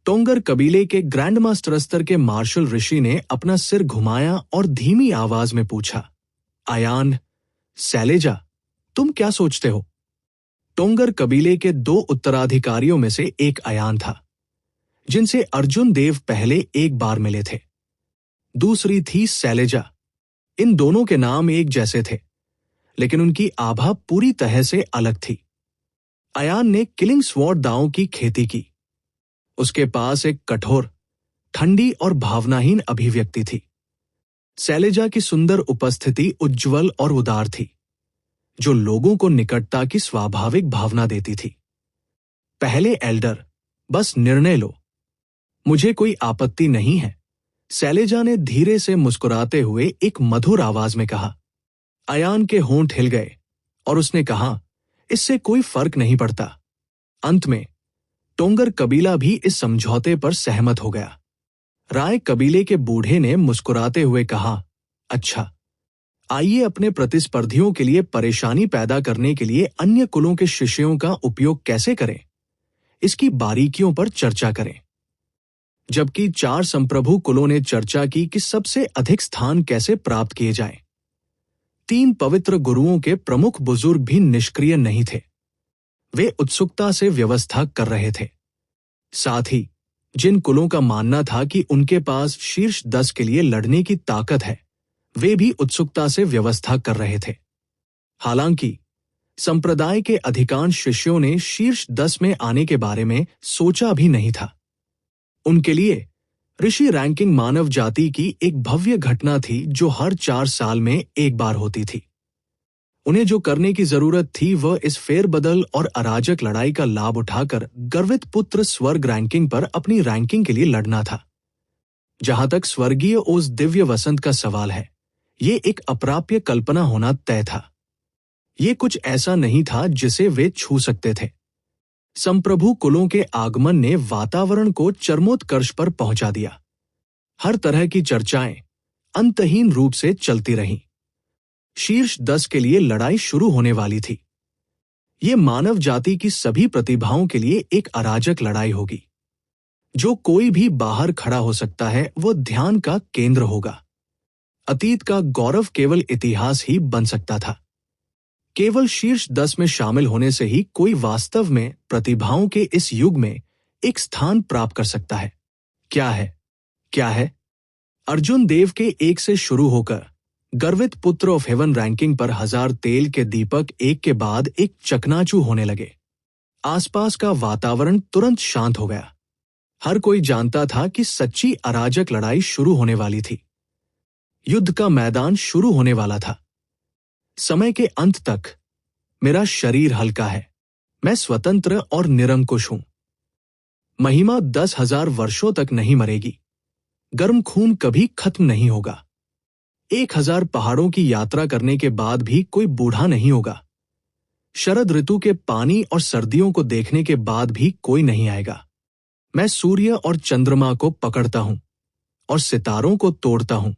टोंगर कबीले के grand master स्तर के मार्शल ऋषि ने अपना सिर घुमाया और धीमी आवाज में पूछा, अयान, सैलेजा, तुम क्या सोचते हो? टोंगर कबीले के 2 उत्तराधिकारियों में से एक अयान था, जिनसे अर्जुन देव पहले एक बार मिले थे। दूसरी थी सैलेजा। इन दोनों के नाम एक जैसे थे, लेकिन उनकी आभा पूरी तरह से अलग थी। अयान ने किलिंग स्वॉर्ड दांव की खेती की। उसके पास एक कठोर, ठंडी और भावनाहीन अभिव्यक्ति थी। सैलेजा की सुंदर उपस्थिति उज्ज्वल और उदार थी, जो लोगों को निकटता की स्वाभाविक भावना देती थी। पहले एल्डर, बस निर्णय लो। मुझे कोई आपत्ति नहीं है, सैलेजा ने धीरे से मुस्कुराते हुए एक मधुर आवाज में कहा। अयान के होंठ हिल गए और उसने कहा, इससे कोई फर्क नहीं पड़ता। अंत में टोंगर कबीला भी इस समझौते पर सहमत हो गया। राय कबीले के बूढ़े ने मुस्कुराते हुए कहा, अच्छा, आइए अपने प्रतिस्पर्धियों के लिए परेशानी पैदा करने के लिए अन्य कुलों के शिष्यों का उपयोग कैसे करें, इसकी बारीकियों पर चर्चा करें। जबकि 4 संप्रभु कुलों ने चर्चा की कि सबसे अधिक स्थान कैसे प्राप्त किए जाएं। 3 पवित्र गुरुओं के प्रमुख बुजुर्ग भी निष्क्रिय नहीं थे। वे उत्सुकता से व्यवस्था कर रहे थे। साथ ही जिन कुलों का मानना था कि उनके पास शीर्ष 10 के लिए लड़ने की ताकत है, वे भी उत्सुकता से व्यवस्था कर रहे थे। हालांकि संप्रदाय के अधिकांश शिष्यों ने शीर्ष 10 में आने के बारे में सोचा भी नहीं था। उनके लिए ऋषि रैंकिंग मानव जाति की एक भव्य घटना थी जो हर 4 साल में एक बार होती थी। उन्हें जो करने की जरूरत थी वह इस फेरबदल और अराजक लड़ाई का लाभ उठाकर गर्वित पुत्र स्वर्ग रैंकिंग पर अपनी रैंकिंग के लिए लड़ना था। जहां तक स्वर्गीय ओस दिव्य वसंत का सवाल है, ये एक अप्राप्य कल्पना होना तय था। ये कुछ ऐसा नहीं था जिसे वे छू सकते थे। संप्रभु कुलों के आगमन ने वातावरण को चरमोत्कर्ष पर पहुंचा दिया। हर तरह की चर्चाएं अंतहीन रूप से चलती रहीं। शीर्ष 10 के लिए लड़ाई शुरू होने वाली थी। ये मानव जाति की सभी प्रतिभाओं के लिए एक अराजक लड़ाई होगी। जो कोई भी बाहर खड़ा हो सकता है वो ध्यान का केंद्र होगा। अतीत का गौरव केवल इतिहास ही बन सकता था। केवल शीर्ष 10 में शामिल होने से ही कोई वास्तव में प्रतिभाओं के इस युग में एक स्थान प्राप्त कर सकता है। क्या है? अर्जुन देव के 1 से शुरू होकर गर्वित पुत्र ऑफ हेवन रैंकिंग पर 1000 तेल के दीपक एक के बाद एक चकनाचूर होने लगे। आसपास का वातावरण तुरंत शांत हो गया। हर कोई जानता था कि सच्ची अराजक लड़ाई शुरू होने वाली थी। युद्ध का मैदान शुरू होने वाला था। समय के अंत तक मेरा शरीर हल्का है। मैं स्वतंत्र और निरंकुश हूं। महिमा 10,000 वर्षों तक नहीं मरेगी। गर्म खून कभी खत्म नहीं होगा। 1000 पहाड़ों की यात्रा करने के बाद भी कोई बूढ़ा नहीं होगा। शरद ऋतु के पानी और सर्दियों को देखने के बाद भी कोई नहीं आएगा। मैं सूर्य और चंद्रमा को पकड़ता हूं और सितारों को तोड़ता हूं।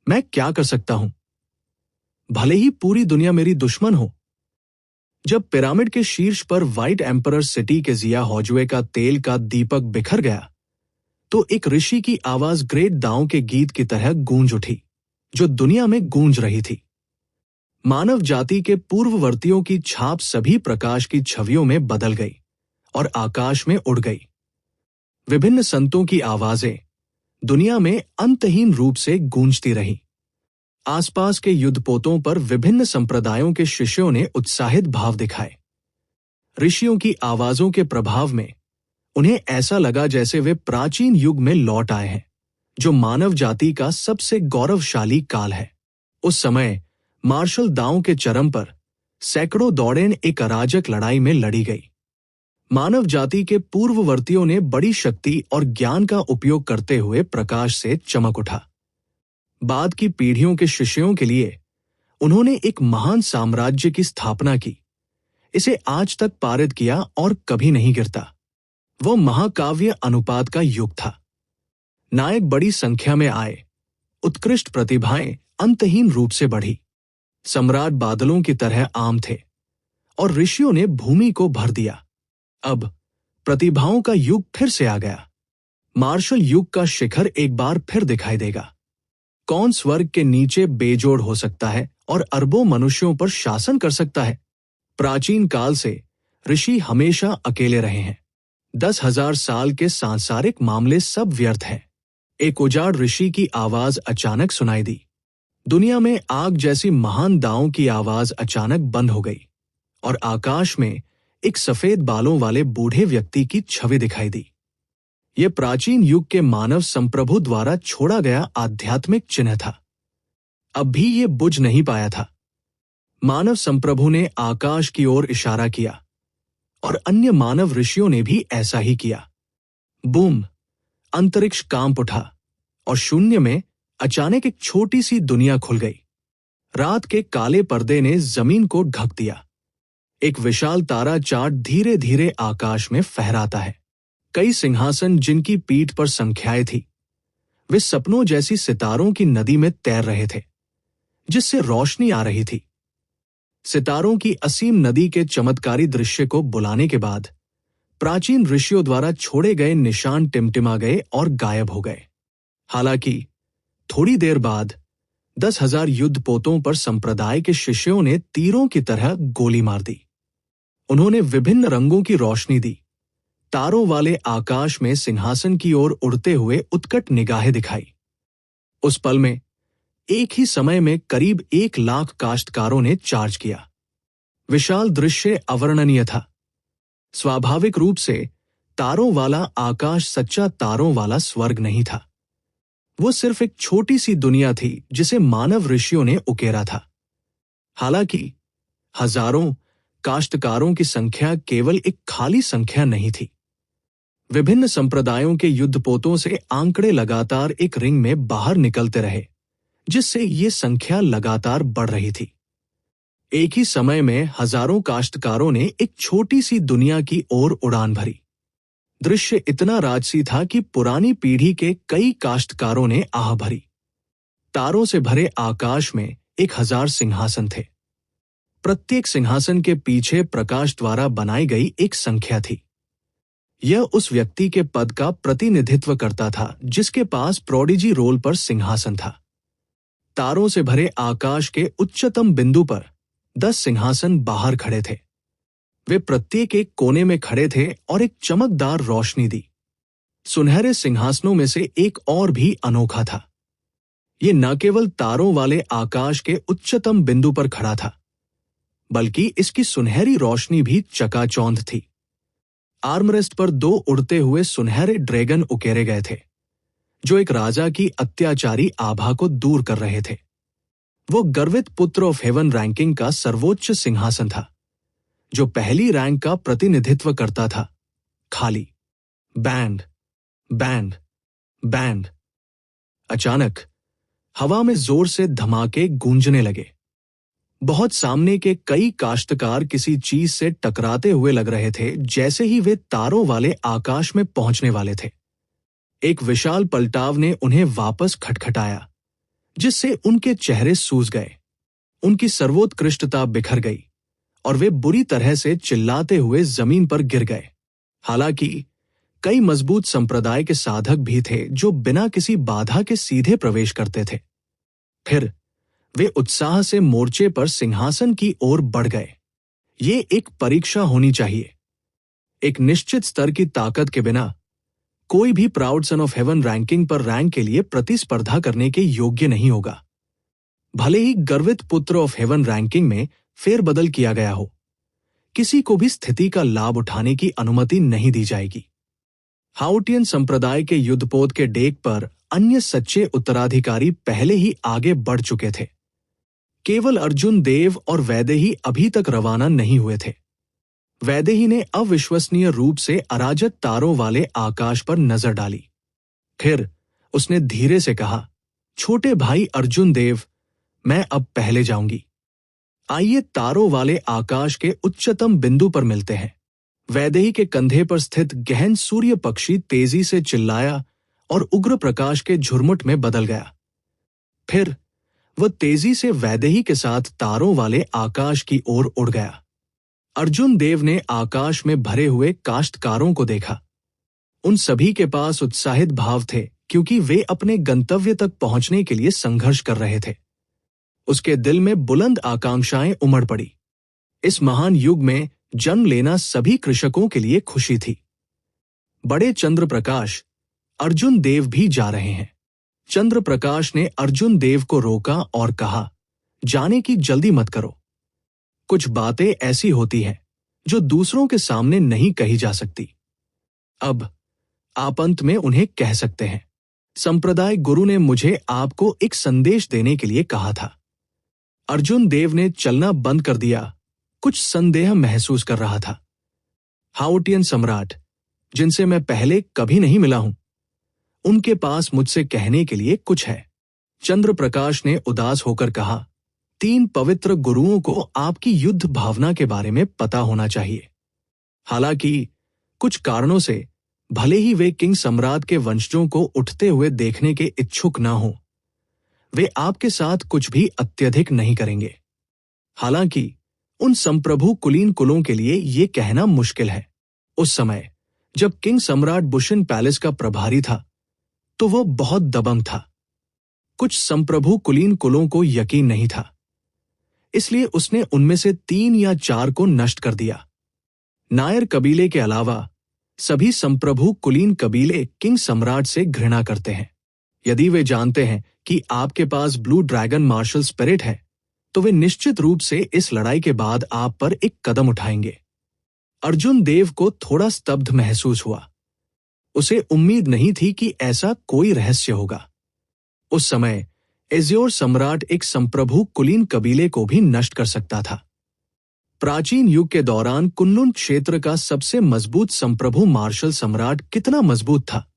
मैं क्या कर सकता हूं? भले ही पूरी दुनिया मेरी दुश्मन हो। जब पिरामिड के शीर्ष पर व्हाइट एम्परर सिटी के जिया हौजुए का तेल का दीपक बिखर गया, तो एक ऋषि की आवाज ग्रेट दांव के गीत की तरह गूंज उठी, जो दुनिया में गूंज रही थी। मानव जाति के पूर्ववर्तियों की छाप सभी प्रकाश की छवियों में बदल गई और आकाश में उड़ गई। विभिन्न संतों की आवाजें दुनिया में अंतहीन रूप से गूंजती रहीं। आसपास के युद्धपोतों पर विभिन्न संप्रदायों के शिष्यों ने उत्साहित भाव दिखाए। ऋषियों की आवाजों के प्रभाव में उन्हें ऐसा लगा जैसे वे प्राचीन युग में लौट आए हैं, जो मानव जाति का सबसे गौरवशाली काल है। उस समय मार्शल दांव के चरम पर सैकड़ों दौड़ें एक अराजक लड़ाई में लड़ी गई। मानव जाति के पूर्ववर्तियों ने बड़ी शक्ति और ज्ञान का उपयोग करते हुए प्रकाश से चमक उठा। बाद की पीढ़ियों के शिष्यों के लिए उन्होंने एक महान साम्राज्य की स्थापना की। इसे आज तक पारित किया और कभी नहीं गिरता। वो महाकाव्य अनुपात का युग था। नायक बड़ी संख्या में आए। उत्कृष्ट प्रतिभाएं अंतहीन रूप से बढ़ी। सम्राट बादलों की तरह आम थे और ऋषियों ने भूमि को भर दिया। अब प्रतिभाओं का युग फिर से आ गया। मार्शल युग का शिखर एक बार फिर दिखाई देगा। कौन स्वर्ग के नीचे बेजोड़ हो सकता है और अरबों मनुष्यों पर शासन कर सकता है? प्राचीन काल से ऋषि हमेशा अकेले रहे हैं। 10,000 साल के सांसारिक मामले सब व्यर्थ हैं। एक उजाड़ ऋषि की आवाज अचानक सुनाई दी। दुनिया में आग जैसी महान दावों की आवाज अचानक बंद हो गई और आकाश में एक सफेद बालों वाले बूढ़े व्यक्ति की छवि दिखाई दी। यह प्राचीन युग के मानव संप्रभु द्वारा छोड़ा गया आध्यात्मिक चिन्ह था। अब भी ये बुझ नहीं पाया था। मानव संप्रभु ने आकाश की ओर इशारा किया और अन्य मानव ऋषियों ने भी ऐसा ही किया। बूम! अंतरिक्ष कांप उठा और शून्य में अचानक एक छोटी सी दुनिया खुल गई। रात के काले पर्दे ने जमीन को ढक दिया। एक विशाल तारा चार्ट धीरे धीरे आकाश में फहराता है। कई सिंहासन जिनकी पीठ पर संख्याएं थी, वे सपनों जैसी सितारों की नदी में तैर रहे थे, जिससे रोशनी आ रही थी। सितारों की असीम नदी के चमत्कारी दृश्य को बुलाने के बाद प्राचीन ऋषियों द्वारा छोड़े गए निशान टिमटिमा गए और गायब हो गए। हालांकि थोड़ी देर बाद 10,000 युद्धपोतों पर संप्रदाय के शिष्यों ने तीरों की तरह गोली मार दी। उन्होंने विभिन्न रंगों की रोशनी दी, तारों वाले आकाश में सिंहासन की ओर उड़ते हुए उत्कट निगाहें दिखाई। उस पल में एक ही समय में करीब 1 लाख काश्तकारों ने चार्ज किया। विशाल दृश्य अवर्णनीय था। स्वाभाविक रूप से तारों वाला आकाश सच्चा तारों वाला स्वर्ग नहीं था। वो सिर्फ एक छोटी सी दुनिया थी जिसे मानव ऋषियों ने उकेरा था। हालांकि हजारों काश्तकारों की संख्या केवल एक खाली संख्या नहीं थी। विभिन्न संप्रदायों के युद्धपोतों से आंकड़े लगातार एक रिंग में बाहर निकलते रहे, जिससे ये संख्या लगातार बढ़ रही थी। एक ही समय में हजारों काश्तकारों ने एक छोटी सी दुनिया की ओर उड़ान भरी। दृश्य इतना राजसी था कि पुरानी पीढ़ी के कई काश्तकारों ने आह भरी। तारों से भरे आकाश में 1000 सिंहासन थे। प्रत्येक सिंहासन के पीछे प्रकाश द्वारा बनाई गई एक संख्या थी। यह उस व्यक्ति के पद का प्रतिनिधित्व करता था जिसके पास प्रोडिजी रोल पर सिंहासन था। तारों से भरे आकाश के उच्चतम बिंदु पर 10 सिंहासन बाहर खड़े थे। वे प्रत्येक एक कोने में खड़े थे और एक चमकदार रोशनी दी। सुनहरे सिंहासनों में से एक और भी अनोखा था। ये न केवल तारों वाले आकाश के उच्चतम बिंदु पर खड़ा था, बल्कि इसकी सुनहरी रोशनी भी चकाचौंध थी। आर्मरेस्ट पर 2 उड़ते हुए सुनहरे ड्रैगन उकेरे गए थे, जो एक राजा की अत्याचारी आभा को दूर कर रहे थे। वो गर्वित पुत्र ऑफ हेवन रैंकिंग का सर्वोच्च सिंहासन था, जो पहली रैंक का प्रतिनिधित्व करता था। खाली। Band, band, band. अचानक हवा में जोर से धमाके गूंजने लगे। बहुत सामने के कई काश्तकार किसी चीज से टकराते हुए लग रहे थे जैसे ही वे तारों वाले आकाश में पहुंचने वाले थे। एक विशाल पलटाव ने उन्हें वापस खटखटाया, जिससे उनके चेहरे सूज गए। उनकी सर्वोत्कृष्टता बिखर गई और वे बुरी तरह से चिल्लाते हुए जमीन पर गिर गए। हालांकि कई मजबूत संप्रदाय के साधक भी थे जो बिना किसी बाधा के सीधे प्रवेश करते थे। फिर वे उत्साह से मोर्चे पर सिंहासन की ओर बढ़ गए। ये एक परीक्षा होनी चाहिए। एक निश्चित स्तर की ताकत के बिना कोई भी proud son of haven ranking पर रैंक के लिए प्रतिस्पर्धा करने के योग्य नहीं होगा। भले ही गर्वित पुत्र ऑफ हेवन रैंकिंग में फेरबदल किया गया हो, किसी को भी स्थिति का लाभ उठाने की अनुमति नहीं दी जाएगी। हाउटियन संप्रदाय के युद्धपोत के डेक पर अन्य सच्चे उत्तराधिकारी पहले ही आगे बढ़ चुके थे। केवल अर्जुन देव और वैदेही अभी तक रवाना नहीं हुए थे। वैदेही ने अविश्वसनीय रूप से अराजक तारों वाले आकाश पर नजर डाली। फिर उसने धीरे से कहा, छोटे भाई अर्जुन देव, मैं अब पहले जाऊंगी। आइए तारों वाले आकाश के उच्चतम बिंदु पर मिलते हैं। वैदेही के कंधे पर स्थित गहन सूर्य पक्षी तेजी से चिल्लाया और उग्र प्रकाश के झुरमुट में बदल गया। फिर वह तेजी से वैदेही के साथ तारों वाले आकाश की ओर उड़ गया। अर्जुन देव ने आकाश में भरे हुए काश्तकारों को देखा। उन सभी के पास उत्साहित भाव थे क्योंकि वे अपने गंतव्य तक पहुंचने के लिए संघर्ष कर रहे थे। उसके दिल में बुलंद आकांक्षाएं उमड़ पड़ी। इस महान युग में जन्म लेना सभी कृषकों के लिए खुशी थी। बड़े चंद्र प्रकाश, अर्जुन देव भी जा रहे हैं। चंद्र प्रकाश ने अर्जुन देव को रोका और कहा, जाने की जल्दी मत करो। कुछ बातें ऐसी होती हैं जो दूसरों के सामने नहीं कही जा सकती। अब आप अंत में उन्हें कह सकते हैं। संप्रदाय गुरु ने मुझे आपको एक संदेश देने के लिए कहा था। अर्जुन देव ने चलना बंद कर दिया, कुछ संदेह महसूस कर रहा था। हाउटियन सम्राट, जिनसे मैं पहले कभी नहीं मिला हूं, उनके पास मुझसे कहने के लिए कुछ है। चंद्र प्रकाश ने उदास होकर कहा, 3 पवित्र गुरुओं को आपकी युद्ध भावना के बारे में पता होना चाहिए। हालांकि कुछ कारणों से भले ही वे किंग सम्राट के वंशजों को उठते हुए देखने के इच्छुक न हो, वे आपके साथ कुछ भी अत्यधिक नहीं करेंगे। हालांकि उन संप्रभु कुलीन कुलों के लिए ये कहना मुश्किल है। उस समय जब किंग सम्राट बुशिन पैलेस का प्रभारी था तो वो बहुत दबंग था। कुछ संप्रभु कुलीन कुलों को यकीन नहीं था, इसलिए उसने उनमें से 3 या 4 को नष्ट कर दिया। नायर कबीले के अलावा सभी संप्रभु कुलीन कबीले किंग सम्राट से घृणा करते हैं। यदि वे जानते हैं कि आपके पास ब्लू ड्रैगन मार्शल स्पिरिट है तो वे निश्चित रूप से इस लड़ाई के बाद आप पर एक कदम उठाएंगे। अर्जुन देव को थोड़ा स्तब्ध महसूस हुआ। उसे उम्मीद नहीं थी कि ऐसा कोई रहस्य होगा। उस समय एज़्योर सम्राट एक संप्रभु कुलीन कबीले को भी नष्ट कर सकता था। प्राचीन युग के दौरान कुनलुन क्षेत्र का सबसे मजबूत संप्रभु मार्शल सम्राट कितना मजबूत था।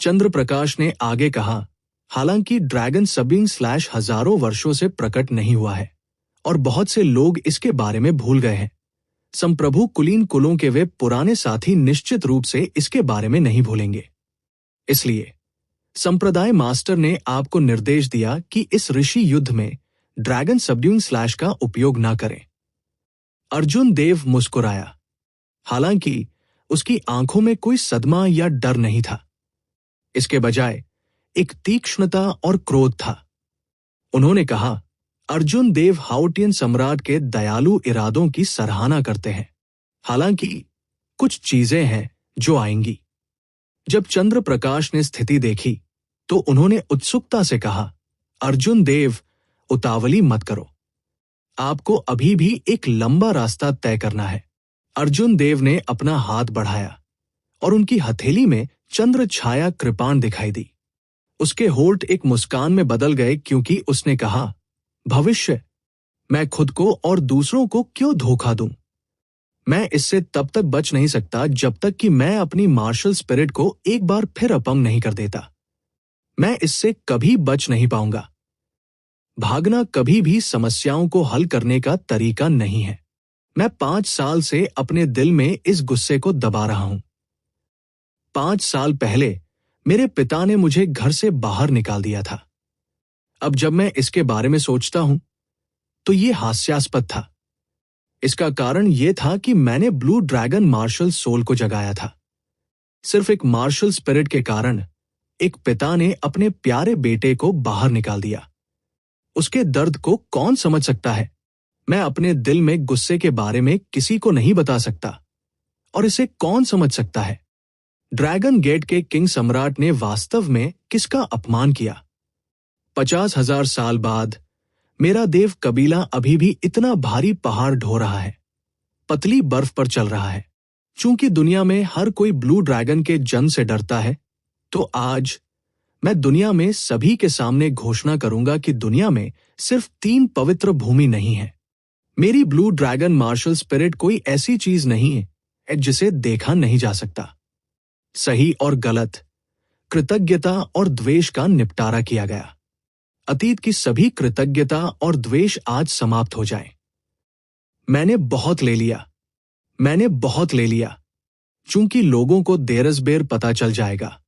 चंद्र प्रकाश ने आगे कहा, हालांकि ड्रैगन सबिंग / हजारों वर्षों से प्रकट नहीं हुआ है और बहुत से लोग इसके बारे में भूल गए हैं। संप्रभु कुलीन कुलों के वे पुराने साथी निश्चित रूप से इसके बारे में नहीं भूलेंगे। इसलिए संप्रदाय मास्टर ने आपको निर्देश दिया कि इस ऋषि युद्ध में ड्रैगन सबड्यूइंग / का उपयोग न करें। अर्जुन देव मुस्कुराया। हालांकि उसकी आंखों में कोई सदमा या डर नहीं था। इसके बजाय एक तीक्ष्णता और क्रोध था। उन्होंने कहा, अर्जुन देव हाउटियन सम्राट के दयालु इरादों की सराहना करते हैं। हालांकि कुछ चीजें हैं जो आएंगी। जब चंद्र प्रकाश ने स्थिति देखी तो उन्होंने उत्सुकता से कहा, अर्जुन देव, उतावली मत करो। आपको अभी भी एक लंबा रास्ता तय करना है। अर्जुन देव ने अपना हाथ बढ़ाया और उनकी हथेली में चंद्र छाया कृपाण दिखाई दी। उसके होंठ एक मुस्कान में बदल गए क्योंकि उसने कहा, भविष्य, मैं खुद को और दूसरों को क्यों धोखा दूं? मैं इससे तब तक बच नहीं सकता जब तक कि मैं अपनी मार्शल स्पिरिट को एक बार फिर अपंग नहीं कर देता। मैं इससे कभी बच नहीं पाऊंगा। भागना कभी भी समस्याओं को हल करने का तरीका नहीं है। मैं 5 साल से अपने दिल में इस गुस्से को दबा रहा हूं। 5 साल पहले मेरे पिता ने मुझे घर से बाहर निकाल दिया था। अब जब मैं इसके बारे में सोचता हूं तो ये हास्यास्पद था। इसका कारण यह था कि मैंने ब्लू ड्रैगन मार्शल सोल को जगाया था। सिर्फ एक मार्शल स्पिरिट के कारण एक पिता ने अपने प्यारे बेटे को बाहर निकाल दिया। उसके दर्द को कौन समझ सकता है? मैं अपने दिल में गुस्से के बारे में किसी को नहीं बता सकता और इसे कौन समझ सकता है? ड्रैगन गेट के किंग सम्राट ने वास्तव में किसका अपमान किया? 50,000 साल बाद मेरा देव कबीला अभी भी इतना भारी पहाड़ ढो रहा है, पतली बर्फ पर चल रहा है। चूंकि दुनिया में हर कोई ब्लू ड्रैगन के जन्म से डरता है, तो आज मैं दुनिया में सभी के सामने घोषणा करूंगा कि दुनिया में सिर्फ 3 पवित्र भूमि नहीं है। मेरी ब्लू ड्रैगन मार्शल स्पिरिट कोई ऐसी चीज नहीं है जिसे देखा नहीं जा सकता। सही और गलत, कृतज्ञता और द्वेष का निपटारा किया गया। अतीत की सभी कृतज्ञता और द्वेष आज समाप्त हो जाए। मैंने बहुत ले लिया। चूंकि लोगों को देरसबेर पता चल जाएगा,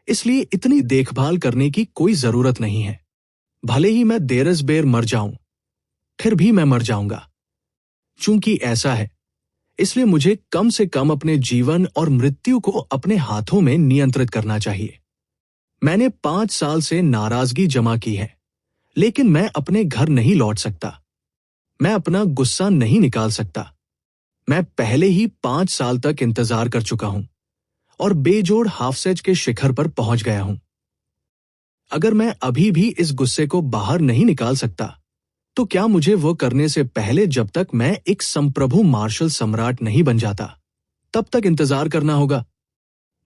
इसलिए इतनी देखभाल करने की कोई जरूरत नहीं है। भले ही मैं देरसबेर मर जाऊं, फिर भी मैं मर जाऊंगा। चूंकि ऐसा है, इसलिए मुझे कम से कम अपने जीवन और मृत्यु को अपने हाथों में नियंत्रित करना चाहिए। मैंने 5 साल से नाराजगी जमा की है, लेकिन मैं अपने घर नहीं लौट सकता। मैं अपना गुस्सा नहीं निकाल सकता। मैं पहले ही 5 साल तक इंतजार कर चुका हूं और बेजोड़ हाफसेज के शिखर पर पहुंच गया हूं। अगर मैं अभी भी इस गुस्से को बाहर नहीं निकाल सकता, तो क्या मुझे वो करने से पहले, जब तक मैं एक संप्रभु मार्शल सम्राट नहीं बन जाता, तब तक इंतजार करना होगा?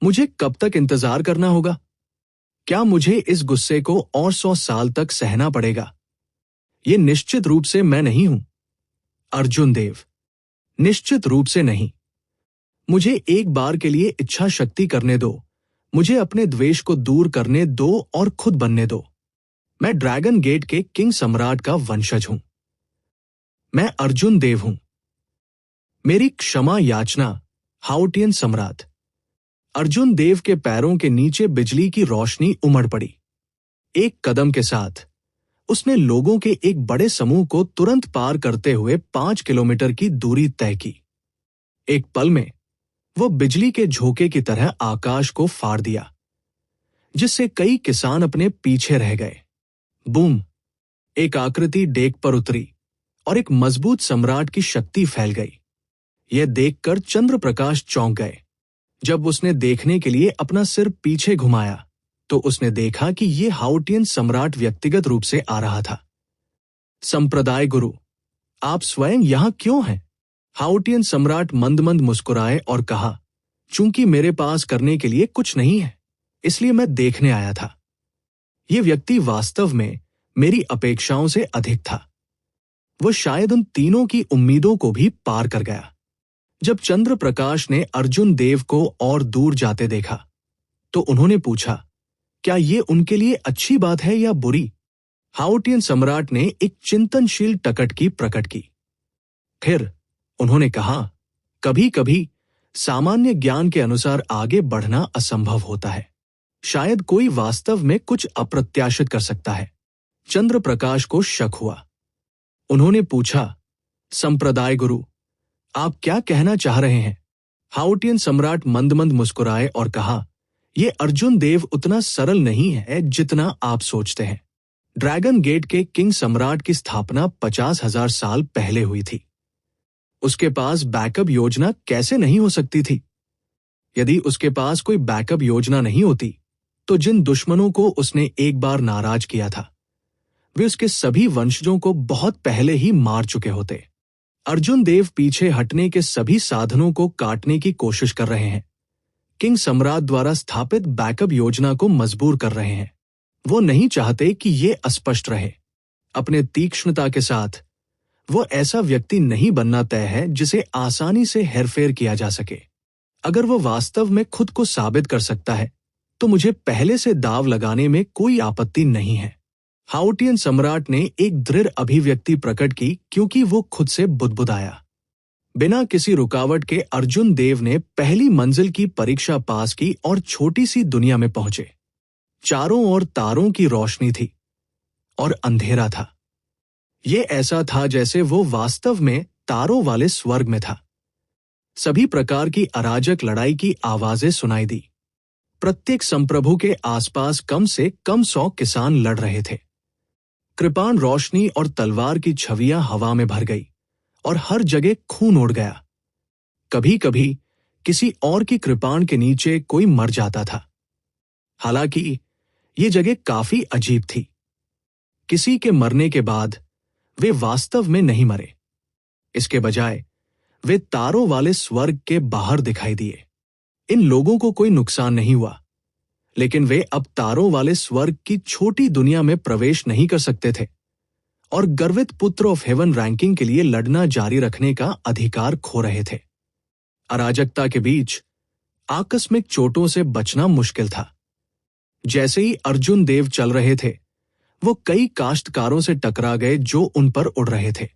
मुझे कब तक इंतजार करना होगा? क्या मुझे इस गुस्से को और 100 साल तक सहना पड़ेगा? ये निश्चित रूप से मैं नहीं हूं। अर्जुन देव: निश्चित रूप से नहीं। मुझे एक बार के लिए इच्छा शक्ति करने दो, मुझे अपने द्वेष को दूर करने दो और खुद बनने दो। मैं ड्रैगन गेट के किंग सम्राट का वंशज हूं। मैं अर्जुन देव हूं। मेरी क्षमा याचना, हाउटियन सम्राट। अर्जुन देव के पैरों के नीचे बिजली की रोशनी उमड़ पड़ी। एक कदम के साथ उसने लोगों के एक बड़े समूह को तुरंत पार करते हुए 5 किलोमीटर की दूरी तय की। एक पल में वो बिजली के झोंके की तरह आकाश को फाड़ दिया, जिससे कई किसान अपने पीछे रह गए। बूम! एक आकृति डेक पर उतरी और एक मजबूत सम्राट की शक्ति फैल गई। यह देखकर चंद्रप्रकाश चौंक गए। जब उसने देखने के लिए अपना सिर पीछे घुमाया, तो उसने देखा कि ये हाउटियन सम्राट व्यक्तिगत रूप से आ रहा था। संप्रदाय गुरु, आप स्वयं यहां क्यों हैं? हाउटियन सम्राट मंद मंद मुस्कुराए और कहा, चूंकि मेरे पास करने के लिए कुछ नहीं है, इसलिए मैं देखने आया था। ये व्यक्ति वास्तव में मेरी अपेक्षाओं से अधिक था। वो शायद उन तीनों की उम्मीदों को भी पार कर गया। जब चंद्रप्रकाश ने अर्जुन देव को और दूर जाते देखा, तो उन्होंने पूछा, क्या ये उनके लिए अच्छी बात है या बुरी? हाउटियन सम्राट ने एक चिंतनशील टकटकी प्रकट की। फिर उन्होंने कहा, कभी कभी सामान्य ज्ञान के अनुसार आगे बढ़ना असंभव होता है। शायद कोई वास्तव में कुछ अप्रत्याशित कर सकता है। चंद्रप्रकाश को शक हुआ। उन्होंने पूछा, संप्रदाय गुरु, आप क्या कहना चाह रहे हैं? हाउटियन सम्राट मंद मंद मुस्कुराए और कहा, यह अर्जुन देव उतना सरल नहीं है जितना आप सोचते हैं। ड्रैगन गेट के किंग सम्राट की स्थापना 50,000 साल पहले हुई थी। उसके पास बैकअप योजना कैसे नहीं हो सकती थी? यदि उसके पास कोई बैकअप योजना नहीं होती, तो जिन दुश्मनों को उसने एक बार नाराज किया था, वे उसके सभी वंशजों को बहुत पहले ही मार चुके होते। अर्जुन देव पीछे हटने के सभी साधनों को काटने की कोशिश कर रहे हैं। किंग सम्राट द्वारा स्थापित बैकअप योजना को मजबूर कर रहे हैं। वो नहीं चाहते कि ये अस्पष्ट रहे। अपने तीक्ष्णता के साथ वो ऐसा व्यक्ति नहीं बनना तय है जिसे आसानी से हेरफेर किया जा सके। अगर वो वास्तव में खुद को साबित कर सकता है, तो मुझे पहले से दाव लगाने में कोई आपत्ति नहीं है। हाउटियन सम्राट ने एक दृढ़ अभिव्यक्ति प्रकट की, क्योंकि वो खुद से बुदबुदाया। बिना किसी रुकावट के अर्जुन देव ने पहली मंजिल की परीक्षा पास की और छोटी सी दुनिया में पहुंचे। चारों ओर तारों की रोशनी थी और अंधेरा था। ये ऐसा था जैसे वो वास्तव में तारों वाले स्वर्ग में था। सभी प्रकार की अराजक लड़ाई की आवाजें सुनाई दी। प्रत्येक संप्रभु के आसपास कम से कम 100 किसान लड़ रहे थे। कृपाण रोशनी और तलवार की छवियां हवा में भर गई और हर जगह खून उड़ गया। कभी कभी किसी और की कृपाण के नीचे कोई मर जाता था। हालांकि ये जगह काफी अजीब थी। किसी के मरने के बाद वे वास्तव में नहीं मरे। इसके बजाय वे तारों वाले स्वर्ग के बाहर दिखाई दिए। इन लोगों को कोई नुकसान नहीं हुआ, लेकिन वे अब तारों वाले स्वर्ग की छोटी दुनिया में प्रवेश नहीं कर सकते थे और गर्वित पुत्र ऑफ हेवन रैंकिंग के लिए लड़ना जारी रखने का अधिकार खो रहे थे। अराजकता के बीच आकस्मिक चोटों से बचना मुश्किल था। जैसे ही अर्जुन देव चल रहे थे, वो कई काश्तकारों से टकरा गए जो उन पर उड़ रहे थे।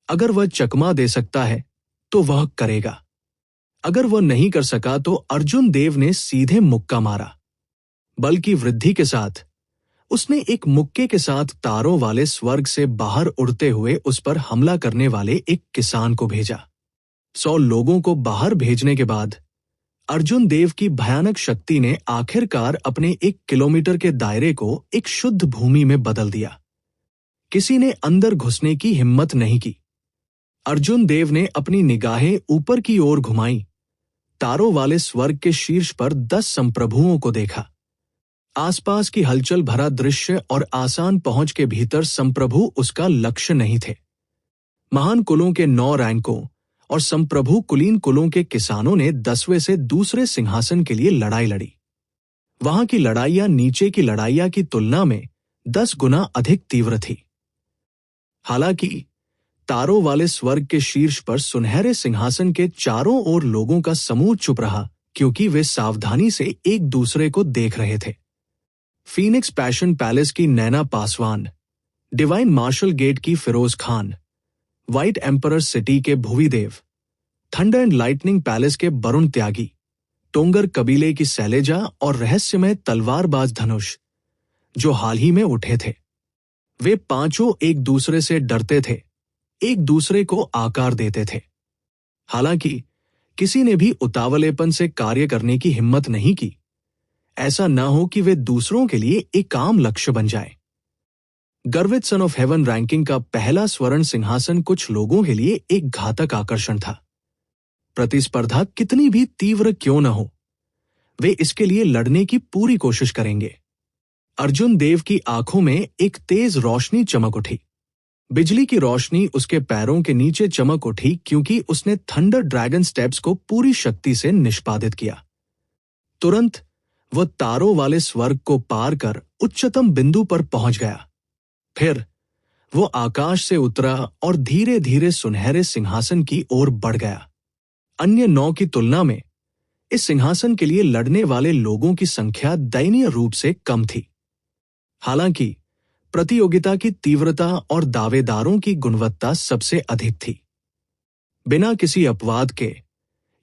अगर वह चकमा दे सकता है तो वह करेगा। अगर वह नहीं कर सका तो अर्जुन देव ने सीधे मुक्का मारा। बल की वृद्धि के साथ उसने एक मुक्के के साथ तारों वाले स्वर्ग से बाहर उड़ते हुए उस पर हमला करने वाले एक किसान को भेजा। 100 लोगों को बाहर भेजने के बाद अर्जुन देव की भयानक शक्ति ने आखिरकार अपने 1 किलोमीटर के दायरे को एक शुद्ध भूमि में बदल दिया। किसी ने अंदर घुसने की हिम्मत नहीं की। अर्जुन देव ने अपनी निगाहें ऊपर की ओर घुमाई। तारों वाले स्वर्ग के शीर्ष पर 10 संप्रभुओं को देखा। आसपास की हलचल भरा दृश्य और आसान पहुंच के भीतर संप्रभु उसका लक्ष्य नहीं थे। महान कुलों के 9 रैंकों और संप्रभु कुलीन कुलों के किसानों ने 10वें से दूसरे सिंहासन के लिए लड़ाई लड़ी। वहां की लड़ाइयां नीचे की लड़ाइयां की तुलना में 10 गुना अधिक तीव्र थी। हालांकि तारों वाले स्वर्ग के शीर्ष पर सुनहरे सिंहासन के चारों ओर लोगों का समूह चुप रहा, क्योंकि वे सावधानी से एक दूसरे को देख रहे थे। फीनिक्स पैशन पैलेस की Naina Paswan, divine martial gate की Firoz Khan, white emperor city के Bhuvidev, thunder and lightning palace के वरुण त्यागी, टोंगर कबीले की शैलेजा और रहस्यमय तलवारबाज धनुष, जो हाल ही में उठे थे। वे पांचों एक दूसरे से डरते थे, एक दूसरे को आकार देते थे। हालांकि किसी ने भी उतावलेपन से कार्य करने की हिम्मत नहीं की। ऐसा न हो कि वे दूसरों के लिए एक आम लक्ष्य बन जाए। गर्वित सन ऑफ हेवन रैंकिंग का पहला स्वर्ण सिंहासन कुछ लोगों के लिए एक घातक आकर्षण था। प्रतिस्पर्धा कितनी भी तीव्र क्यों न हो, वे इसके लिए लड़ने की पूरी कोशिश करेंगे। अर्जुन देव की आंखों में एक तेज रोशनी चमक उठी। बिजली की रोशनी उसके पैरों के नीचे चमक उठी, क्योंकि उसने थंडर ड्रैगन स्टेप्स को पूरी शक्ति से निष्पादित किया। तुरंत वह तारों वाले स्वर्ग को पार कर उच्चतम बिंदु पर पहुंच गया। फिर वो आकाश से उतरा और धीरे धीरे सुनहरे सिंहासन की ओर बढ़ गया। अन्य 9 की तुलना में इस सिंहासन के लिए लड़ने वाले लोगों की संख्या दयनीय रूप से कम थी। हालांकि प्रतियोगिता की तीव्रता और दावेदारों की गुणवत्ता सबसे अधिक थी। बिना किसी अपवाद के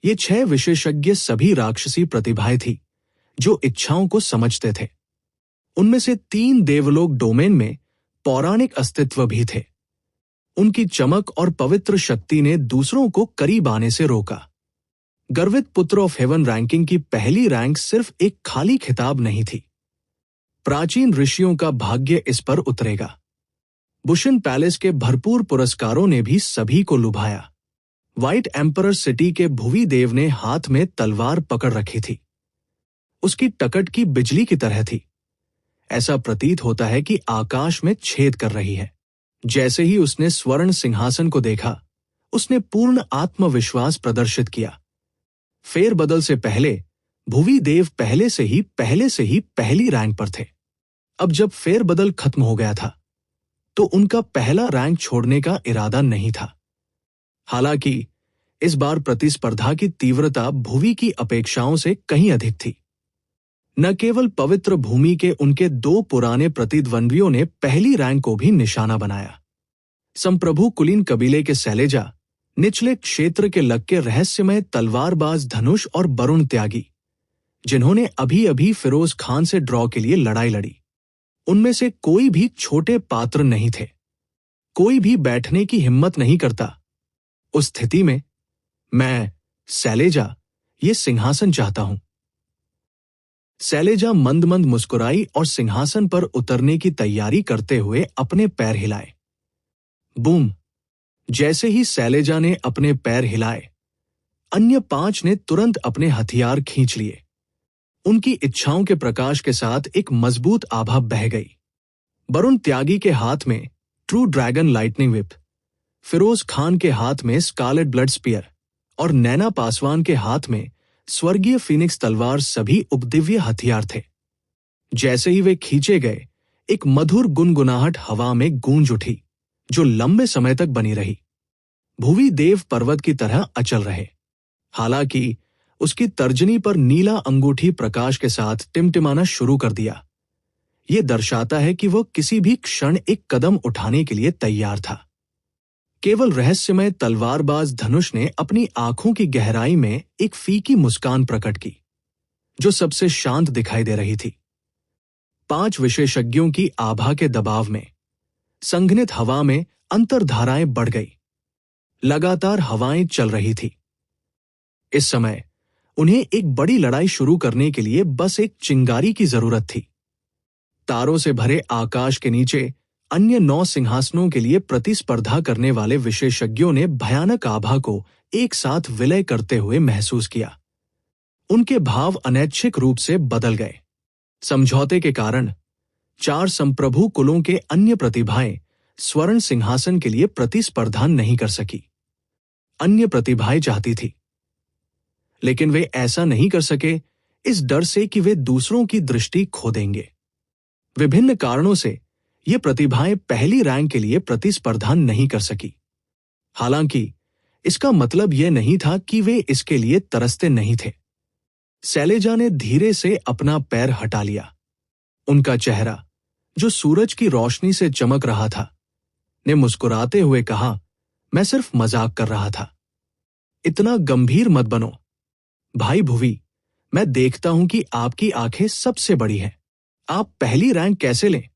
ये 6 विशेषज्ञ सभी राक्षसी प्रतिभाएं थी, जो इच्छाओं को समझते थे। उनमें से 3 देवलोक डोमेन में पौराणिक अस्तित्व भी थे। उनकी चमक और पवित्र शक्ति ने दूसरों को करीब आने से रोका। गर्वित पुत्र ऑफ हेवन रैंकिंग की पहली रैंक सिर्फ एक खाली खिताब नहीं थी। प्राचीन ऋषियों का भाग्य इस पर उतरेगा। बुशन पैलेस के भरपूर पुरस्कारों ने भी सभी को लुभाया। व्हाइट एम्परर सिटी के भुवी देव ने हाथ में तलवार पकड़ रखी थी। उसकी टकट की बिजली की तरह थी। ऐसा प्रतीत होता है कि आकाश में छेद कर रही है। जैसे ही उसने स्वर्ण सिंहासन को देखा, उसने पूर्ण आत्मविश्वास प्रदर्शित किया। फेरबदल से पहले भुवी देव पहले से ही पहली रैंक पर थे। अब जब फेरबदल खत्म हो गया था, तो उनका पहला रैंक छोड़ने का इरादा नहीं था। हालांकि इस बार प्रतिस्पर्धा की तीव्रता भुवी की अपेक्षाओं से कहीं अधिक थी। न केवल पवित्र भूमि के उनके 2 पुराने प्रतिद्वंद्वियों ने पहली रैंक को भी निशाना बनाया। संप्रभु कुलीन कबीले के शैलेजा, निचले क्षेत्र के लग के रहस्यमय तलवारबाज धनुष और वरुण त्यागी, जिन्होंने अभी अभी फिरोज खान से ड्रॉ के लिए लड़ाई लड़ी, उनमें से कोई भी छोटे पात्र नहीं थे। कोई भी बैठने की हिम्मत नहीं करता। उस स्थिति में मैं, शैलेजा, ये सिंहासन चाहता हूं। शैलेजा मंद मंद मुस्कुराई और सिंहासन पर उतरने की तैयारी करते हुए अपने पैर हिलाए। बूम! जैसे ही शैलेजा ने अपने पैर हिलाए, अन्य 5 ने तुरंत अपने हथियार खींच लिए। उनकी इच्छाओं के प्रकाश के साथ एक मजबूत आभा बह गई। वरुण त्यागी के हाथ में true dragon lightning whip, Firoz Khan के हाथ में स्कारलेट ब्लड स्पीयर और नैना पासवान के हाथ में स्वर्गीय फीनिक्स तलवार सभी उपदिव्य हथियार थे। जैसे ही वे खींचे गए, एक मधुर गुनगुनाहट हवा में गूंज उठी, जो लंबे समय तक बनी रही। भुवी देव पर्वत की तरह अचल रहे। हालांकि उसकी तर्जनी पर नीला अंगूठी प्रकाश के साथ टिमटिमाना शुरू कर दिया। यह दर्शाता है कि वह किसी भी क्षण एक कदम उठाने के लिए तैयार था। केवल रहस्यमय तलवारबाज धनुष ने अपनी आंखों की गहराई में एक फीकी मुस्कान प्रकट की, जो सबसे शांत दिखाई दे रही थी। 5 विशेषज्ञों की आभा के दबाव में संघनित हवा में अंतर्धाराएं बढ़ गई। लगातार हवाएं चल रही थी। इस समय उन्हें एक बड़ी लड़ाई शुरू करने के लिए बस एक चिंगारी की जरूरत थी। तारों से भरे आकाश के नीचे अन्य 9 सिंहासनों के लिए प्रतिस्पर्धा करने वाले विशेषज्ञों ने भयानक आभा को एक साथ विलय करते हुए महसूस किया। उनके भाव अनैच्छिक रूप से बदल गए। समझौते के कारण 4 संप्रभु कुलों के अन्य प्रतिभाएं स्वर्ण सिंहासन के लिए प्रतिस्पर्धा नहीं कर सकी। अन्य प्रतिभाएं चाहती थी, लेकिन वे ऐसा नहीं कर सके, इस डर से कि वे दूसरों की दृष्टि खो देंगे। विभिन्न कारणों से ये प्रतिभाएं पहली रैंक के लिए प्रतिस्पर्धा नहीं कर सकी। हालांकि इसका मतलब यह नहीं था कि वे इसके लिए तरसते नहीं थे। शैलेजा ने धीरे से अपना पैर हटा लिया। उनका चेहरा, जो सूरज की रोशनी से चमक रहा था, ने मुस्कुराते हुए कहा, मैं सिर्फ मजाक कर रहा था। इतना गंभीर मत बनो। भाई भुवी, मैं देखता हूं कि आपकी आंखें सबसे बड़ी हैं। आप पहली रैंक कैसे लें?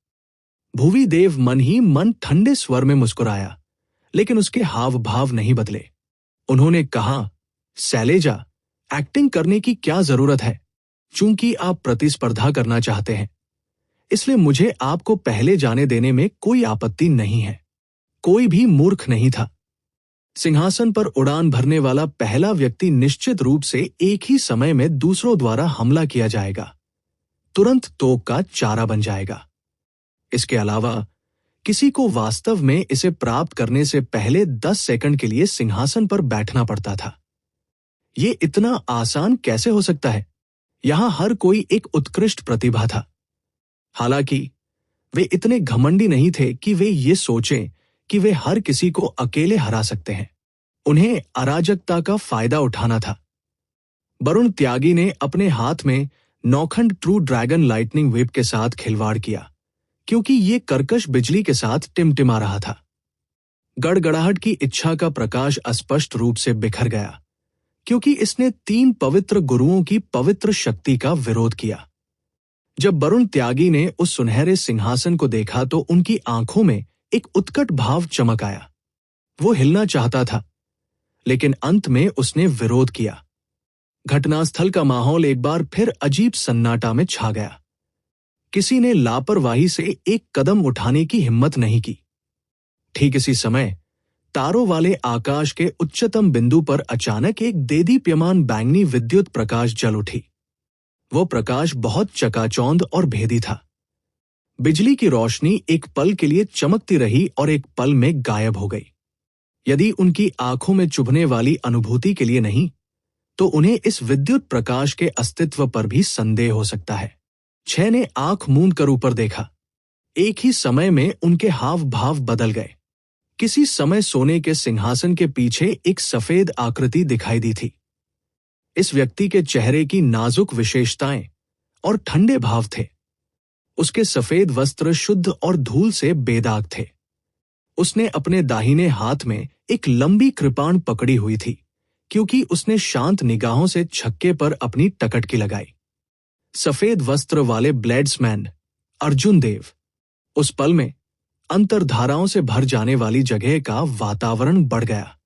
भुवी देव मन ही मन ठंडे स्वर में मुस्कुराया, लेकिन उसके हाव भाव नहीं बदले। उन्होंने कहा, शैलेजा, एक्टिंग करने की क्या जरूरत है? चूंकि आप प्रतिस्पर्धा करना चाहते हैं, इसलिए मुझे आपको पहले जाने देने में कोई आपत्ति नहीं है। कोई भी मूर्ख नहीं था। सिंहासन पर उड़ान भरने वाला पहला व्यक्ति निश्चित रूप से एक ही समय में दूसरों द्वारा हमला किया जाएगा, तुरंत तोप का चारा बन जाएगा। इसके अलावा किसी को वास्तव में इसे प्राप्त करने से पहले 10 सेकंड के लिए सिंहासन पर बैठना पड़ता था। ये इतना आसान कैसे हो सकता है? यहां हर कोई एक उत्कृष्ट प्रतिभा था। हालांकि वे इतने घमंडी नहीं थे कि वे ये सोचें कि वे हर किसी को अकेले हरा सकते हैं। उन्हें अराजकता का फायदा उठाना था। वरुण त्यागी ने अपने हाथ में नौखंड ट्रू ड्रैगन लाइटनिंग व्हिप के साथ खिलवाड़ किया, क्योंकि ये कर्कश बिजली के साथ टिमटिमा रहा था। गड़गड़ाहट की इच्छा का प्रकाश अस्पष्ट रूप से बिखर गया, क्योंकि इसने 3 पवित्र गुरुओं की पवित्र शक्ति का विरोध किया। जब वरुण त्यागी ने उस सुनहरे सिंहासन को देखा तो उनकी आंखों में एक उत्कट भाव चमक आया। वो हिलना चाहता था, लेकिन अंत में उसने विरोध किया। घटनास्थल का माहौल एक बार फिर अजीब सन्नाटा में छा गया। किसी ने लापरवाही से एक कदम उठाने की हिम्मत नहीं की। ठीक इसी समय तारों वाले आकाश के उच्चतम बिंदु पर अचानक एक देदीप्यमान बैंगनी विद्युत प्रकाश जल उठी। वो प्रकाश बहुत चकाचौंध और भेदी था। बिजली की रोशनी एक पल के लिए चमकती रही और एक पल में गायब हो गई। यदि उनकी आंखों में चुभने वाली अनुभूति के लिए नहीं, तो उन्हें इस विद्युत प्रकाश के अस्तित्व पर भी संदेह हो सकता है। 6 ने आंख मूंद कर ऊपर देखा। एक ही समय में उनके हाव भाव बदल गए। किसी समय सोने के सिंहासन के पीछे एक सफेद आकृति दिखाई दी थी। इस व्यक्ति के चेहरे की नाजुक विशेषताएं और ठंडे भाव थे। उसके सफेद वस्त्र शुद्ध और धूल से बेदाग थे। उसने अपने दाहिने हाथ में एक लंबी कृपाण पकड़ी हुई थी, क्योंकि उसने शांत निगाहों से छक्के पर अपनी टकटकी लगाई। सफेद वस्त्र वाले ब्लेड्समैन अर्जुन देव। उस पल में अंतर्धाराओं से भर जाने वाली जगह का वातावरण बढ़ गया।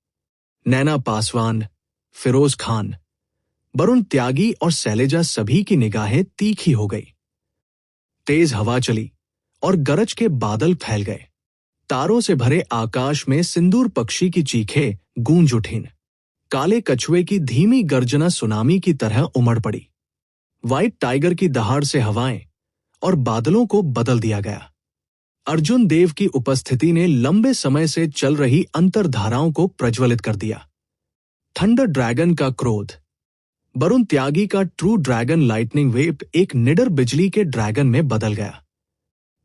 नैना पासवान, फिरोज खान, वरुण त्यागी और शैलेजा सभी की निगाहें तीखी हो गई। तेज हवा चली और गरज के बादल फैल गए। तारों से भरे आकाश में सिंदूर पक्षी की चीखें गूंज उठीं। काले कछुए की धीमी गर्जना सुनामी की तरह उमड़ पड़ी। व्हाइट टाइगर की दहाड़ से हवाएं और बादलों को बदल दिया गया। अर्जुन देव की उपस्थिति ने लंबे समय से चल रही अंतर्धाराओं को प्रज्वलित कर दिया। थंडर ड्रैगन का क्रोध, वरुण त्यागी का ट्रू ड्रैगन लाइटनिंग वेव एक निडर बिजली के ड्रैगन में बदल गया।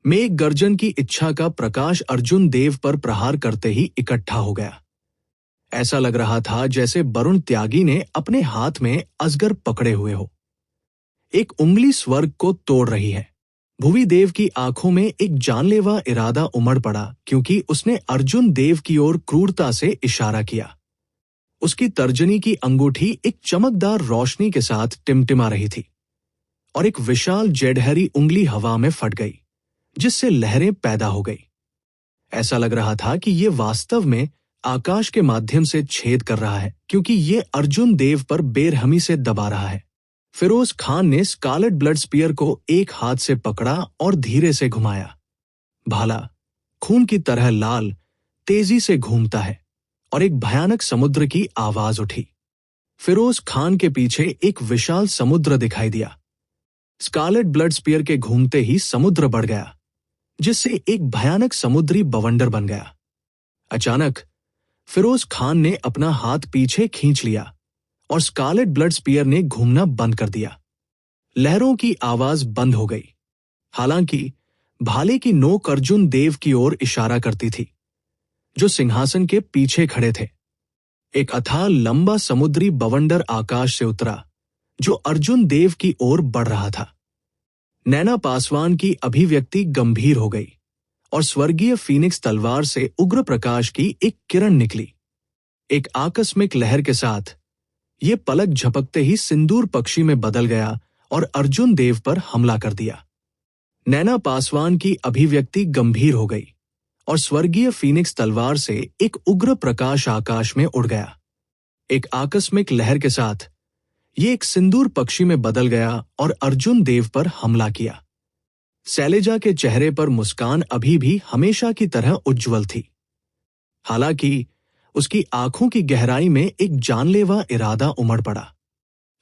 मेघ गर्जन की इच्छा का प्रकाश अर्जुन देव पर प्रहार करते ही इकट्ठा हो गया। ऐसा लग रहा था जैसे वरुण त्यागी ने अपने हाथ में अजगर पकड़े हुए हो। एक उंगली स्वर्ग को तोड़ रही है। भुवी देव की आंखों में एक जानलेवा इरादा उमड़ पड़ा, क्योंकि उसने अर्जुन देव की ओर क्रूरता से इशारा किया। उसकी तर्जनी की अंगूठी एक चमकदार रोशनी के साथ टिमटिमा रही थी। और एक विशाल जेडहरी उंगली हवा में फट गई, जिससे लहरें पैदा हो गई। ऐसा लग रहा था कि ये वास्तव में आकाश के माध्यम से छेद कर रहा है, क्योंकि ये अर्जुन देव पर बेरहमी से दबा रहा है। फिरोज खान ने स्कारलेट ब्लड स्पीयर को एक हाथ से पकड़ा और धीरे से घुमाया। भाला खून की तरह लाल तेजी से घूमता है और एक भयानक समुद्र की आवाज उठी। फिरोज खान के पीछे एक विशाल समुद्र दिखाई दिया। स्कारलेट ब्लड स्पीयर के घूमते ही समुद्र बढ़ गया, जिससे एक भयानक समुद्री बवंडर बन गया। अचानक फिरोज खान ने अपना हाथ पीछे खींच लिया और स्कारलेट ब्लड स्पीयर ने घूमना बंद कर दिया। लहरों की आवाज बंद हो गई। हालांकि भाले की नोक अर्जुन देव की ओर इशारा करती थी, जो सिंहासन के पीछे खड़े थे। एक अथाह लंबा समुद्री बवंडर आकाश से उतरा, जो अर्जुन देव की ओर बढ़ रहा था। नैना पासवान की अभिव्यक्ति गंभीर हो गई और स्वर्गीय फीनिक्स तलवार से उग्र प्रकाश की एक किरण निकली। एक आकस्मिक लहर के साथ ये पलक झपकते ही सिंदूर पक्षी में बदल गया और अर्जुन देव पर हमला कर दिया। नैना पासवान की अभिव्यक्ति गंभीर हो गई और स्वर्गीय फीनिक्स तलवार से एक उग्र प्रकाश आकाश में उड़ गया। एक आकस्मिक लहर के साथ ये एक सिंदूर पक्षी में बदल गया और अर्जुन देव पर हमला किया। शैलेजा के चेहरे पर मुस्कान अभी भी हमेशा की तरह उज्ज्वल थी। हालांकि उसकी आंखों की गहराई में एक जानलेवा इरादा उमड़ पड़ा।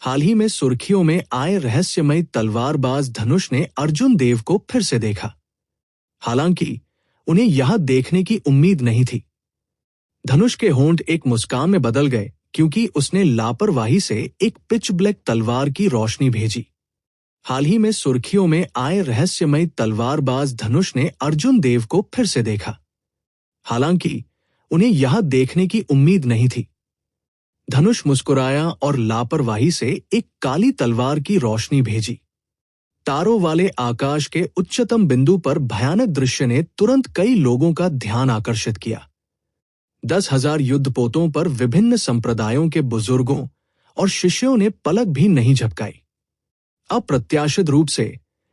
हाल ही में सुर्खियों में आए रहस्यमय तलवारबाज धनुष ने अर्जुन देव को फिर से देखा। हालांकि उन्हें यह देखने की उम्मीद नहीं थी। धनुष के होंठ एक मुस्कान में बदल गए, क्योंकि उसने लापरवाही से एक पिच ब्लैक तलवार की रोशनी भेजी। हाल ही में सुर्खियों में आए रहस्यमय तलवारबाज धनुष ने अर्जुन देव को फिर से देखा। हालांकि उन्हें यह देखने की उम्मीद नहीं थी। धनुष मुस्कुराया और लापरवाही से एक काली तलवार की रोशनी भेजी। तारों वाले आकाश के उच्चतम बिंदु पर भयानक दृश्य ने तुरंत कई लोगों का ध्यान आकर्षित किया। 10,000 युद्धपोतों पर विभिन्न संप्रदायों के बुजुर्गों और शिष्यों ने पलक भी नहीं झपकाई। अप्रत्याशित रूप से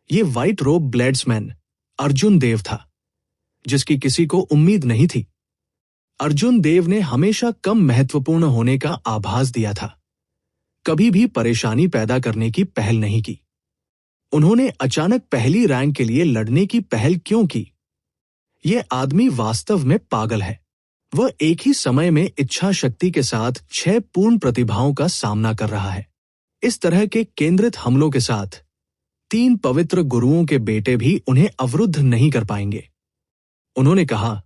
ये व्हाइट रोब ब्लेड्समैन अर्जुन देव था, जिसकी किसी को उम्मीद नहीं थी। अर्जुन देव ने हमेशा कम महत्वपूर्ण होने का आभास दिया था, कभी भी परेशानी पैदा करने की पहल नहीं की। उन्होंने अचानक पहली रैंक के लिए लड़ने की पहल क्यों की? यह आदमी वास्तव में पागल है। वह एक ही समय में इच्छा शक्ति के साथ 6 पूर्ण प्रतिभाओं का सामना कर रहा है। इस तरह के केंद्रित हमलों के साथ 3 पवित्र गुरुओं के बेटे भी उन्हें अवरुद्ध नहीं कर पाएंगे। उन्होंने कहा,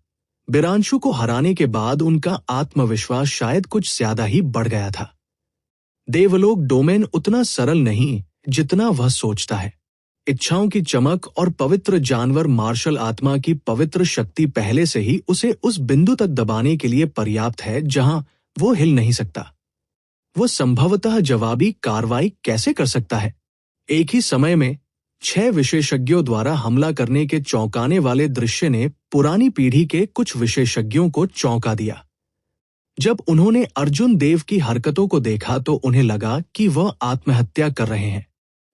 बिरांशु को हराने के बाद उनका आत्मविश्वास शायद कुछ ज्यादा ही बढ़ गया था। देवलोक डोमेन उतना सरल नहीं जितना वह सोचता है। इच्छाओं की चमक और पवित्र जानवर मार्शल आत्मा की पवित्र शक्ति पहले से ही उसे उस बिंदु तक दबाने के लिए पर्याप्त है जहां वो हिल नहीं सकता। वो संभवतः जवाबी कार्रवाई कैसे कर सकता है? एक ही समय में 6 विशेषज्ञों द्वारा हमला करने के चौंकाने वाले दृश्य ने पुरानी पीढ़ी के कुछ विशेषज्ञों को चौंका दिया। जब उन्होंने अर्जुन देव की हरकतों को देखा तो उन्हें लगा कि वह आत्महत्या कर रहे हैं।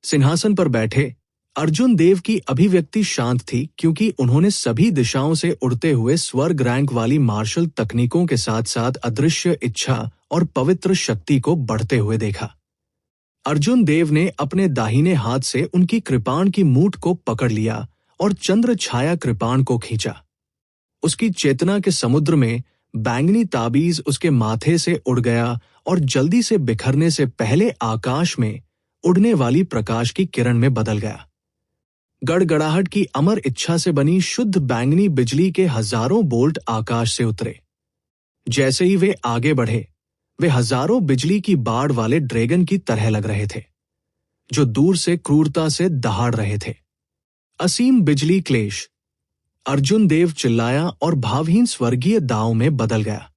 सिंहासन पर बैठे अर्जुन देव की अभिव्यक्ति शांत थी, क्योंकि उन्होंने सभी दिशाओं से उड़ते हुए स्वर्ग रैंक वाली मार्शल तकनीकों के साथ साथ अदृश्य इच्छा और पवित्र शक्ति को बढ़ते हुए देखा। अर्जुन देव ने अपने दाहिने हाथ से उनकी कृपाण की मूठ को पकड़ लिया और चंद्र छाया कृपाण को खींचा। उसकी चेतना के समुद्र में बैंगनी ताबीज उसके माथे से उड़ गया और जल्दी से बिखरने से पहले आकाश में उड़ने वाली प्रकाश की किरण में बदल गया। गड़गड़ाहट की अमर इच्छा से बनी शुद्ध बैंगनी बिजली के हजारों बोल्ट आकाश से उतरे। जैसे ही वे आगे बढ़े, वे हजारों बिजली की बाढ़ वाले ड्रैगन की तरह लग रहे थे, जो दूर से क्रूरता से दहाड़ रहे थे। असीम बिजली क्लेश। अर्जुन देव चिल्लाया और भावहीन स्वर्गीय दाव में बदल गया।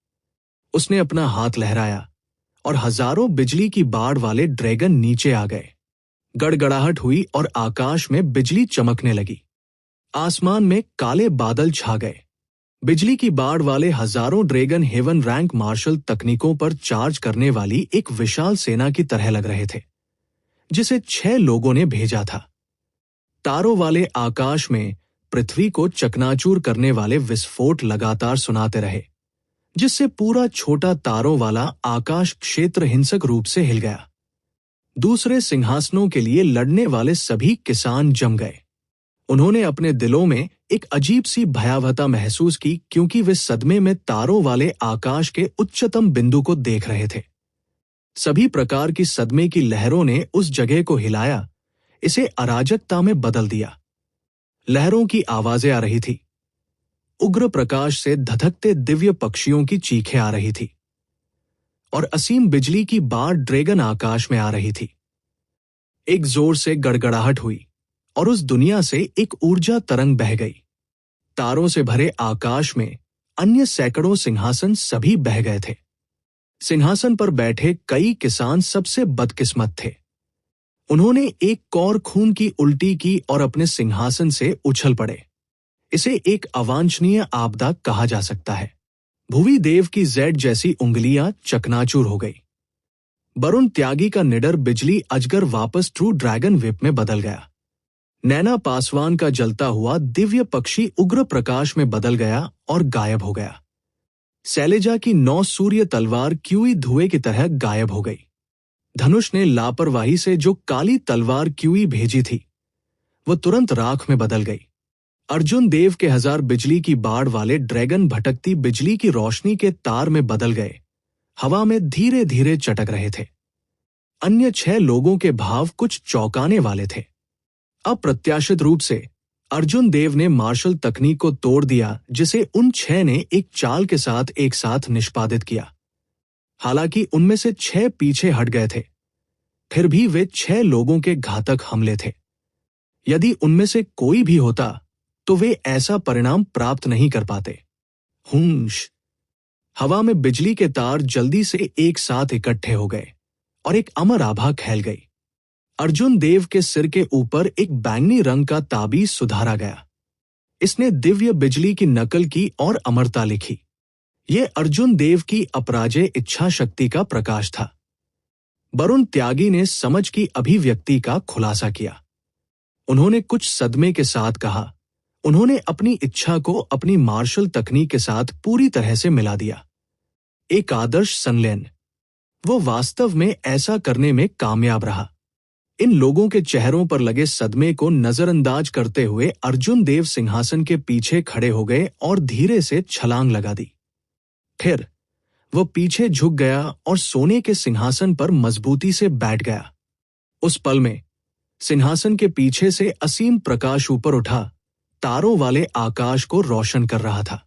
उसने अपना हाथ लहराया और हजारों बिजली की बाढ़ वाले ड्रैगन नीचे आ गए। गड़गड़ाहट हुई और आकाश में बिजली चमकने लगी। आसमान में काले बादल छा गए। बिजली की बाढ़ वाले हजारों ड्रैगन हेवन रैंक मार्शल तकनीकों पर चार्ज करने वाली एक विशाल सेना की तरह लग रहे थे, जिसे 6 लोगों ने भेजा था। तारों वाले आकाश में पृथ्वी को चकनाचूर करने वाले विस्फोट लगातार सुनाते रहे, जिससे पूरा छोटा तारों वाला आकाश क्षेत्र हिंसक रूप से हिल गया। दूसरे सिंहासनों के लिए लड़ने वाले सभी किसान जम गए। उन्होंने अपने दिलों में एक अजीब सी भयावहता महसूस की, क्योंकि वे सदमे में तारों वाले आकाश के उच्चतम बिंदु को देख रहे थे। सभी प्रकार की सदमे की लहरों ने उस जगह को हिलाया, इसे अराजकता में बदल दिया। लहरों की आवाजें आ रही थी, उग्र प्रकाश से धधकते दिव्य पक्षियों की चीखें आ रही थी, और असीम बिजली की बाढ़ ड्रैगन आकाश में आ रही थी। एक जोर से गड़गड़ाहट हुई और उस दुनिया से एक ऊर्जा तरंग बह गई। तारों से भरे आकाश में अन्य सैकड़ों सिंहासन सभी बह गए थे। सिंहासन पर बैठे कई किसान सबसे बदकिस्मत थे। उन्होंने एक कौर खून की उल्टी की और अपने सिंहासन से उछल पड़े। इसे एक अवांछनीय आपदा कहा जा सकता है। भुवी देव की जेड जैसी उंगलियां चकनाचूर हो गई। वरुण त्यागी का निडर बिजली अजगर वापस ट्रू ड्रैगन विप में बदल गया। नैना पासवान का जलता हुआ दिव्य पक्षी उग्र प्रकाश में बदल गया और गायब हो गया। शैलेजा की 9 सूर्य तलवार क्यूई धुएं की तरह गायब हो गई। धनुष ने लापरवाही से जो काली तलवार क्यूई भेजी थी, वो तुरंत राख में बदल गई। अर्जुन देव के 1000 बिजली की बाढ़ वाले ड्रैगन भटकती बिजली की रोशनी के तार में बदल गए, हवा में धीरे धीरे चटक रहे थे। अन्य 6 लोगों के भाव कुछ चौंकाने वाले थे। अप्रत्याशित रूप से अर्जुन देव ने मार्शल तकनीक को तोड़ दिया, जिसे उन 6 ने एक चाल के साथ एक साथ निष्पादित किया। हालांकि उनमें से 6 पीछे हट गए थे, फिर भी वे 6 लोगों के घातक हमले थे। यदि उनमें से कोई भी होता तो वे ऐसा परिणाम प्राप्त नहीं कर पाते। हुंश! हवा में बिजली के तार जल्दी से एक साथ इकट्ठे हो गए और एक अमर आभा फैल गई। अर्जुन देव के सिर के ऊपर एक बैंगनी रंग का ताबीज सुधारा गया। इसने दिव्य बिजली की नकल की और अमरता लिखी। यह अर्जुन देव की अपराजेय इच्छा शक्ति का प्रकाश था। वरुण त्यागी ने समझ की अभिव्यक्ति का खुलासा किया। उन्होंने कुछ सदमे के साथ कहा, उन्होंने अपनी इच्छा को अपनी मार्शल तकनीक के साथ पूरी तरह से मिला दिया। एक आदर्श संलयन। वो वास्तव में ऐसा करने में कामयाब रहा। इन लोगों के चेहरों पर लगे सदमे को नजरअंदाज करते हुए अर्जुन देव सिंहासन के पीछे खड़े हो गए और धीरे से छलांग लगा दी। फिर वो पीछे झुक गया और सोने के सिंहासन पर मजबूती से बैठ गया। उस पल में सिंहासन के पीछे से असीम प्रकाश ऊपर उठा, तारों वाले आकाश को रोशन कर रहा था।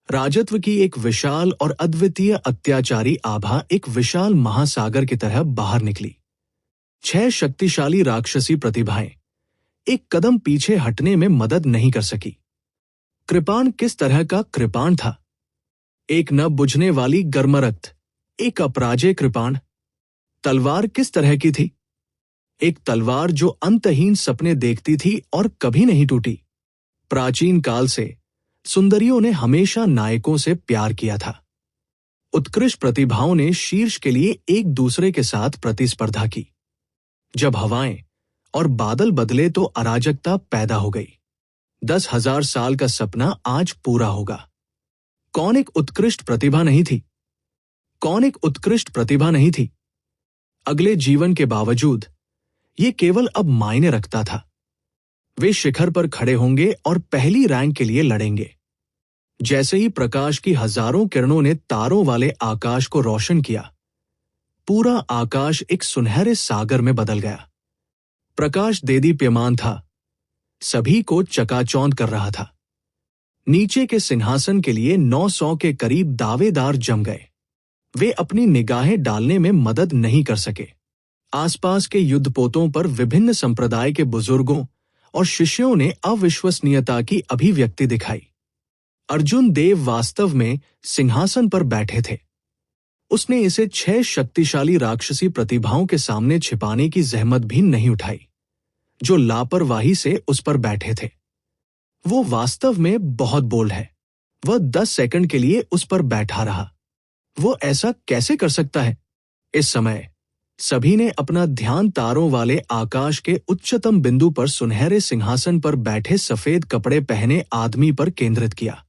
राजत्व की एक विशाल और अद्वितीय अत्याचारी आभा एक विशाल महासागर की तरह बाहर निकली। 6 शक्तिशाली राक्षसी प्रतिभाएं एक कदम पीछे हटने में मदद नहीं कर सकी। कृपाण किस तरह का कृपाण था? एक न बुझने वाली गर्मरक्त, एक अपराजेय कृपाण। तलवार किस तरह की थी? एक तलवार जो अंतहीन सपने देखती थी और कभी नहीं टूटी। प्राचीन काल से सुंदरियों ने हमेशा नायकों से प्यार किया था। उत्कृष्ट प्रतिभाओं ने शीर्ष के लिए एक दूसरे के साथ प्रतिस्पर्धा की। जब हवाएं और बादल बदले तो अराजकता पैदा हो गई। 10,000 साल का सपना आज पूरा होगा। कौन एक उत्कृष्ट प्रतिभा नहीं थी? कौन एक उत्कृष्ट प्रतिभा नहीं थी? अगले जीवन के बावजूद ये केवल अब मायने रखता था। वे शिखर पर खड़े होंगे और पहली रैंक के लिए लड़ेंगे। जैसे ही प्रकाश की हजारों किरणों ने तारों वाले आकाश को रोशन किया, पूरा आकाश एक सुनहरे सागर में बदल गया। प्रकाश देदीप्यमान था, सभी को चकाचौंध कर रहा था। नीचे के सिंहासन के लिए 900 के करीब दावेदार जम गए। वे अपनी निगाहें डालने में मदद नहीं कर सके। आसपास के युद्धपोतों पर विभिन्न संप्रदाय के बुजुर्गों और शिष्यों ने अविश्वसनीयता की अभिव्यक्ति दिखाई। अर्जुन देव वास्तव में सिंहासन पर बैठे थे। उसने इसे 6 शक्तिशाली राक्षसी प्रतिभाओं के सामने छिपाने की जहमत भी नहीं उठाई, जो लापरवाही से उस पर बैठे थे। वो वास्तव में बहुत बोल्ड है। वह 10 सेकंड के लिए उस पर बैठा रहा। वो ऐसा कैसे कर सकता है? इस समय सभी ने अपना ध्यान तारों वाले आकाश के उच्चतम बिंदु पर सुनहरे सिंहासन पर बैठे सफेद कपड़े पहने आदमी पर केंद्रित किया।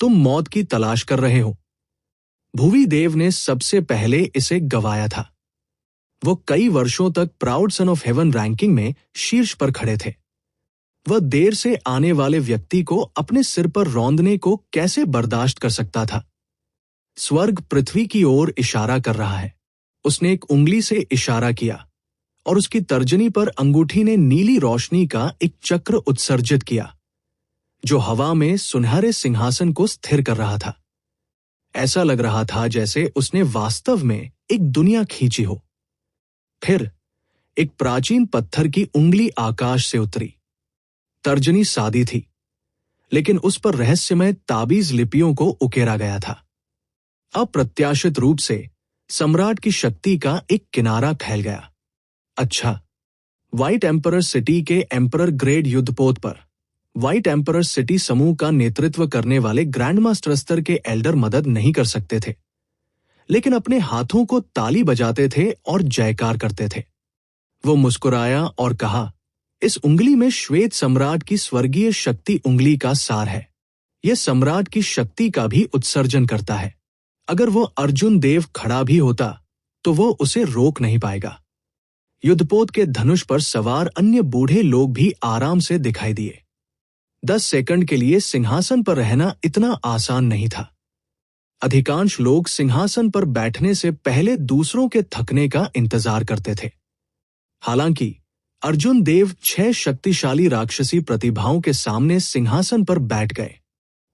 तुम मौत की तलाश कर रहे हो। भुवी देव ने सबसे पहले इसे गवाया था। वो कई वर्षों तक proud son of haven ranking में शीर्ष पर खड़े थे। वह देर से आने वाले व्यक्ति को अपने सिर पर रौंदने को कैसे बर्दाश्त कर सकता था। स्वर्ग पृथ्वी की ओर इशारा कर रहा है। उसने एक उंगली से इशारा किया और उसकी तर्जनी पर अंगूठी ने नीली रोशनी का एक चक्र उत्सर्जित किया जो हवा में सुनहरे सिंहासन को स्थिर कर रहा था। ऐसा लग रहा था जैसे उसने वास्तव में एक दुनिया खींची हो। फिर एक प्राचीन पत्थर की उंगली आकाश से उतरी। तर्जनी सादी थी, लेकिन उस पर रहस्यमय ताबीज लिपियों को उकेरा गया था। अप्रत्याशित रूप से सम्राट की शक्ति का एक किनारा फैल गया। अच्छा, व्हाइट एम्परर सिटी के एम्परर ग्रेड युद्धपोत पर व्हाइट एम्परर सिटी समूह का नेतृत्व करने वाले ग्रैंडमास्टर स्तर के एल्डर मदद नहीं कर सकते थे, लेकिन अपने हाथों को ताली बजाते थे और जयकार करते थे। वो मुस्कुराया और कहा, इस उंगली में श्वेत सम्राट की स्वर्गीय शक्ति उंगली का सार है। यह सम्राट की शक्ति का भी उत्सर्जन करता है। अगर वो अर्जुन देव खड़ा भी होता तो वो उसे रोक नहीं पाएगा। युद्धपोत के धनुष पर सवार अन्य बूढ़े लोग भी आराम से दिखाई दिए। 10 सेकंड के लिए सिंहासन पर रहना इतना आसान नहीं था। अधिकांश लोग सिंहासन पर बैठने से पहले दूसरों के थकने का इंतजार करते थे। हालांकि अर्जुन देव 6 शक्तिशाली राक्षसी प्रतिभाओं के सामने सिंहासन पर बैठ गए।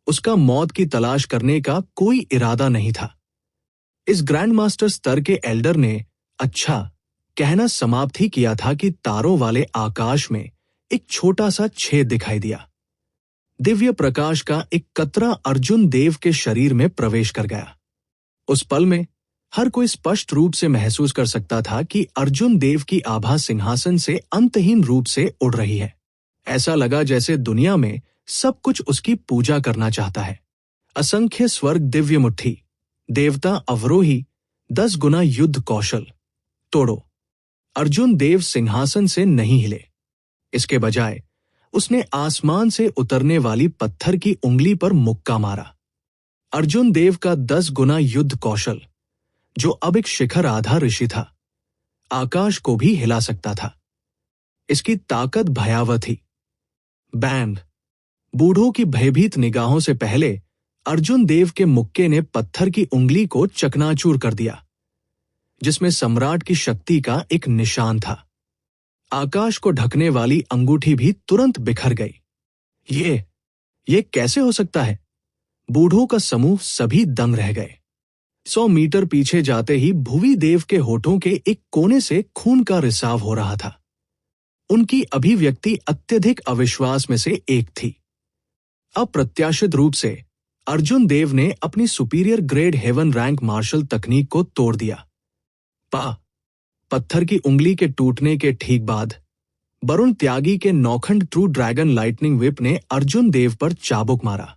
उसका मौत की तलाश करने का कोई इरादा नहीं था। इस ग्रैंडमास्टर स्तर के एल्डर ने अच्छा कहना समाप्त ही किया था कि तारों वाले आकाश में एक छोटा सा छेद दिखाई दिया। दिव्य प्रकाश का एक कतरा अर्जुन देव के शरीर में प्रवेश कर गया। उस पल में हर कोई स्पष्ट रूप से महसूस कर सकता था कि अर्जुन देव की आभा सिंहासन से अंतहीन रूप से उड़ रही है। ऐसा लगा जैसे दुनिया में सब कुछ उसकी पूजा करना चाहता है। असंख्य स्वर्ग दिव्य मुट्ठी, देवता अवरोही, 10 गुना युद्ध कौशल। तोड़ो। अर्जुन देव सिंहासन से नहीं हिले। इसके बजाय उसने आसमान से उतरने वाली पत्थर की उंगली पर मुक्का मारा। अर्जुन देव का 10 गुना युद्ध कौशल, जो अब एक शिखर आधा ऋषि था, आकाश को भी हिला सकता था। इसकी ताकत भयावह थी। बैंड। बूढ़ों की भयभीत निगाहों से पहले अर्जुन देव के मुक्के ने पत्थर की उंगली को चकनाचूर कर दिया, जिसमें सम्राट की शक्ति का एक निशान था। आकाश को ढकने वाली अंगूठी भी तुरंत बिखर गई। ये कैसे हो सकता है? बूढ़ों का समूह सभी दंग रह गए। 100 मीटर पीछे जाते ही भुवी देव के होठों के एक कोने से खून का रिसाव हो रहा था। उनकी अभिव्यक्ति अत्यधिक अविश्वास में से एक थी। अप्रत्याशित रूप से अर्जुन देव ने अपनी superior grade heaven rank martial तकनीक को तोड़ दिया। पत्थर की उंगली के टूटने के ठीक बाद वरुण त्यागी के नौखंड ट्रू ड्रैगन लाइटनिंग विप ने अर्जुन देव पर चाबुक मारा,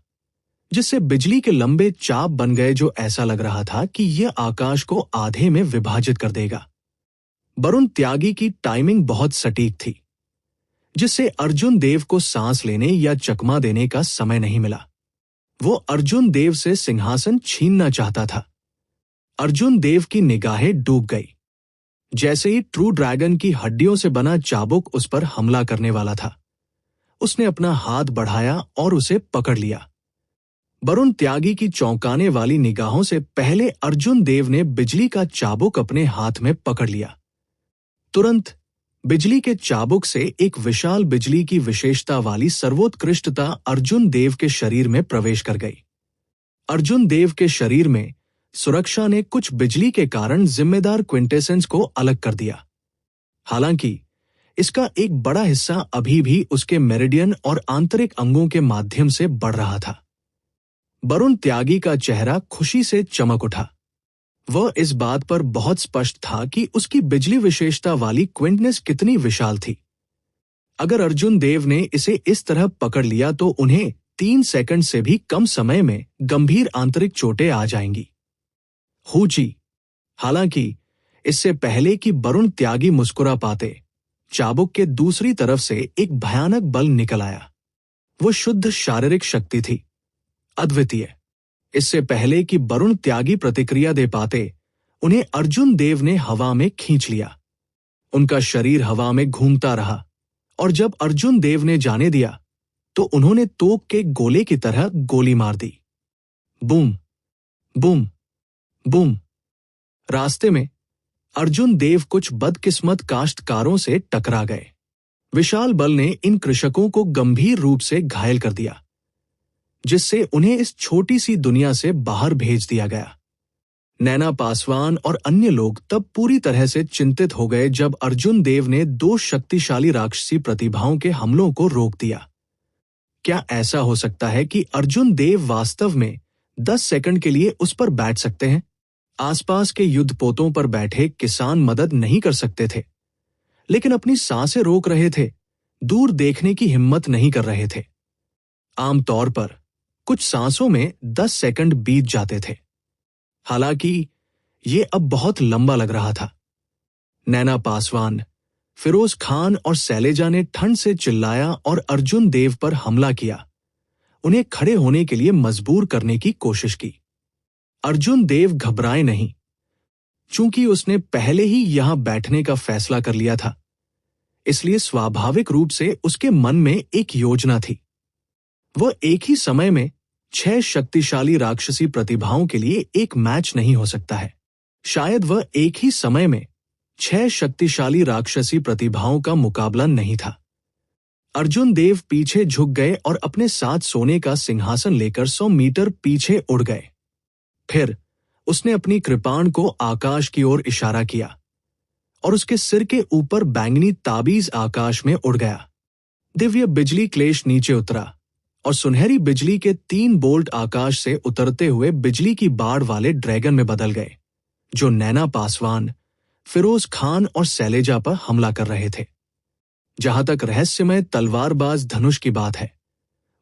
जिससे बिजली के लंबे चाप बन गए जो ऐसा लग रहा था कि यह आकाश को आधे में विभाजित कर देगा। वरुण त्यागी की टाइमिंग बहुत सटीक थी, जिससे अर्जुन देव को सांस लेने या चकमा देने का समय नहीं मिला। वो अर्जुन देव से सिंहासन छीनना चाहता था। अर्जुन देव की निगाहें डूब गई। जैसे ही ट्रू ड्रैगन की हड्डियों से बना चाबुक उस पर हमला करने वाला था, उसने अपना हाथ बढ़ाया और उसे पकड़ लिया। वरुण त्यागी की चौंकाने वाली निगाहों से पहले अर्जुन देव ने बिजली का चाबुक अपने हाथ में पकड़ लिया। तुरंत बिजली के चाबुक से एक विशाल बिजली की विशेषता वाली सर्वोत्कृष्टता अर्जुन देव के शरीर में प्रवेश कर गई। अर्जुन देव के शरीर में सुरक्षा ने कुछ बिजली के कारण जिम्मेदार क्विंटेसेंस को अलग कर दिया। हालांकि इसका एक बड़ा हिस्सा अभी भी उसके मेरिडियन और आंतरिक अंगों के माध्यम से बढ़ रहा था। वरुण त्यागी का चेहरा खुशी से चमक उठा। वह इस बात पर बहुत स्पष्ट था कि उसकी बिजली विशेषता वाली क्विंटनेस कितनी विशाल थी। अगर अर्जुन देव ने इसे इस तरह पकड़ लिया तो उन्हें 3 सेकंड से भी कम समय में गंभीर आंतरिक चोटें आ जाएंगी। हालांकि इससे पहले कि वरुण त्यागी मुस्कुरा पाते, चाबुक के दूसरी तरफ से एक भयानक बल निकल आया। वो शुद्ध शारीरिक शक्ति थी, अद्वितीय। इससे पहले कि वरुण त्यागी प्रतिक्रिया दे पाते, उन्हें अर्जुन देव ने हवा में खींच लिया। उनका शरीर हवा में घूमता रहा और जब अर्जुन देव ने जाने दिया तो उन्होंने तोप के गोले की तरह गोली मार दी। Boom, boom, boom. रास्ते में अर्जुन देव कुछ बदकिस्मत काश्तकारों से टकरा गए। विशाल बल ने इन कृषकों को गंभीर रूप से घायल कर दिया, जिससे उन्हें इस छोटी सी दुनिया से बाहर भेज दिया गया। नैना पासवान और अन्य लोग तब पूरी तरह से चिंतित हो गए जब अर्जुन देव ने 2 शक्तिशाली राक्षसी प्रतिभाओं के हमलों को रोक दिया। क्या ऐसा हो सकता है कि अर्जुन देव वास्तव में 10 सेकंड के लिए उस पर बैठ सकते हैं? आसपास के युद्धपोतों पर बैठे किसान मदद नहीं कर सकते थे, लेकिन अपनी सांसें रोक रहे थे, दूर देखने की हिम्मत नहीं कर रहे थे। आमतौर पर कुछ सांसों में 10 सेकंड बीत जाते थे। हालांकि ये अब बहुत लंबा लग रहा था। नैना पासवान, फिरोज खान और शैलेजा ने ठंड से चिल्लाया और अर्जुन देव पर हमला किया, उन्हें खड़े होने के लिए मजबूर करने की कोशिश की। अर्जुन देव घबराए नहीं, चूंकि उसने पहले ही यहां बैठने का फैसला कर लिया था, इसलिए स्वाभाविक रूप से उसके मन में एक योजना थी। वह एक ही समय में 6 शक्तिशाली राक्षसी प्रतिभाओं के लिए एक मैच नहीं हो सकता है। शायद वह एक ही समय में 6 शक्तिशाली राक्षसी प्रतिभाओं का मुकाबला नहीं था। अर्जुन देव पीछे झुक गए और अपने साथ सोने का सिंहासन लेकर 100 मीटर पीछे उड़ गए। फिर उसने अपनी कृपाण को आकाश की ओर इशारा किया और उसके सिर के ऊपर बैंगनी ताबीज आकाश में उड़ गया। दिव्य बिजली क्लेश नीचे उतरा और सुनहरी बिजली के 3 बोल्ट आकाश से उतरते हुए बिजली की बाढ़ वाले ड्रैगन में बदल गए, जो नैना पासवान, फिरोज खान और शैलेजा पर हमला कर रहे थे। जहां तक रहस्यमय तलवारबाज धनुष की बात है,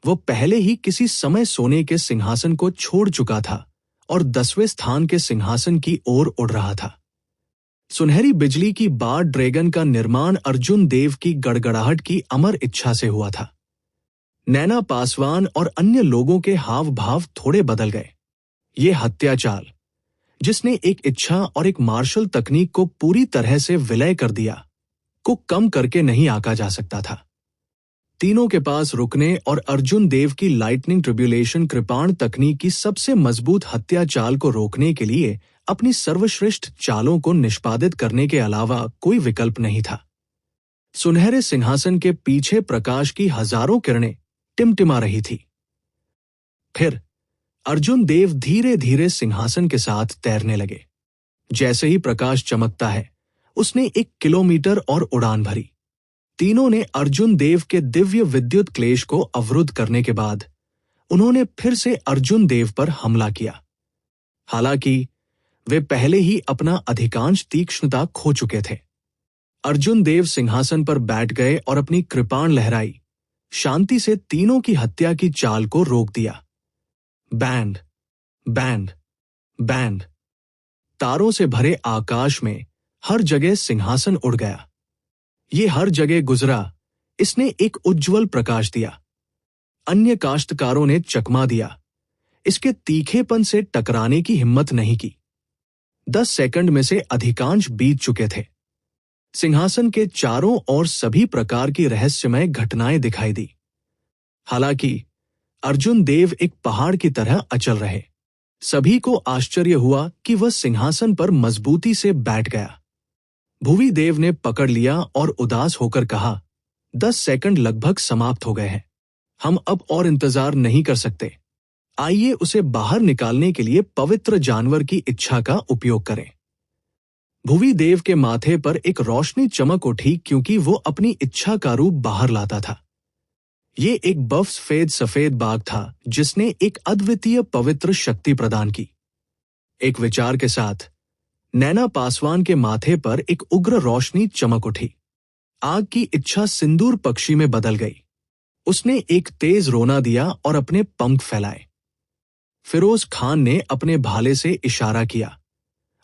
वो पहले ही किसी समय सोने के सिंहासन को छोड़ चुका था और 10वें स्थान के सिंहासन की ओर उड़ रहा था। सुनहरी बिजली की बाढ़ ड्रैगन का निर्माण अर्जुन देव की गड़गड़ाहट की अमर इच्छा से हुआ था। नैना पासवान और अन्य लोगों के हाव भाव थोड़े बदल गए। ये हत्या चाल, जिसने एक इच्छा और एक मार्शल तकनीक को पूरी तरह से विलय कर दिया, को कम करके नहीं आंका जा सकता था। तीनों के पास रुकने और अर्जुन देव की लाइटनिंग ट्रिब्यूलेशन कृपाण तकनीक की सबसे मजबूत हत्या चाल को रोकने के लिए अपनी सर्वश्रेष्ठ चालों को निष्पादित करने के अलावा कोई विकल्प नहीं था। सुनहरे सिंहासन के पीछे प्रकाश की हजारों किरणें टिमटिमा रही थी। फिर अर्जुन देव धीरे धीरे सिंहासन के साथ तैरने लगे। जैसे ही प्रकाश चमकता है, उसने 1 किलोमीटर और उड़ान भरी। तीनों ने अर्जुन देव के दिव्य विद्युत क्लेश को अवरुद्ध करने के बाद उन्होंने फिर से अर्जुन देव पर हमला किया। हालांकि वे पहले ही अपना अधिकांश तीक्ष्णता खो चुके थे। अर्जुन देव सिंहासन पर बैठ गए और अपनी कृपाण लहराई, शांति से तीनों की हत्या की चाल को रोक दिया। Band, band, band. तारों से भरे आकाश में हर जगह सिंहासन उड़ गया। ये हर जगह गुजरा, इसने एक उज्जवल प्रकाश दिया। अन्य काश्तकारों ने चकमा दिया, इसके तीखेपन से टकराने की हिम्मत नहीं की। 10 सेकंड में से अधिकांश बीत चुके थे। सिंहासन के चारों ओर सभी प्रकार की रहस्यमय घटनाएं दिखाई दी। हालांकि अर्जुन देव एक पहाड़ की तरह अचल रहे। सभी को आश्चर्य हुआ कि वह सिंहासन पर मजबूती से बैठ गया। भुवी देव ने पकड़ लिया और उदास होकर कहा, 10 सेकंड लगभग समाप्त हो गए हैं। हम अब और इंतजार नहीं कर सकते। आइए उसे बाहर निकालने के लिए पवित्र जानवर की इच्छा का उपयोग करें। भुवी देव के माथे पर एक रोशनी चमक उठी क्योंकि वो अपनी इच्छा का रूप बाहर लाता था। ये एक बफ सफेद बाघ था जिसने एक अद्वितीय पवित्र शक्ति प्रदान की। एक विचार के साथ नैना पासवान के माथे पर एक उग्र रोशनी चमक उठी। आग की इच्छा सिंदूर पक्षी में बदल गई। उसने एक तेज रोना दिया और अपने पंख फैलाए। फिरोज खान ने अपने भाले से इशारा किया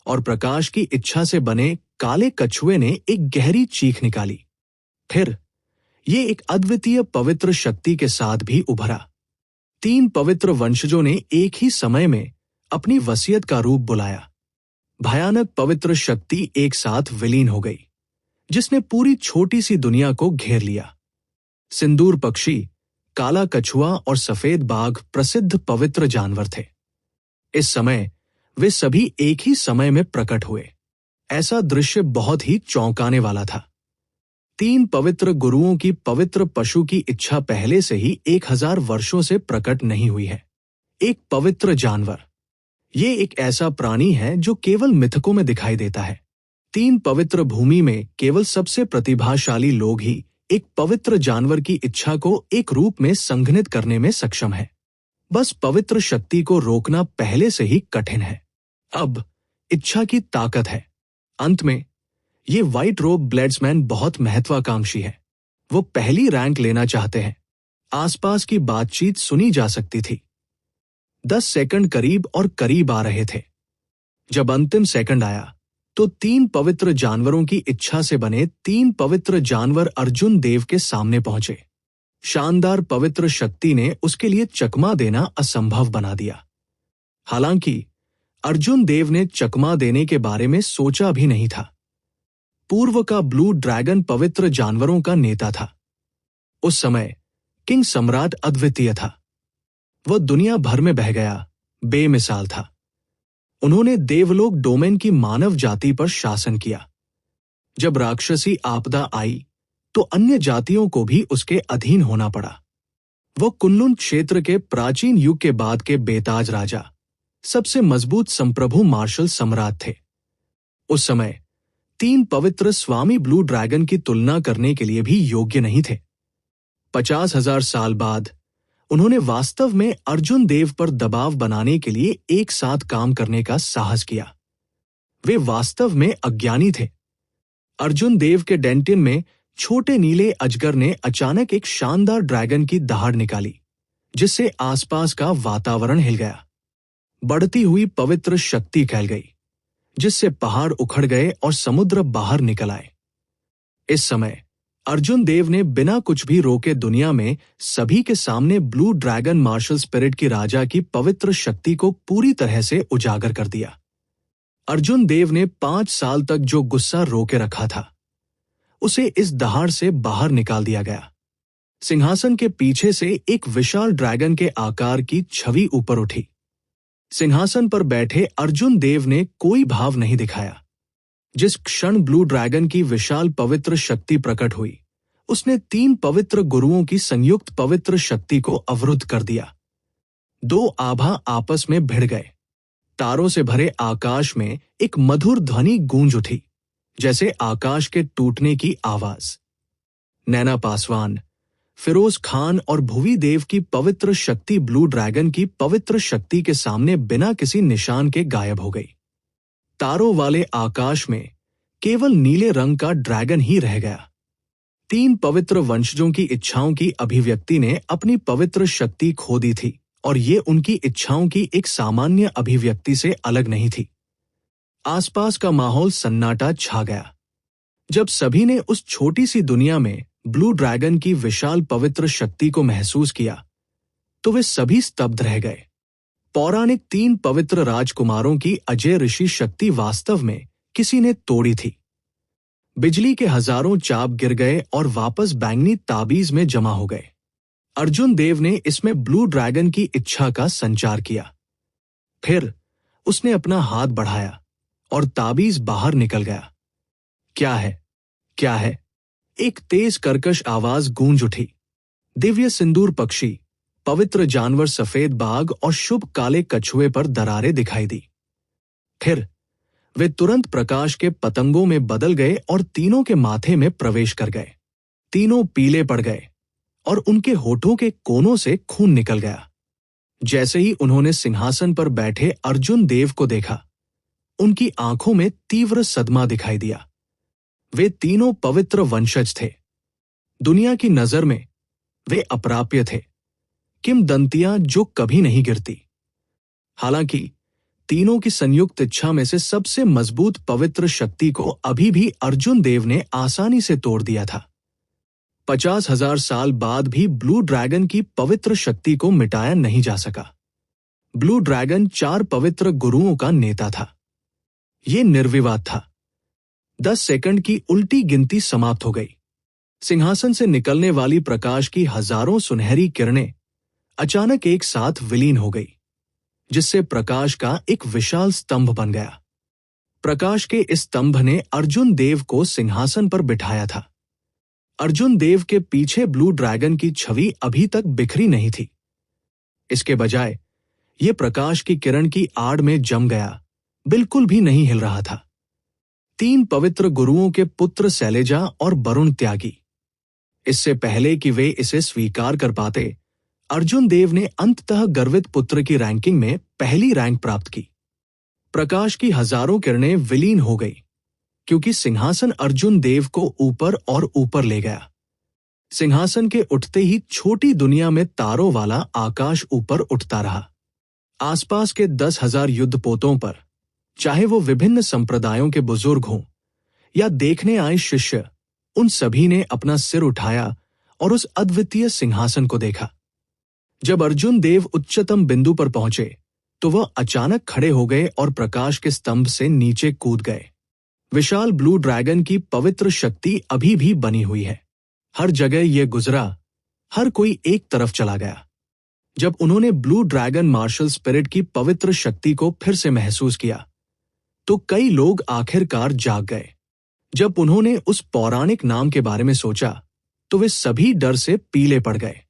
और प्रकाश की इच्छा से बने काले कछुए ने एक गहरी चीख निकाली। फिर ये एक अद्वितीय पवित्र शक्ति के साथ भी उभरा। 3 पवित्र वंशजों ने एक ही समय में अपनी वसीयत का रूप बुलाया। भयानक पवित्र शक्ति एक साथ विलीन हो गई, जिसने पूरी छोटी सी दुनिया को घेर लिया। सिंदूर पक्षी, काला कछुआ और सफेद बाघ प्रसिद्ध पवित्र जानवर थे। इस समय वे सभी एक ही समय में प्रकट हुए। ऐसा दृश्य बहुत ही चौंकाने वाला था। 3 पवित्र गुरुओं की पवित्र पशु की इच्छा पहले से ही 1000 वर्षों से प्रकट नहीं हुई है। एक पवित्र जानवर, ये एक ऐसा प्राणी है जो केवल मिथकों में दिखाई देता है। 3 पवित्र भूमि में केवल सबसे प्रतिभाशाली लोग ही एक पवित्र जानवर की इच्छा को एक रूप में संघनित करने में सक्षम है। बस पवित्र शक्ति को रोकना पहले से ही कठिन है। अब इच्छा की ताकत है। अंत में ये व्हाइट रोब ब्लेड्समैन बहुत महत्वाकांक्षी है। वो पहली रैंक लेना चाहते हैं। आसपास की बातचीत सुनी जा सकती थी। 10 सेकंड करीब और करीब आ रहे थे। जब अंतिम सेकंड आया तो 3 पवित्र जानवरों की इच्छा से बने 3 पवित्र जानवर अर्जुन देव के सामने पहुंचे। शानदार पवित्र शक्ति ने उसके लिए चकमा देना असंभव बना दिया। हालांकि अर्जुन देव ने चकमा देने के बारे में सोचा भी नहीं था। पूर्व का ब्लू ड्रैगन पवित्र जानवरों का नेता था। उस समय किंग सम्राट अद्वितीय था। वह दुनिया भर में बह गया, बेमिसाल था। उन्होंने देवलोक डोमेन की मानव जाति पर शासन किया। जब राक्षसी आपदा आई तो अन्य जातियों को भी उसके अधीन होना पड़ा। वो कुनलुन क्षेत्र के प्राचीन युग के बाद के बेताज राजा, सबसे मजबूत संप्रभु मार्शल सम्राट थे। उस समय 3 पवित्र स्वामी ब्लू ड्रैगन की तुलना करने के लिए भी योग्य नहीं थे। 50,000 साल बाद उन्होंने वास्तव में अर्जुन देव पर दबाव बनाने के लिए एक साथ काम करने का साहस किया। वे वास्तव में अज्ञानी थे। अर्जुन देव के डेंटिन में छोटे नीले अजगर ने अचानक एक शानदार ड्रैगन की दहाड़ निकाली, जिससे आसपास का वातावरण हिल गया। बढ़ती हुई पवित्र शक्ति फैल गई, जिससे पहाड़ उखड़ गए और समुद्र बाहर निकल आए। इस समय अर्जुन देव ने बिना कुछ भी रोके दुनिया में सभी के सामने ब्लू ड्रैगन मार्शल स्पिरिट की राजा की पवित्र शक्ति को पूरी तरह से उजागर कर दिया। अर्जुन देव ने 5 साल तक जो गुस्सा रोके रखा था, उसे इस दहाड़ से बाहर निकाल दिया गया। सिंहासन के पीछे से एक विशाल ड्रैगन के आकार की छवि ऊपर उठी। सिंहासन पर बैठे अर्जुन देव ने कोई भाव नहीं दिखाया। जिस क्षण ब्लू ड्रैगन की विशाल पवित्र शक्ति प्रकट हुई, उसने 3 पवित्र गुरुओं की संयुक्त पवित्र शक्ति को अवरुद्ध कर दिया। 2 आभा आपस में भिड़ गए। तारों से भरे आकाश में एक मधुर ध्वनि गूंज उठी, जैसे आकाश के टूटने की आवाज। नैना पासवान, फिरोज खान और भुवी देव की पवित्र शक्ति ब्लू ड्रैगन की पवित्र शक्ति के सामने बिना किसी निशान के गायब हो गई। तारों वाले आकाश में केवल नीले रंग का ड्रैगन ही रह गया। 3 पवित्र वंशजों की इच्छाओं की अभिव्यक्ति ने अपनी पवित्र शक्ति खो दी थी, और ये उनकी इच्छाओं की एक सामान्य अभिव्यक्ति से अलग नहीं थी। आसपास का माहौल सन्नाटा छा गया। जब सभी ने उस छोटी सी दुनिया में ब्लू ड्रैगन की विशाल पवित्र शक्ति को महसूस किया, तो वे सभी स्तब्ध रह गए। पौराणिक 3 पवित्र राजकुमारों की अजय ऋषि शक्ति वास्तव में किसी ने तोड़ी थी। बिजली के हजारों चाप गिर गए और वापस बैंगनी ताबीज में जमा हो गए। अर्जुन देव ने इसमें ब्लू ड्रैगन की इच्छा का संचार किया। फिर उसने अपना हाथ बढ़ाया और ताबीज बाहर निकल गया। क्या है? क्या है? एक तेज कर्कश आवाज गूंज उठी। दिव्य सिंदूर पक्षी, पवित्र जानवर सफेद बाघ और शुभ काले कछुए पर दरारें दिखाई दी। फिर वे तुरंत प्रकाश के पतंगों में बदल गए और तीनों के माथे में प्रवेश कर गए। तीनों पीले पड़ गए और उनके होठों के कोनों से खून निकल गया। जैसे ही उन्होंने सिंहासन पर बैठे अर्जुन देव को देखा, उनकी आंखों में तीव्र सदमा दिखाई दिया। वे तीनों पवित्र वंशज थे। दुनिया की नजर में वे अप्राप्य थे, किंवदंतियां जो कभी नहीं गिरती। हालांकि तीनों की संयुक्त इच्छा में से सबसे मजबूत पवित्र शक्ति को अभी भी अर्जुन देव ने आसानी से तोड़ दिया था। 50,000 साल बाद भी ब्लू ड्रैगन की पवित्र शक्ति को मिटाया नहीं जा सका। ब्लू ड्रैगन 4 पवित्र गुरुओं का नेता था। ये निर्विवाद था। 10 सेकंड की उल्टी गिनती समाप्त हो गई। सिंहासन से निकलने वाली प्रकाश की हजारों सुनहरी किरणें अचानक एक साथ विलीन हो गई, जिससे प्रकाश का एक विशाल स्तंभ बन गया। प्रकाश के इस स्तंभ ने अर्जुन देव को सिंहासन पर बिठाया था। अर्जुन देव के पीछे ब्लू ड्रैगन की छवि अभी तक बिखरी नहीं थी। इसके बजाय यह प्रकाश की किरण की आड़ में जम गया, बिल्कुल भी नहीं हिल रहा था। 3 पवित्र गुरुओं के पुत्र शैलेजा और वरुण त्यागी। इससे पहले कि वे इसे स्वीकार कर पाते, अर्जुन देव ने अंततः गर्वित पुत्र की रैंकिंग में पहली रैंक प्राप्त की। प्रकाश की हजारों किरणें विलीन हो गई, क्योंकि सिंहासन अर्जुन देव को ऊपर और ऊपर ले गया। सिंहासन के उठते ही छोटी दुनिया में तारों वाला आकाश ऊपर उठता रहा। आसपास के 10,000 युद्धपोतों पर, चाहे वो विभिन्न संप्रदायों के बुजुर्ग हों या देखने आए शिष्य, उन सभी ने अपना सिर उठाया और उस अद्वितीय सिंहासन को देखा। जब अर्जुन देव उच्चतम बिंदु पर पहुंचे तो वह अचानक खड़े हो गए और प्रकाश के स्तंभ से नीचे कूद गए। विशाल ब्लू ड्रैगन की पवित्र शक्ति अभी भी बनी हुई है। हर जगह यह गुजरा, हर कोई एक तरफ चला गया। जब उन्होंने ब्लू ड्रैगन मार्शल स्पिरिट की पवित्र शक्ति को फिर से महसूस किया तो कई लोग आखिरकार जाग गए। जब उन्होंने उस पौराणिक नाम के बारे में सोचा तो वे सभी डर से पीले पड़ गए।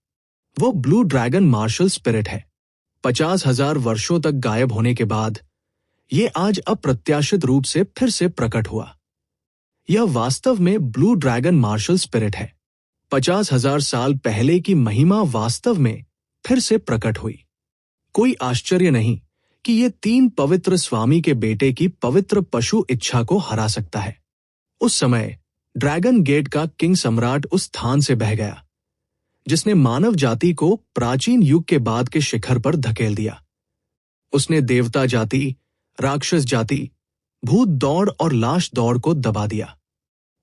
वो ब्लू ड्रैगन मार्शल स्पिरिट है। 50,000 वर्षों तक गायब होने के बाद ये आज अप्रत्याशित रूप से फिर से प्रकट हुआ। यह वास्तव में ब्लू ड्रैगन मार्शल स्पिरिट है। 50,000 साल पहले की महिमा वास्तव में फिर से प्रकट हुई। कोई आश्चर्य नहीं कि ये 3 पवित्र स्वामी के बेटे की पवित्र पशु इच्छा को हरा सकता है। उस समय ड्रैगन गेट का किंग सम्राट उस स्थान से बह गया जिसने मानव जाति को प्राचीन युग के बाद के शिखर पर धकेल दिया। उसने देवता जाति, राक्षस जाति, भूत दौड़ और लाश दौड़ को दबा दिया।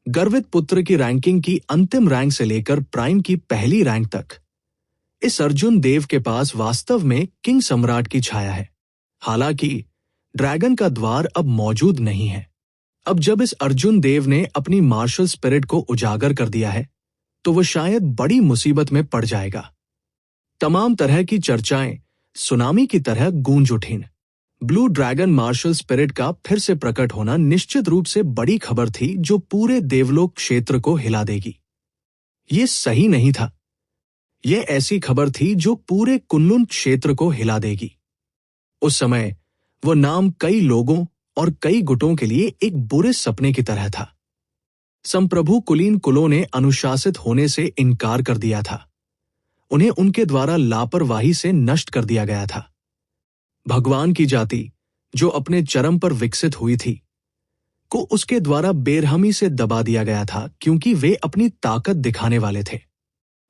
गर्वित पुत्र की रैंकिंग की अंतिम रैंक से लेकर प्राइम की पहली रैंक तक इस अर्जुन देव के पास वास्तव में किंग सम्राट की छाया है। हालांकि ड्रैगन का द्वार अब मौजूद नहीं है। अब जब इस अर्जुन देव ने अपनी मार्शल स्पिरिट को उजागर कर दिया है तो वह शायद बड़ी मुसीबत में पड़ जाएगा। तमाम तरह की चर्चाएं सुनामी की तरह गूंज उठीं। ब्लू ड्रैगन मार्शल स्पिरिट का फिर से प्रकट होना निश्चित रूप से बड़ी खबर थी जो पूरे देवलोक क्षेत्र को हिला देगी। ये सही नहीं था। यह ऐसी खबर थी जो पूरे कुनलुन क्षेत्र को हिला देगी। उस समय वो नाम कई लोगों और कई गुटों के लिए एक बुरे सपने की तरह था। संप्रभु कुलीन कुलों ने अनुशासित होने से इनकार कर दिया था। उन्हें उनके द्वारा लापरवाही से नष्ट कर दिया गया था। भगवान की जाति, जो अपने चरम पर विकसित हुई थी, को उसके द्वारा बेरहमी से दबा दिया गया था क्योंकि वे अपनी ताकत दिखाने वाले थे।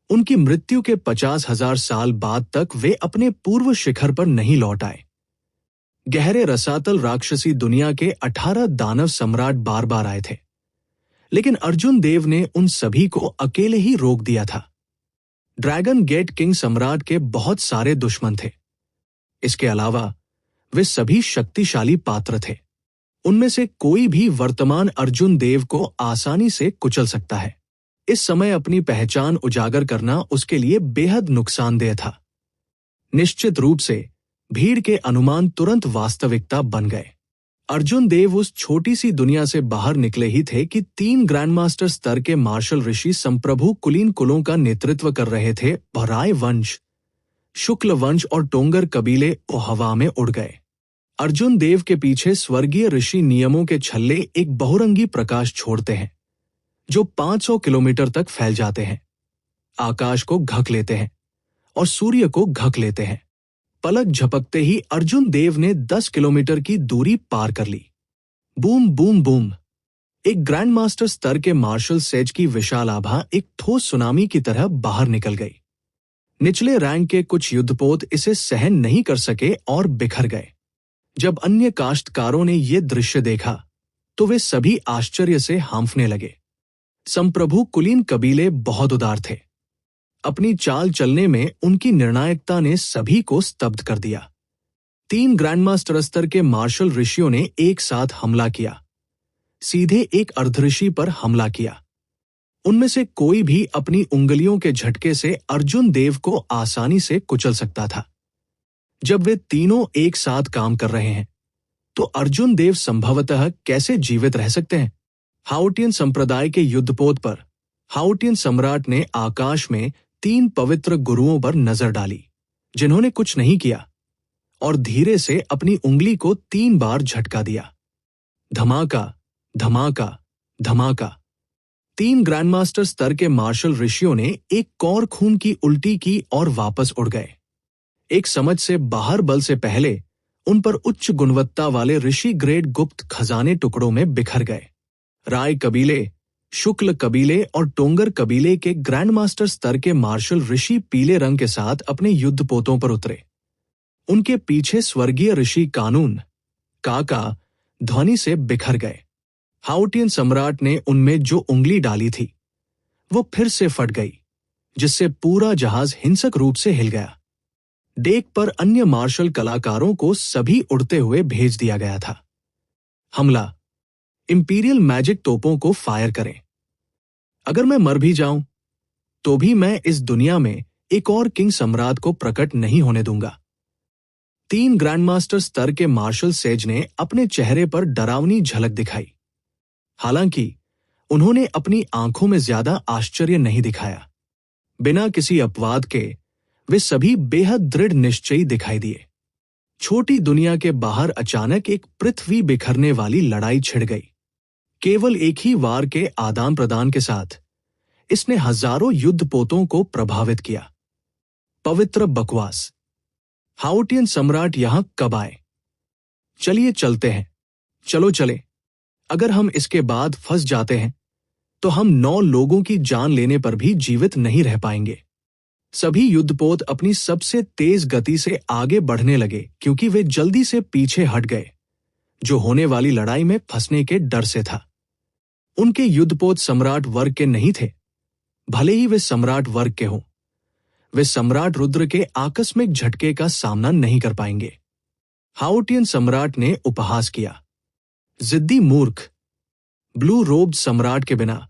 उनकी मृत्यु के 50,000 साल बाद तक वे अपने पूर्व शिखर पर नहीं लौट आए। गहरे रसातल राक्षसी दुनिया के 18 दानव सम्राट बार बार आए थे, लेकिन अर्जुन देव ने उन सभी को अकेले ही रोक दिया था। ड्रैगन गेट किंग सम्राट के बहुत सारे दुश्मन थे। इसके अलावा वे सभी शक्तिशाली पात्र थे। उनमें से कोई भी वर्तमान अर्जुन देव को आसानी से कुचल सकता है। इस समय अपनी पहचान उजागर करना उसके लिए बेहद नुकसानदेह था। निश्चित रूप से भीड़ के अनुमान तुरंत वास्तविकता बन गए। अर्जुन देव उस छोटी सी दुनिया से बाहर निकले ही थे कि 3 ग्रैंडमास्टर स्तर के मार्शल ऋषि संप्रभु कुलीन कुलों का नेतृत्व कर रहे थे और राय वंश, शुक्ल वंश और टोंगर कबीले हवा में उड़ गए। अर्जुन देव के पीछे स्वर्गीय ऋषि नियमों के छल्ले एक बहुरंगी प्रकाश छोड़ते हैं जो 500 किलोमीटर तक फैल जाते हैं, आकाश को ढक लेते हैं और सूर्य को ढक लेते हैं। पलक झपकते ही अर्जुन देव ने 10 किलोमीटर की दूरी पार कर ली। Boom boom boom. एक ग्रैंडमास्टर स्तर के मार्शल सेज की विशाल आभा एक ठोस सुनामी की तरह बाहर निकल गई। निचले रैंक के कुछ युद्धपोत इसे सहन नहीं कर सके और बिखर गए। जब अन्य काश्तकारों ने ये दृश्य देखा तो वे सभी आश्चर्य से हांफने लगे। संप्रभु कुलीन कबीले बहुत उदार थे। अपनी चाल चलने में उनकी निर्णायकता ने सभी को स्तब्ध कर दिया। 3 ग्रैंडमास्टर स्तर के मार्शल ऋषियों ने एक साथ हमला किया, सीधे एक अर्धऋषि पर हमला किया। उनमें से कोई भी अपनी उंगलियों के झटके से अर्जुन देव को आसानी से कुचल सकता था। जब वे तीनों एक साथ काम कर रहे हैं तो अर्जुन देव संभवतः कैसे जीवित रह सकते हैं? हाउटियन संप्रदाय के युद्धपोत पर हाउटियन सम्राट ने आकाश में 3 पवित्र गुरुओं पर नजर डाली, जिन्होंने कुछ नहीं किया और धीरे से अपनी उंगली को 3 बार झटका दिया। धमाका, धमाका, धमाका। 3 ग्रैंडमास्टर स्तर के मार्शल ऋषियों ने एक कौर खून की उल्टी की और वापस उड़ गए। एक समझ से बाहर बल से पहले उन पर उच्च गुणवत्ता वाले ऋषि ग्रेड गुप्त खजाने टुकड़ों में बिखर गए। राय कबीले, शुक्ल कबीले और टोंगर कबीले के ग्रैंडमास्टर स्तर के मार्शल ऋषि पीले रंग के साथ अपने युद्धपोतों पर उतरे। उनके पीछे स्वर्गीय ऋषि कानून, काका ध्वनि से बिखर गए। हाउटियन सम्राट ने उनमें जो उंगली डाली थी वो फिर से फट गई, जिससे पूरा जहाज हिंसक रूप से हिल गया। डेक पर अन्य मार्शल कलाकारों को सभी उड़ते हुए भेज दिया गया था। हमला, इंपीरियल मैजिक तोपों को फायर करें। अगर मैं मर भी जाऊं तो भी मैं इस दुनिया में एक और किंग सम्राट को प्रकट नहीं होने दूंगा। 3 ग्रैंडमास्टर स्तर के मार्शल सेज ने अपने चेहरे पर डरावनी झलक दिखाई। हालांकि उन्होंने अपनी आंखों में ज्यादा आश्चर्य नहीं दिखाया। बिना किसी अपवाद के वे सभी बेहद दृढ़ निश्चयी दिखाई दिए। छोटी दुनिया के बाहर अचानक एक पृथ्वी बिखरने वाली लड़ाई छिड़ गई। केवल एक ही वार के आदान प्रदान के साथ इसने हजारों युद्धपोतों को प्रभावित किया। पवित्र बकवास। हाउटियन सम्राट यहां कब आए? चलिए चलते हैं, चलो चले। अगर हम इसके बाद फंस जाते हैं तो हम 9 लोगों की जान लेने पर भी जीवित नहीं रह पाएंगे। सभी युद्धपोत अपनी सबसे तेज गति से आगे बढ़ने लगे क्योंकि वे जल्दी से पीछे हट गए, जो होने वाली लड़ाई में फंसने के डर से था। उनके युद्धपोत सम्राट वर्ग के नहीं थे, भले ही वे सम्राट वर्ग के हों। वे सम्राट रुद्र के आकस्मिक झटके का सामना नहीं कर पाएंगे। हाउटियन सम्राट ने उपहास किया। जिद्दी मूर्ख। ब्लू रोब्ड सम्राट के बिना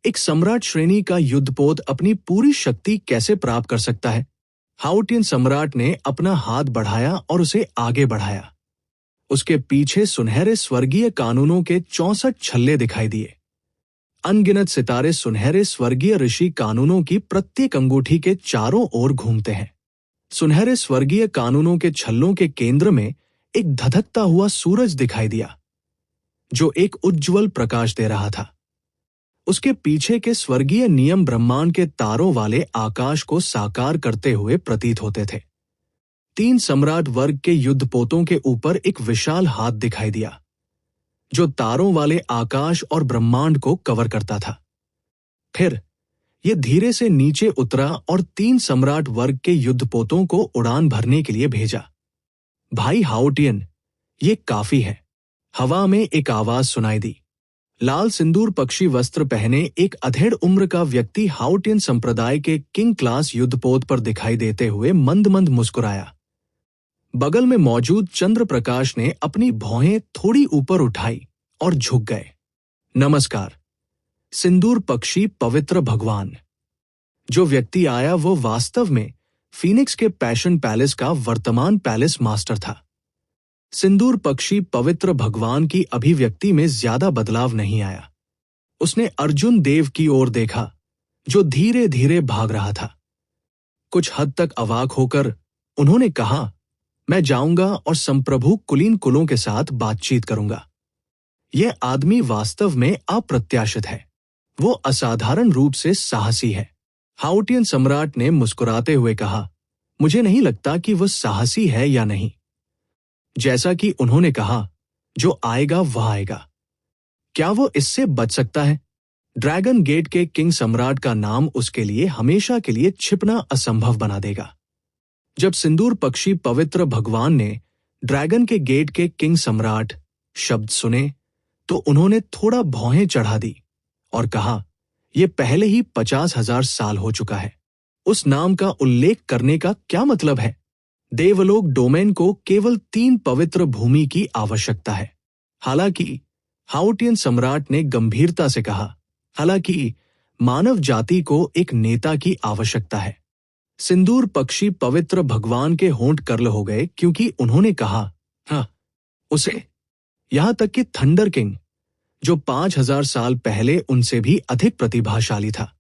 एक सम्राट श्रेणी का युद्धपोत अपनी पूरी शक्ति कैसे प्राप्त कर सकता है? हाउटियन सम्राट ने अपना हाथ बढ़ाया और उसे आगे बढ़ाया। उसके पीछे सुनहरे स्वर्गीय कानूनों के 64 छल्ले दिखाई दिए। अनगिनत सितारे सुनहरे स्वर्गीय ऋषि कानूनों की प्रत्येक अंगूठी के चारों ओर घूमते हैं। सुनहरे स्वर्गीय कानूनों के छल्लों के केंद्र में एक धधकता हुआ सूरज दिखाई दिया, जो एक उज्ज्वल प्रकाश दे रहा था। उसके पीछे के स्वर्गीय नियम ब्रह्मांड के तारों वाले आकाश को साकार करते हुए प्रतीत होते थे। 3 सम्राट वर्ग के युद्धपोतों के ऊपर एक विशाल हाथ दिखाई दिया, जो तारों वाले आकाश और ब्रह्मांड को कवर करता था। फिर यह धीरे से नीचे उतरा और 3 सम्राट वर्ग के युद्धपोतों को उड़ान भरने के लिए भेजा। भाई हाउटियन, ये काफी है। हवा में एक आवाज सुनाई दी। लाल सिंदूर पक्षी वस्त्र पहने एक अधेड़ उम्र का व्यक्ति हाउटियन संप्रदाय के किंग क्लास युद्धपोत पर दिखाई देते हुए मंद मंद मुस्कुराया। बगल में मौजूद चंद्र प्रकाश ने अपनी भौहें थोड़ी ऊपर उठाई और झुक गए। नमस्कार सिंदूर पक्षी पवित्र भगवान। जो व्यक्ति आया वो वास्तव में फीनिक्स के पैशन पैलेस का वर्तमान पैलेस मास्टर था। सिंदूर पक्षी पवित्र भगवान की अभिव्यक्ति में ज्यादा बदलाव नहीं आया। उसने अर्जुन देव की ओर देखा, जो धीरे धीरे भाग रहा था। कुछ हद तक अवाक होकर उन्होंने कहा, मैं जाऊंगा और संप्रभु कुलीन कुलों के साथ बातचीत करूंगा। यह आदमी वास्तव में अप्रत्याशित है। वो असाधारण रूप से साहसी है। हाउटियन सम्राट ने मुस्कुराते हुए कहा, मुझे नहीं लगता कि वह साहसी है या नहीं। जैसा कि उन्होंने कहा, जो आएगा वह आएगा। क्या वो इससे बच सकता है? ड्रैगन गेट के किंग सम्राट का नाम उसके लिए हमेशा के लिए छिपना असंभव बना देगा। जब सिंदूर पक्षी पवित्र भगवान ने ड्रैगन के गेट के किंग सम्राट शब्द सुने तो उन्होंने थोड़ा भौहें चढ़ा दी और कहा, यह पहले ही 50,000 साल हो चुका है। उस नाम का उल्लेख करने का क्या मतलब है? देवलोक डोमेन को केवल 3 पवित्र भूमि की आवश्यकता है। हालांकि हाउटियन सम्राट ने गंभीरता से कहा, हालांकि मानव जाति को एक नेता की आवश्यकता है। सिंदूर पक्षी पवित्र भगवान के होंठ कर्ल हो गए क्योंकि उन्होंने कहा, हाँ, उसे। यहां तक कि थंडर किंग, जो 5,000 साल पहले उनसे भी अधिक प्रतिभाशाली था,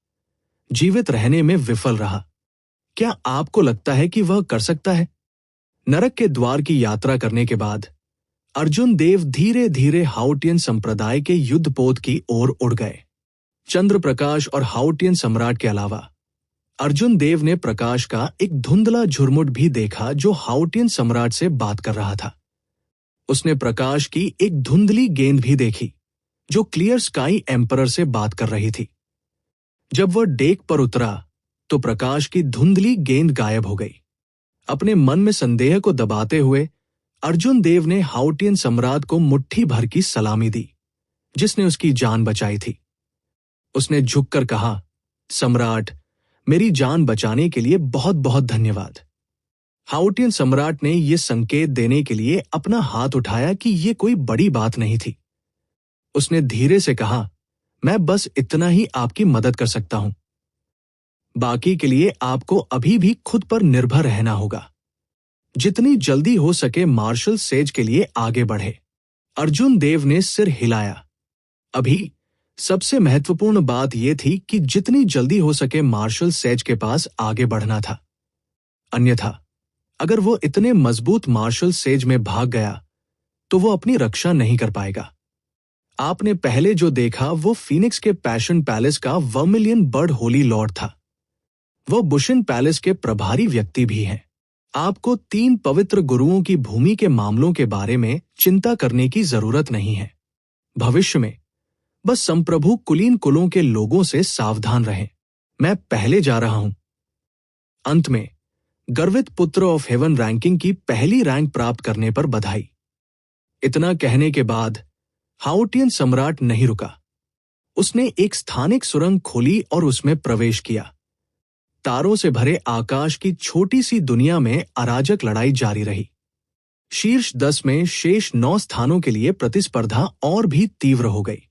जीवित रहने में विफल रहा। क्या आपको लगता है कि वह कर सकता है? नरक के द्वार की यात्रा करने के बाद अर्जुन देव धीरे धीरे हाउटियन संप्रदाय के युद्धपोत की ओर उड़ गए। चंद्र प्रकाश और हाउटियन सम्राट के अलावा अर्जुन देव ने प्रकाश का एक धुंधला झुरमुट भी देखा जो हाउटियन सम्राट से बात कर रहा था। उसने प्रकाश की एक धुंधली गेंद भी देखी जो क्लियर स्काई एम्परर से बात कर रही थी। जब वह डेक पर उतरा तो प्रकाश की धुंधली गेंद गायब हो गई। अपने मन में संदेह को दबाते हुए अर्जुन देव ने हाउटियन सम्राट को मुट्ठी भर की सलामी दी जिसने उसकी जान बचाई थी। उसने झुककर कहा, सम्राट, मेरी जान बचाने के लिए बहुत बहुत धन्यवाद। हाउटियन सम्राट ने यह संकेत देने के लिए अपना हाथ उठाया कि यह कोई बड़ी बात नहीं थी। उसने धीरे से कहा, मैं बस इतना ही आपकी मदद कर सकता हूं। बाकी के लिए आपको अभी भी खुद पर निर्भर रहना होगा। जितनी जल्दी हो सके मार्शल सेज के लिए आगे बढ़े। अर्जुन देव ने सिर हिलाया। अभी सबसे महत्वपूर्ण बात यह थी कि जितनी जल्दी हो सके मार्शल सेज के पास आगे बढ़ना था। अन्यथा अगर वो इतने मजबूत मार्शल सेज में भाग गया तो वो अपनी रक्षा नहीं कर पाएगा। आपने पहले जो देखा वो फीनिक्स के पैशन पैलेस का वर्मिलियन बर्ड होली लॉर्ड था। वो बुशिन पैलेस के प्रभारी व्यक्ति भी हैं। आपको 3 पवित्र गुरुओं की भूमि के मामलों के बारे में चिंता करने की जरूरत नहीं है। भविष्य में बस संप्रभु कुलीन कुलों के लोगों से सावधान रहें। मैं पहले जा रहा हूं। अंत में गर्वित पुत्र ऑफ हेवन रैंकिंग की पहली रैंक प्राप्त करने पर बधाई। इतना कहने के बाद हाउटियन सम्राट नहीं रुका। उसने एक स्थानिक सुरंग खोली और उसमें प्रवेश किया। तारों से भरे आकाश की छोटी सी दुनिया में अराजक लड़ाई जारी रही। शीर्ष 10 में शेष 9 स्थानों के लिए प्रतिस्पर्धा और भी तीव्र हो गई।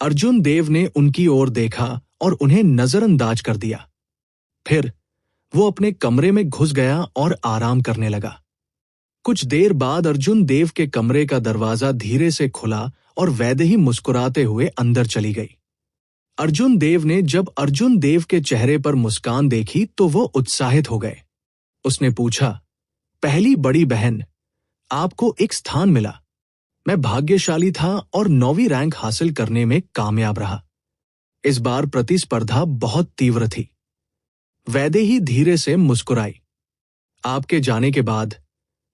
अर्जुन देव ने उनकी ओर देखा और उन्हें नजरअंदाज कर दिया। फिर वो अपने कमरे में घुस गया और आराम करने लगा। कुछ देर बाद अर्जुन देव के कमरे का दरवाजा धीरे से खुला और वैदेही मुस्कुराते हुए अंदर चली गई। अर्जुन देव ने जब अर्जुन देव के चेहरे पर मुस्कान देखी तो वो उत्साहित हो गए। उसने पूछा, पहली बड़ी बहन, आपको एक स्थान मिला। मैं भाग्यशाली था और 9वीं रैंक हासिल करने में कामयाब रहा। इस बार प्रतिस्पर्धा बहुत तीव्र थी। वैदेही धीरे से मुस्कुराई। आपके जाने के बाद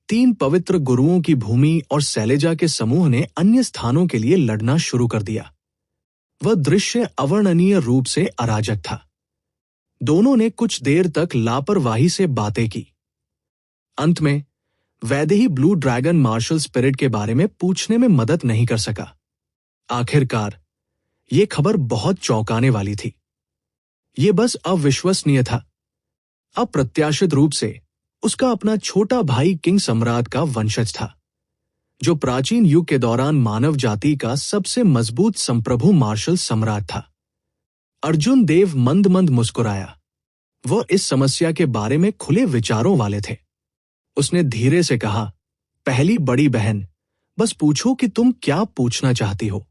3 पवित्र गुरुओं की भूमि और शैलेजा के समूह ने अन्य स्थानों के लिए लड़ना शुरू कर दिया। वह दृश्य अवर्णनीय रूप से अराजक था। दोनों ने कुछ देर तक लापरवाही से बातें की। अंत में Vaidehi blue dragon martial spirit के बारे में पूछने में मदद नहीं कर सका। आखिरकार यह खबर बहुत चौंकाने वाली थी। यह बस अविश्वसनीय था। अप्रत्याशित रूप से उसका अपना छोटा भाई किंग सम्राट का वंशज था, जो प्राचीन युग के दौरान मानव जाति का सबसे मजबूत संप्रभु मार्शल सम्राट था। अर्जुन देव मंद मंद मुस्कुराया। वह इस समस्या के बारे में खुले विचारों वाले थे। उसने धीरे से कहा, पहली बड़ी बहन, बस पूछो कि तुम क्या पूछना चाहती हो।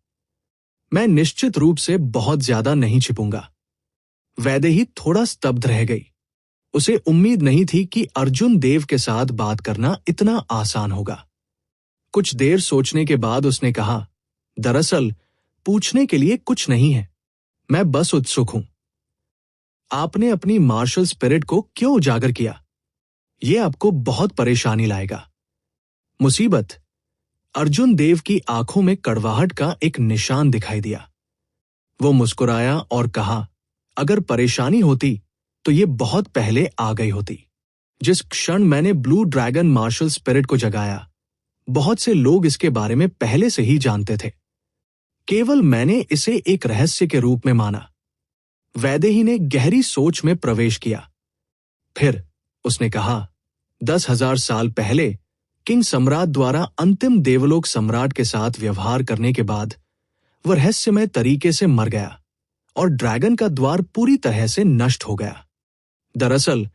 मैं निश्चित रूप से बहुत ज्यादा नहीं छिपूंगा। वैदेही थोड़ा स्तब्ध रह गई। उसे उम्मीद नहीं थी कि अर्जुन देव के साथ बात करना इतना आसान होगा। कुछ देर सोचने के बाद उसने कहा, दरअसल पूछने के लिए कुछ नहीं है, मैं बस उत्सुक हूं। आपने अपनी मार्शल स्पिरिट को क्यों उजागर किया? यह आपको बहुत परेशानी लाएगा। मुसीबत? अर्जुन देव की आंखों में कड़वाहट का एक निशान दिखाई दिया। वो मुस्कुराया और कहा, अगर परेशानी होती तो ये बहुत पहले आ गई होती। जिस क्षण मैंने ब्लू ड्रैगन मार्शल स्पिरिट को जगाया, बहुत से लोग इसके बारे में पहले से ही जानते थे। केवल मैंने इसे एक रहस्य के रूप में माना। वैदेही ने गहरी सोच में प्रवेश किया। फिर उसने कहा, 10,000 साल पहले किंग सम्राट द्वारा अंतिम देवलोक सम्राट के साथ व्यवहार करने के बाद वह रहस्यमय तरीके से मर गया और ड्रैगन का द्वार पूरी तरह से नष्ट हो गया। दरअसल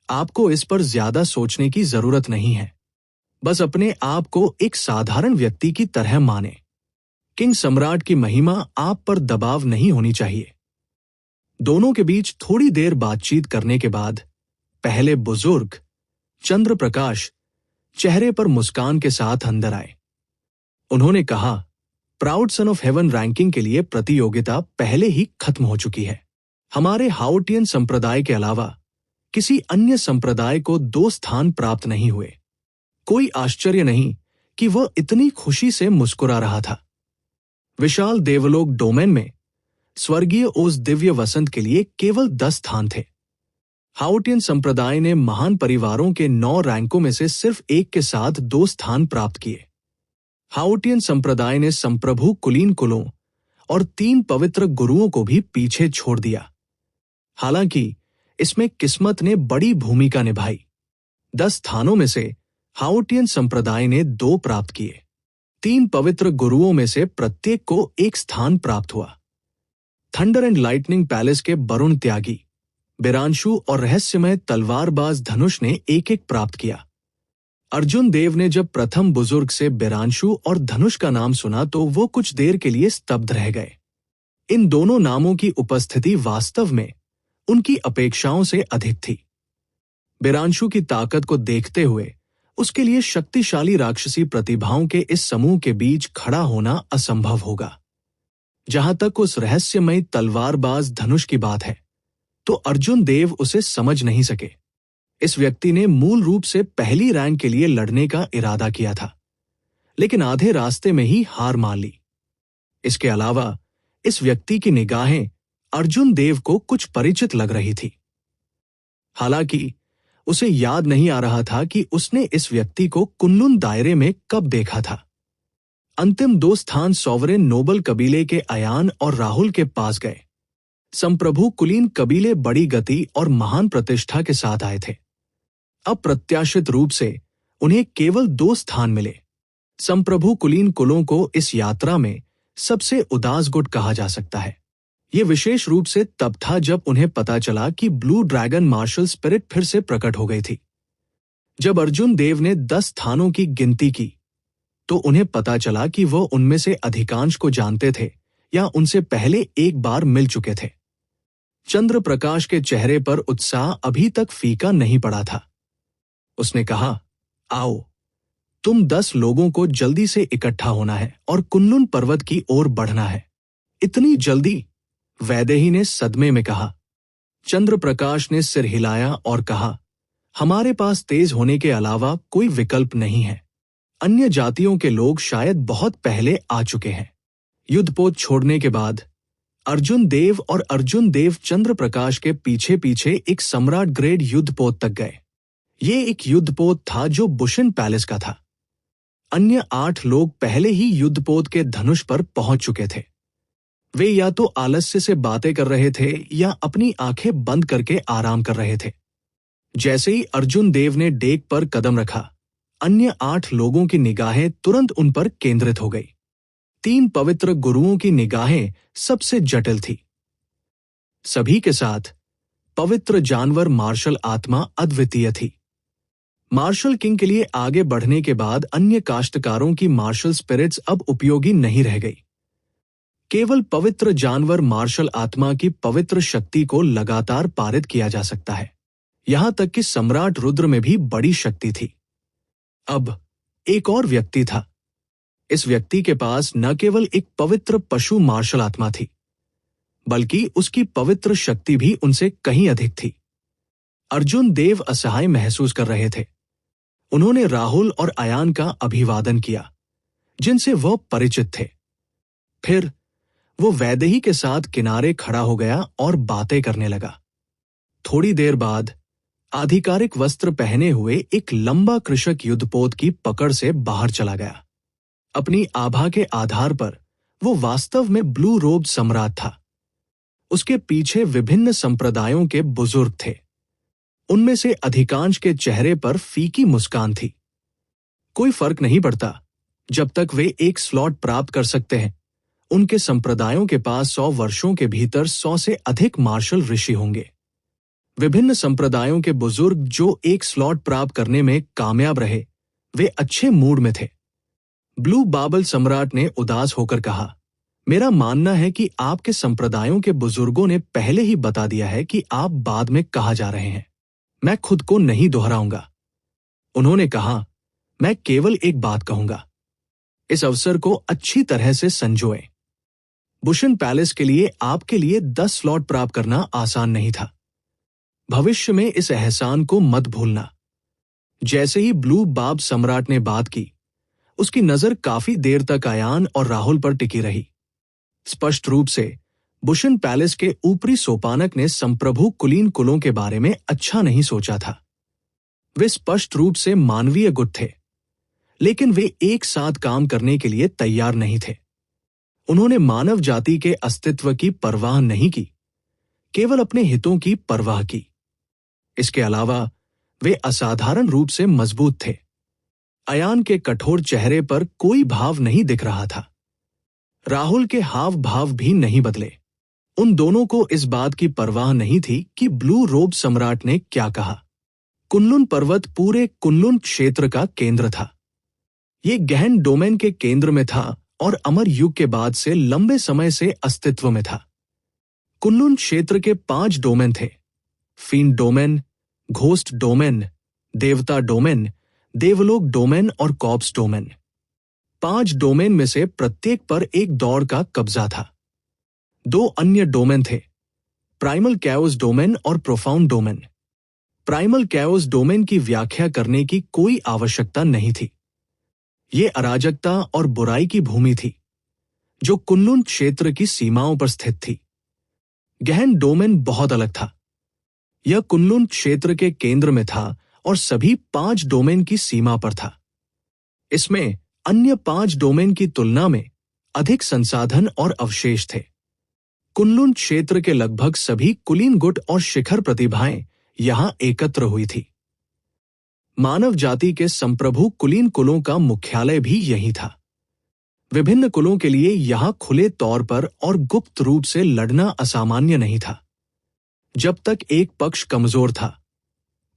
आपको इस पर ज्यादा सोचने की जरूरत नहीं है। बस अपने आप को एक साधारण व्यक्ति की तरह माने। किंग सम्राट की महिमा आप पर दबाव नहीं होनी चाहिए। दोनों के बीच थोड़ी देर बातचीत करने के बाद पहले बुजुर्ग चंद्र प्रकाश चेहरे पर मुस्कान के साथ अंदर आए। उन्होंने कहा, proud son of haven ranking के लिए प्रतियोगिता पहले ही खत्म हो चुकी है। हमारे हाउटियन संप्रदाय के अलावा किसी अन्य संप्रदाय को 2 स्थान प्राप्त नहीं हुए। कोई आश्चर्य नहीं कि वह इतनी खुशी से मुस्कुरा रहा था। विशाल देवलोक डोमेन में स्वर्गीय ओस दिव्य वसंत के लिए केवल 10 स्थान थे। हाउटियन संप्रदाय ने महान परिवारों के 9 रैंकों में से सिर्फ एक के साथ 2 स्थान प्राप्त किए। हाउटियन संप्रदाय ने संप्रभु कुलीन कुलों और 3 पवित्र गुरुओं को भी पीछे छोड़ दिया। हालांकि इसमें किस्मत ने बड़ी भूमिका निभाई। 10 स्थानों में से हाउटियन संप्रदाय ने 2 प्राप्त किए। 3 पवित्र गुरुओं में से प्रत्येक को 1 स्थान प्राप्त हुआ। थंडर एंड लाइटनिंग पैलेस के वरुण त्यागी, बिरांशु और रहस्यमय तलवारबाज धनुष ने 1-1 प्राप्त किया। अर्जुन देव ने जब प्रथम बुजुर्ग से बिरांशु और धनुष का नाम सुना तो वो कुछ देर के लिए स्तब्ध रह गए। इन दोनों नामों की उपस्थिति वास्तव में उनकी अपेक्षाओं से अधिक थी। बिरांशु की ताकत को देखते हुए उसके लिए शक्तिशाली राक्षसी प्रतिभाओं के इस समूह के बीच खड़ा होना असंभव होगा। जहां तक उस रहस्यमयी तलवारबाज धनुष की बात है, तो अर्जुन देव उसे समझ नहीं सके। इस व्यक्ति ने मूल रूप से पहली रैंक के लिए लड़ने का इरादा किया था, लेकिन आधे रास्ते में ही हार मान ली। इसके अलावा इस व्यक्ति की निगाहें अर्जुन देव को कुछ परिचित लग रही थी। हालांकि उसे याद नहीं आ रहा था कि उसने इस व्यक्ति को कुनलुन दायरे में कब देखा था। अंतिम 2 स्थान सॉवरेन नोबल कबीले के अयान और राहुल के पास गए। संप्रभु कुलीन कबीले बड़ी गति और महान प्रतिष्ठा के साथ आए थे। अप्रत्याशित रूप से उन्हें केवल 2 स्थान मिले। संप्रभु कुलीन कुलों को इस यात्रा में सबसे उदास गुट कहा जा सकता है। ये विशेष रूप से तब था जब उन्हें पता चला कि ब्लू ड्रैगन मार्शल स्पिरिट फिर से प्रकट हो गई थी। जब अर्जुन देव ने 10 स्थानों की गिनती की तो उन्हें पता चला कि वह उनमें से अधिकांश को जानते थे या उनसे पहले एक बार मिल चुके थे। चंद्र प्रकाश के चेहरे पर उत्साह अभी तक फीका नहीं पड़ा था। उसने कहा, आओ, तुम 10 लोगों को जल्दी से इकट्ठा होना है और कुनलुन पर्वत की ओर बढ़ना है। इतनी जल्दी? वैदेही ने सदमे में कहा। चंद्र प्रकाश ने सिर हिलाया और कहा, हमारे पास तेज होने के अलावा कोई विकल्प नहीं है। अन्य जातियों के लोग शायद बहुत पहले आ चुके हैं। युद्धपोत छोड़ने के बाद अर्जुन देव और अर्जुन देव चंद्र प्रकाश के पीछे पीछे एक सम्राट ग्रेड युद्धपोत तक गए। ये एक युद्धपोत था जो बुशिन पैलेस का था। अन्य 8 लोग पहले ही युद्धपोत के धनुष पर पहुंच चुके थे। वे या तो आलस्य से बातें कर रहे थे या अपनी आंखें बंद करके आराम कर रहे थे। जैसे ही अर्जुन देव ने डेक पर कदम रखा, अन्य 8 लोगों की निगाहें तुरंत उन पर केंद्रित हो गई। 3 पवित्र गुरुओं की निगाहें सबसे जटिल थी। सभी के साथ पवित्र जानवर मार्शल आत्मा अद्वितीय थी। मार्शल किंग के लिए आगे बढ़ने के बाद अन्य काश्तकारों की मार्शल स्पिरिट्स अब उपयोगी नहीं रह गई। केवल पवित्र जानवर मार्शल आत्मा की पवित्र शक्ति को लगातार पारित किया जा सकता है। यहां तक कि सम्राट रुद्र में भी बड़ी शक्ति थी। अब एक और व्यक्ति था। इस व्यक्ति के पास न केवल एक पवित्र पशु मार्शल आत्मा थी, बल्कि उसकी पवित्र शक्ति भी उनसे कहीं अधिक थी। अर्जुन देव असहाय महसूस कर रहे थे। उन्होंने राहुल और अयान का अभिवादन किया, जिनसे वह परिचित थे। फिर वो वैदेही के साथ किनारे खड़ा हो गया और बातें करने लगा। थोड़ी देर बाद आधिकारिक वस्त्र पहने हुए एक लंबा कृषक युद्धपोत की पकड़ से बाहर चला गया। अपनी आभा के आधार पर वो वास्तव में ब्लू रोब सम्राट था। उसके पीछे विभिन्न संप्रदायों के बुजुर्ग थे। उनमें से अधिकांश के चेहरे पर फीकी मुस्कान थी। कोई फर्क नहीं पड़ता, जब तक वे एक स्लॉट प्राप्त कर सकते हैं। उनके संप्रदायों के पास 100 वर्षों के भीतर 100 से अधिक मार्शल ऋषि होंगे। विभिन्न संप्रदायों के बुजुर्ग जो एक स्लॉट प्राप्त करने में कामयाब रहे, वे अच्छे मूड में थे। ब्लू बाबल सम्राट ने उदास होकर कहा, मेरा मानना है कि आपके संप्रदायों के बुजुर्गों ने पहले ही बता दिया है कि आप बाद में कहाँ जा रहे हैं। मैं खुद को नहीं दोहराऊंगा। उन्होंने कहा, मैं केवल एक बात कहूंगा, इस अवसर को अच्छी तरह से संजोएं। बुशन पैलेस के लिए आपके लिए 10 स्लॉट प्राप्त करना आसान नहीं था। भविष्य में इस एहसान को मत भूलना। जैसे ही ब्लू बाब सम्राट ने बात की, उसकी नजर काफी देर तक अयान और राहुल पर टिकी रही। स्पष्ट रूप से बुशन पैलेस के ऊपरी सोपानक ने संप्रभु कुलीन कुलों के बारे में अच्छा नहीं सोचा था। वे स्पष्ट रूप से मानवीय गुट थे, लेकिन वे एक साथ काम करने के लिए तैयार नहीं थे। उन्होंने मानव जाति के अस्तित्व की परवाह नहीं की, केवल अपने हितों की परवाह की। इसके अलावा वे असाधारण रूप से मजबूत थे। अयान के कठोर चेहरे पर कोई भाव नहीं दिख रहा था। राहुल के हाव भाव भी नहीं बदले। उन दोनों को इस बात की परवाह नहीं थी कि ब्लू रोब सम्राट ने क्या कहा। कुनलुन पर्वत पूरे कुनलुन क्षेत्र का केंद्र था। ये गहन डोमेन के केंद्र में था और अमर युग के बाद से लंबे समय से अस्तित्व में था। कुनलुन क्षेत्र के 5 डोमेन थे: फीन डोमेन, घोस्ट डोमेन, देवता डोमेन, देवलोक डोमेन और कॉप्स डोमेन। 5 डोमेन में से प्रत्येक पर एक दौड़ का कब्जा था। 2 अन्य डोमेन थे: प्राइमल कैओस डोमेन और profound domain. Primal chaos domain की व्याख्या करने की कोई आवश्यकता नहीं थी। ये अराजकता और बुराई की भूमि थी, जो कुनलुन क्षेत्र की सीमाओं पर स्थित थी। गहन डोमेन बहुत अलग था। यह कुनलुन क्षेत्र के केंद्र में था और सभी 5 डोमेन की सीमा पर था। इसमें अन्य 5 डोमेन की तुलना में अधिक संसाधन और अवशेष थे। कुनलुन क्षेत्र के लगभग सभी कुलीन गुट और शिखर प्रतिभाएं यहां एकत्र हुई थी। मानव जाति के संप्रभु कुलीन कुलों का मुख्यालय भी यही था। विभिन्न कुलों के लिए यहां खुले तौर पर और गुप्त रूप से लड़ना असामान्य नहीं था। जब तक एक पक्ष कमजोर था,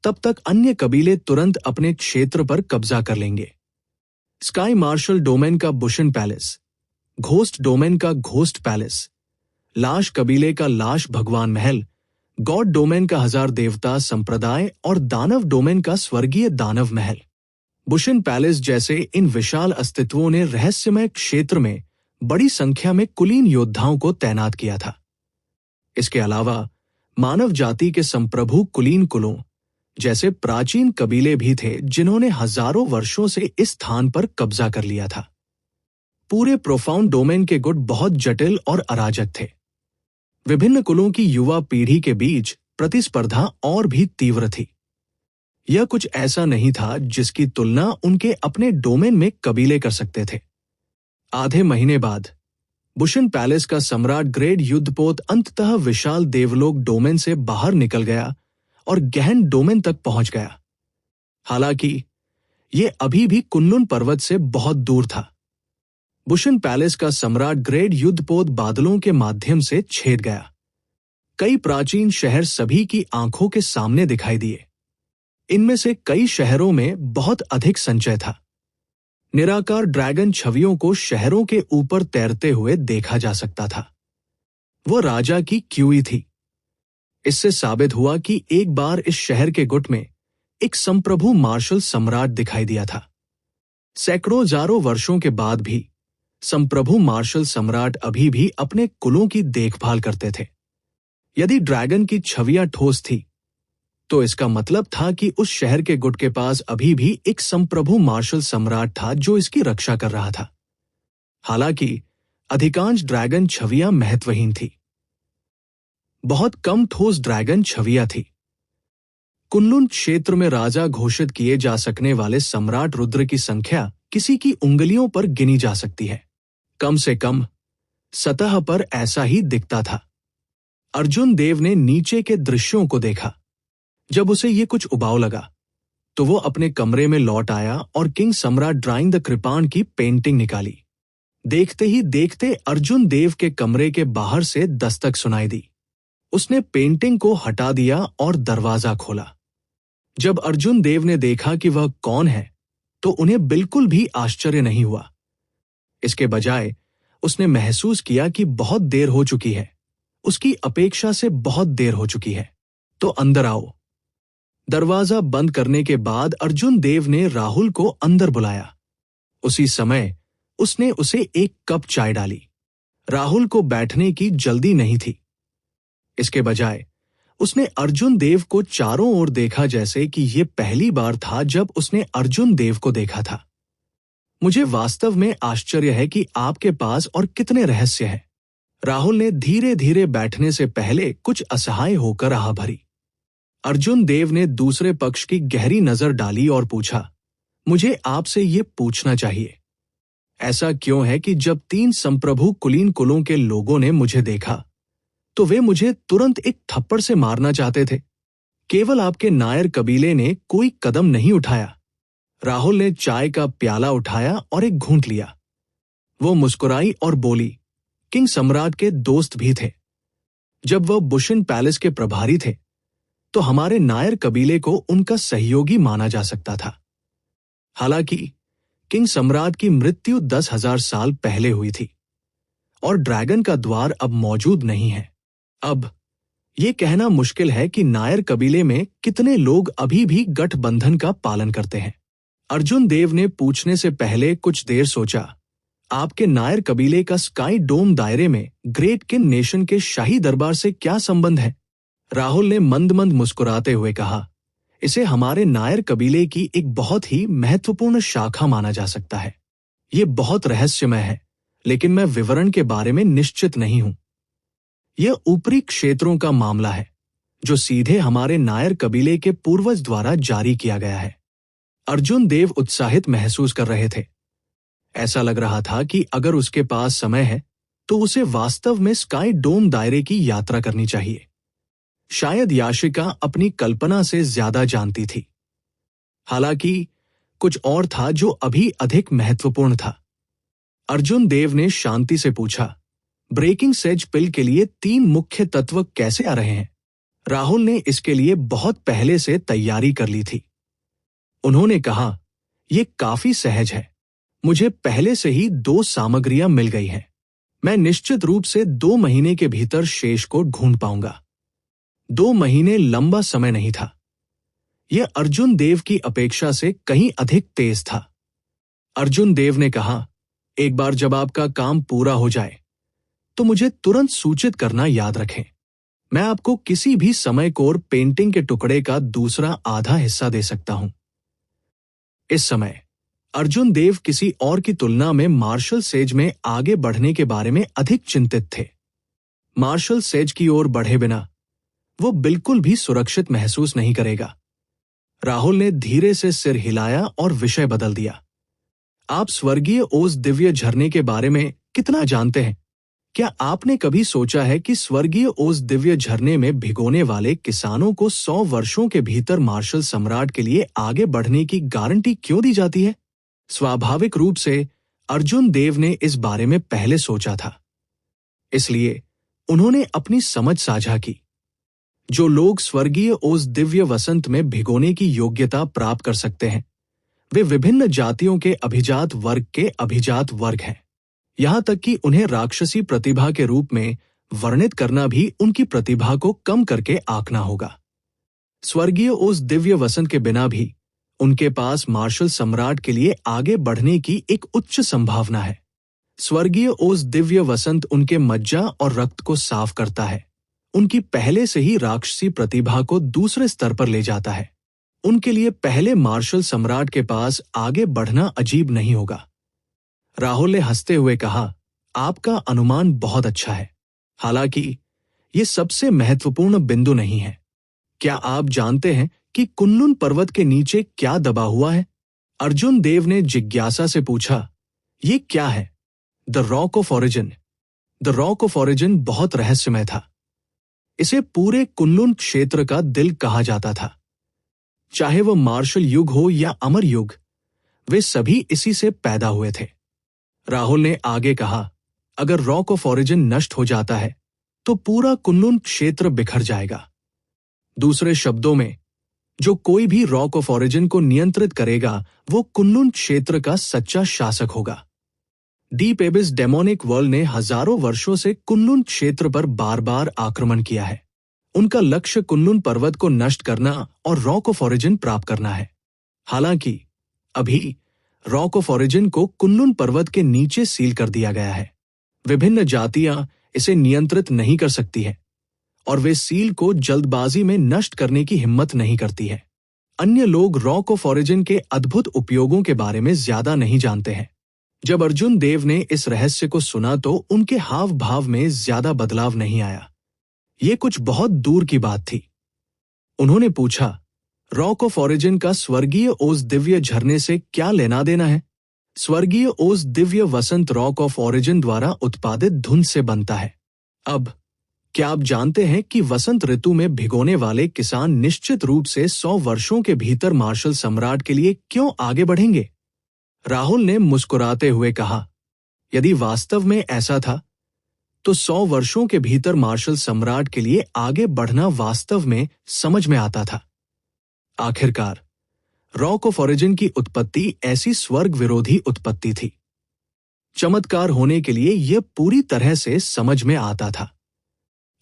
तब तक अन्य कबीले तुरंत अपने क्षेत्र पर कब्जा कर लेंगे। स्काई मार्शल डोमेन का बुशन पैलेस, घोस्ट डोमेन का घोस्ट पैलेस, लाश कबीले का लाश भगवान महल, गॉड डोमेन का 1000 देवता संप्रदाय और दानव डोमेन का स्वर्गीय दानव महल। बुशन पैलेस जैसे इन विशाल अस्तित्वों ने रहस्यमय क्षेत्र में बड़ी संख्या में कुलीन योद्धाओं को तैनात किया था। इसके अलावा मानव जाति के संप्रभु कुलीन कुलों जैसे प्राचीन कबीले भी थे, जिन्होंने हजारों वर्षों से इस स्थान पर कब्जा कर लिया था। पूरे प्रोफाउंड डोमेन के गुट बहुत जटिल और अराजक थे। विभिन्न कुलों की युवा पीढ़ी के बीच प्रतिस्पर्धा और भी तीव्र थी। यह कुछ ऐसा नहीं था जिसकी तुलना उनके अपने डोमेन में कबीले कर सकते थे। आधे महीने बाद बुशन पैलेस का सम्राट ग्रेड युद्धपोत अंततः विशाल देवलोक डोमेन से बाहर निकल गया और गहन डोमेन तक पहुंच गया। हालांकि यह अभी भी कुनलुन पर्वत से बहुत दूर था। बुशन पैलेस का सम्राट ग्रेड युद्धपोत बादलों के माध्यम से छेद गया। कई प्राचीन शहर सभी की आंखों के सामने दिखाई दिए। इनमें से कई शहरों में बहुत अधिक संचय था। निराकार ड्रैगन छवियों को शहरों के ऊपर तैरते हुए देखा जा सकता था। वह राजा की क्यूई थी। इससे साबित हुआ कि एक बार इस शहर के गुट में एक संप्रभु मार्शल सम्राट दिखाई दिया था। सैकड़ों हजारों वर्षों के बाद भी संप्रभु मार्शल सम्राट अभी भी अपने कुलों की देखभाल करते थे। यदि ड्रैगन की छवियां ठोस थी, तो इसका मतलब था कि उस शहर के गुट के पास अभी भी एक संप्रभु मार्शल सम्राट था जो इसकी रक्षा कर रहा था। हालांकि अधिकांश ड्रैगन छवियां महत्वहीन थी। बहुत कम ठोस ड्रैगन छवियां थी। कुनलुन क्षेत्र में राजा घोषित किए जा सकने वाले सम्राट रुद्र की संख्या किसी की उंगलियों पर गिनी जा सकती है। कम से कम सतह पर ऐसा ही दिखता था। अर्जुन देव ने नीचे के दृश्यों को देखा। जब उसे ये कुछ उबाऊ लगा तो वो अपने कमरे में लौट आया और किंग सम्राट ड्राइंग द कृपाण की पेंटिंग निकाली। देखते ही देखते अर्जुन देव के कमरे के बाहर से दस्तक सुनाई दी। उसने पेंटिंग को हटा दिया और दरवाजा खोला। जब अर्जुन देव ने देखा कि वह कौन है तो उन्हें बिल्कुल भी आश्चर्य नहीं हुआ। इसके बजाय उसने महसूस किया कि बहुत देर हो चुकी है, उसकी अपेक्षा से बहुत देर हो चुकी है। तो अंदर आओ। दरवाजा बंद करने के बाद अर्जुन देव ने राहुल को अंदर बुलाया। उसी समय उसने उसे एक कप चाय डाली। राहुल को बैठने की जल्दी नहीं थी। इसके बजाय उसने अर्जुन देव को चारों ओर देखा, जैसे कि यह पहली बार था जब उसने अर्जुन देव को देखा था। मुझे वास्तव में आश्चर्य है कि आपके पास और कितने रहस्य हैं। राहुल ने धीरे धीरे बैठने से पहले कुछ असहाय होकर आह भरी। अर्जुन देव ने दूसरे पक्ष की गहरी नजर डाली और पूछा, मुझे आपसे ये पूछना चाहिए, ऐसा क्यों है कि जब 3 संप्रभु कुलीन कुलों के लोगों ने मुझे देखा तो वे मुझे तुरंत एक थप्पड़ से मारना चाहते थे? केवल आपके नायर कबीले ने कोई कदम नहीं उठाया। राहुल ने चाय का प्याला उठाया और एक घूंट लिया। वो मुस्कुराई और बोली, किंग सम्राट के दोस्त भी थे। जब वह बुशिन पैलेस के प्रभारी थे तो हमारे नायर कबीले को उनका सहयोगी माना जा सकता था। हालांकि किंग सम्राट की मृत्यु 10,000 साल पहले हुई थी और ड्रैगन का द्वार अब मौजूद नहीं है। अब यह कहना मुश्किल है कि नायर कबीले में कितने लोग अभी भी गठबंधन का पालन करते हैं। अर्जुन देव ने पूछने से पहले कुछ देर सोचा, आपके नायर कबीले का स्काई डोम दायरे में ग्रेट किन नेशन के शाही दरबार से क्या संबंध है? राहुल ने मंद मंद मुस्कुराते हुए कहा, इसे हमारे नायर कबीले की एक बहुत ही महत्वपूर्ण शाखा माना जा सकता है। ये बहुत रहस्यमय है, लेकिन मैं विवरण के बारे में निश्चित नहीं हूं। यह ऊपरी क्षेत्रों का मामला है जो सीधे हमारे नायर कबीले के पूर्वज द्वारा जारी किया गया है। अर्जुन देव उत्साहित महसूस कर रहे थे। ऐसा लग रहा था कि अगर उसके पास समय है तो उसे वास्तव में स्काई डोम दायरे की यात्रा करनी चाहिए। शायद याशिका अपनी कल्पना से ज्यादा जानती थी। हालांकि कुछ और था जो अभी अधिक महत्वपूर्ण था। अर्जुन देव ने शांति से पूछा, ब्रेकिंग सेज पिल के लिए 3 मुख्य तत्व कैसे आ रहे हैं? राहुल ने इसके लिए बहुत पहले से तैयारी कर ली थी। उन्होंने कहा, यह काफी सहज है। मुझे पहले से ही 2 सामग्रियां मिल गई हैं। मैं निश्चित रूप से 2 महीने के भीतर शेष को ढूंढ पाऊंगा। 2 महीने लंबा समय नहीं था। यह अर्जुन देव की अपेक्षा से कहीं अधिक तेज था। अर्जुन देव ने कहा, एक बार जब आपका काम पूरा हो जाए तो मुझे तुरंत सूचित करना याद रखें। मैं आपको किसी भी समय कोर पेंटिंग के टुकड़े का दूसरा आधा हिस्सा दे सकता हूं। इस समय अर्जुन देव किसी और की तुलना में मार्शल सेज में आगे बढ़ने के बारे में अधिक चिंतित थे। मार्शल सेज की ओर बढ़े बिना वो बिल्कुल भी सुरक्षित महसूस नहीं करेगा। राहुल ने धीरे से सिर हिलाया और विषय बदल दिया। आप स्वर्गीय ओज दिव्य झरने के बारे में कितना जानते हैं? क्या आपने कभी सोचा है कि स्वर्गीय ओज दिव्य झरने में भिगोने वाले किसानों को 100 वर्षों के भीतर मार्शल सम्राट के लिए आगे बढ़ने की गारंटी क्यों दी जाती है? स्वाभाविक रूप से अर्जुन देव ने इस बारे में पहले सोचा था, इसलिए उन्होंने अपनी समझ साझा की। जो लोग स्वर्गीय ओज दिव्य वसंत में भिगोने की योग्यता प्राप्त कर सकते हैं वे विभिन्न जातियों के अभिजात वर्ग हैं। यहां तक कि उन्हें राक्षसी प्रतिभा के रूप में वर्णित करना भी उनकी प्रतिभा को कम करके आंकना होगा। स्वर्गीय ओज दिव्य वसंत के बिना भी उनके पास मार्शल सम्राट के लिए आगे बढ़ने की एक उच्च संभावना है। स्वर्गीय ओज दिव्य वसंत उनके मज्जा और रक्त को साफ करता है, उनकी पहले से ही राक्षसी प्रतिभा को दूसरे स्तर पर ले जाता है। उनके लिए पहले मार्शल सम्राट के पास आगे बढ़ना अजीब नहीं होगा। राहुल ने हंसते हुए कहा, आपका अनुमान बहुत अच्छा है। हालांकि ये सबसे महत्वपूर्ण बिंदु नहीं है। क्या आप जानते हैं कि कुनलुन पर्वत के नीचे क्या दबा हुआ है? अर्जुन देव ने जिज्ञासा से पूछा, ये क्या है? The rock of origin. The rock of origin बहुत रहस्यमय था। इसे पूरे कुनलुन क्षेत्र का दिल कहा जाता था। चाहे वह मार्शल युग हो या अमर युग, वे सभी इसी से पैदा हुए थे। राहुल ने आगे कहा, अगर रॉक ऑफ ओरिजिन नष्ट हो जाता है तो पूरा कुनलुन क्षेत्र बिखर जाएगा। दूसरे शब्दों में, जो कोई भी रॉक ऑफ ओरिजिन को नियंत्रित करेगा वो कुनलुन क्षेत्र का सच्चा शासक होगा। डीप एबिस डेमोनिक वर्ल्ड ने हजारों वर्षों से कुनलुन क्षेत्र पर बार बार आक्रमण किया है। उनका लक्ष्य कुनलुन पर्वत को नष्ट करना और रॉक ऑफ ओरिजिन प्राप्त करना है। हालांकि अभी रॉक ऑफ ओरिजिन को कुनलुन पर्वत के नीचे सील कर दिया गया है। विभिन्न जातियां इसे नियंत्रित नहीं कर सकती है और वे सील को जल्दबाजी में नष्ट करने की हिम्मत नहीं करती है। अन्य लोग रॉक ऑफ ओरिजिन के अद्भुत उपयोगों के बारे में ज्यादा नहीं जानते हैं। जब अर्जुन देव ने इस रहस्य को सुना तो उनके हाव भाव में ज्यादा बदलाव नहीं आया। ये कुछ बहुत दूर की बात थी। उन्होंने पूछा, रॉक ऑफ ओरिजिन का स्वर्गीय ओस दिव्य झरने से क्या लेना देना है? स्वर्गीय ओस दिव्य वसंत रॉक ऑफ ओरिजिन द्वारा उत्पादित धुंध से बनता है। अब क्या आप जानते हैं कि वसंत ऋतु में भिगोने वाले किसान निश्चित रूप से 100 वर्षों के भीतर मार्शल सम्राट के लिए क्यों आगे बढ़ेंगे? राहुल ने मुस्कुराते हुए कहा, यदि वास्तव में ऐसा था तो 100 वर्षों के भीतर मार्शल सम्राट के लिए आगे बढ़ना वास्तव में समझ में आता था। आखिरकार रॉक ऑफ ओरिजिन की उत्पत्ति ऐसी स्वर्ग विरोधी उत्पत्ति थी। चमत्कार होने के लिए यह पूरी तरह से समझ में आता था।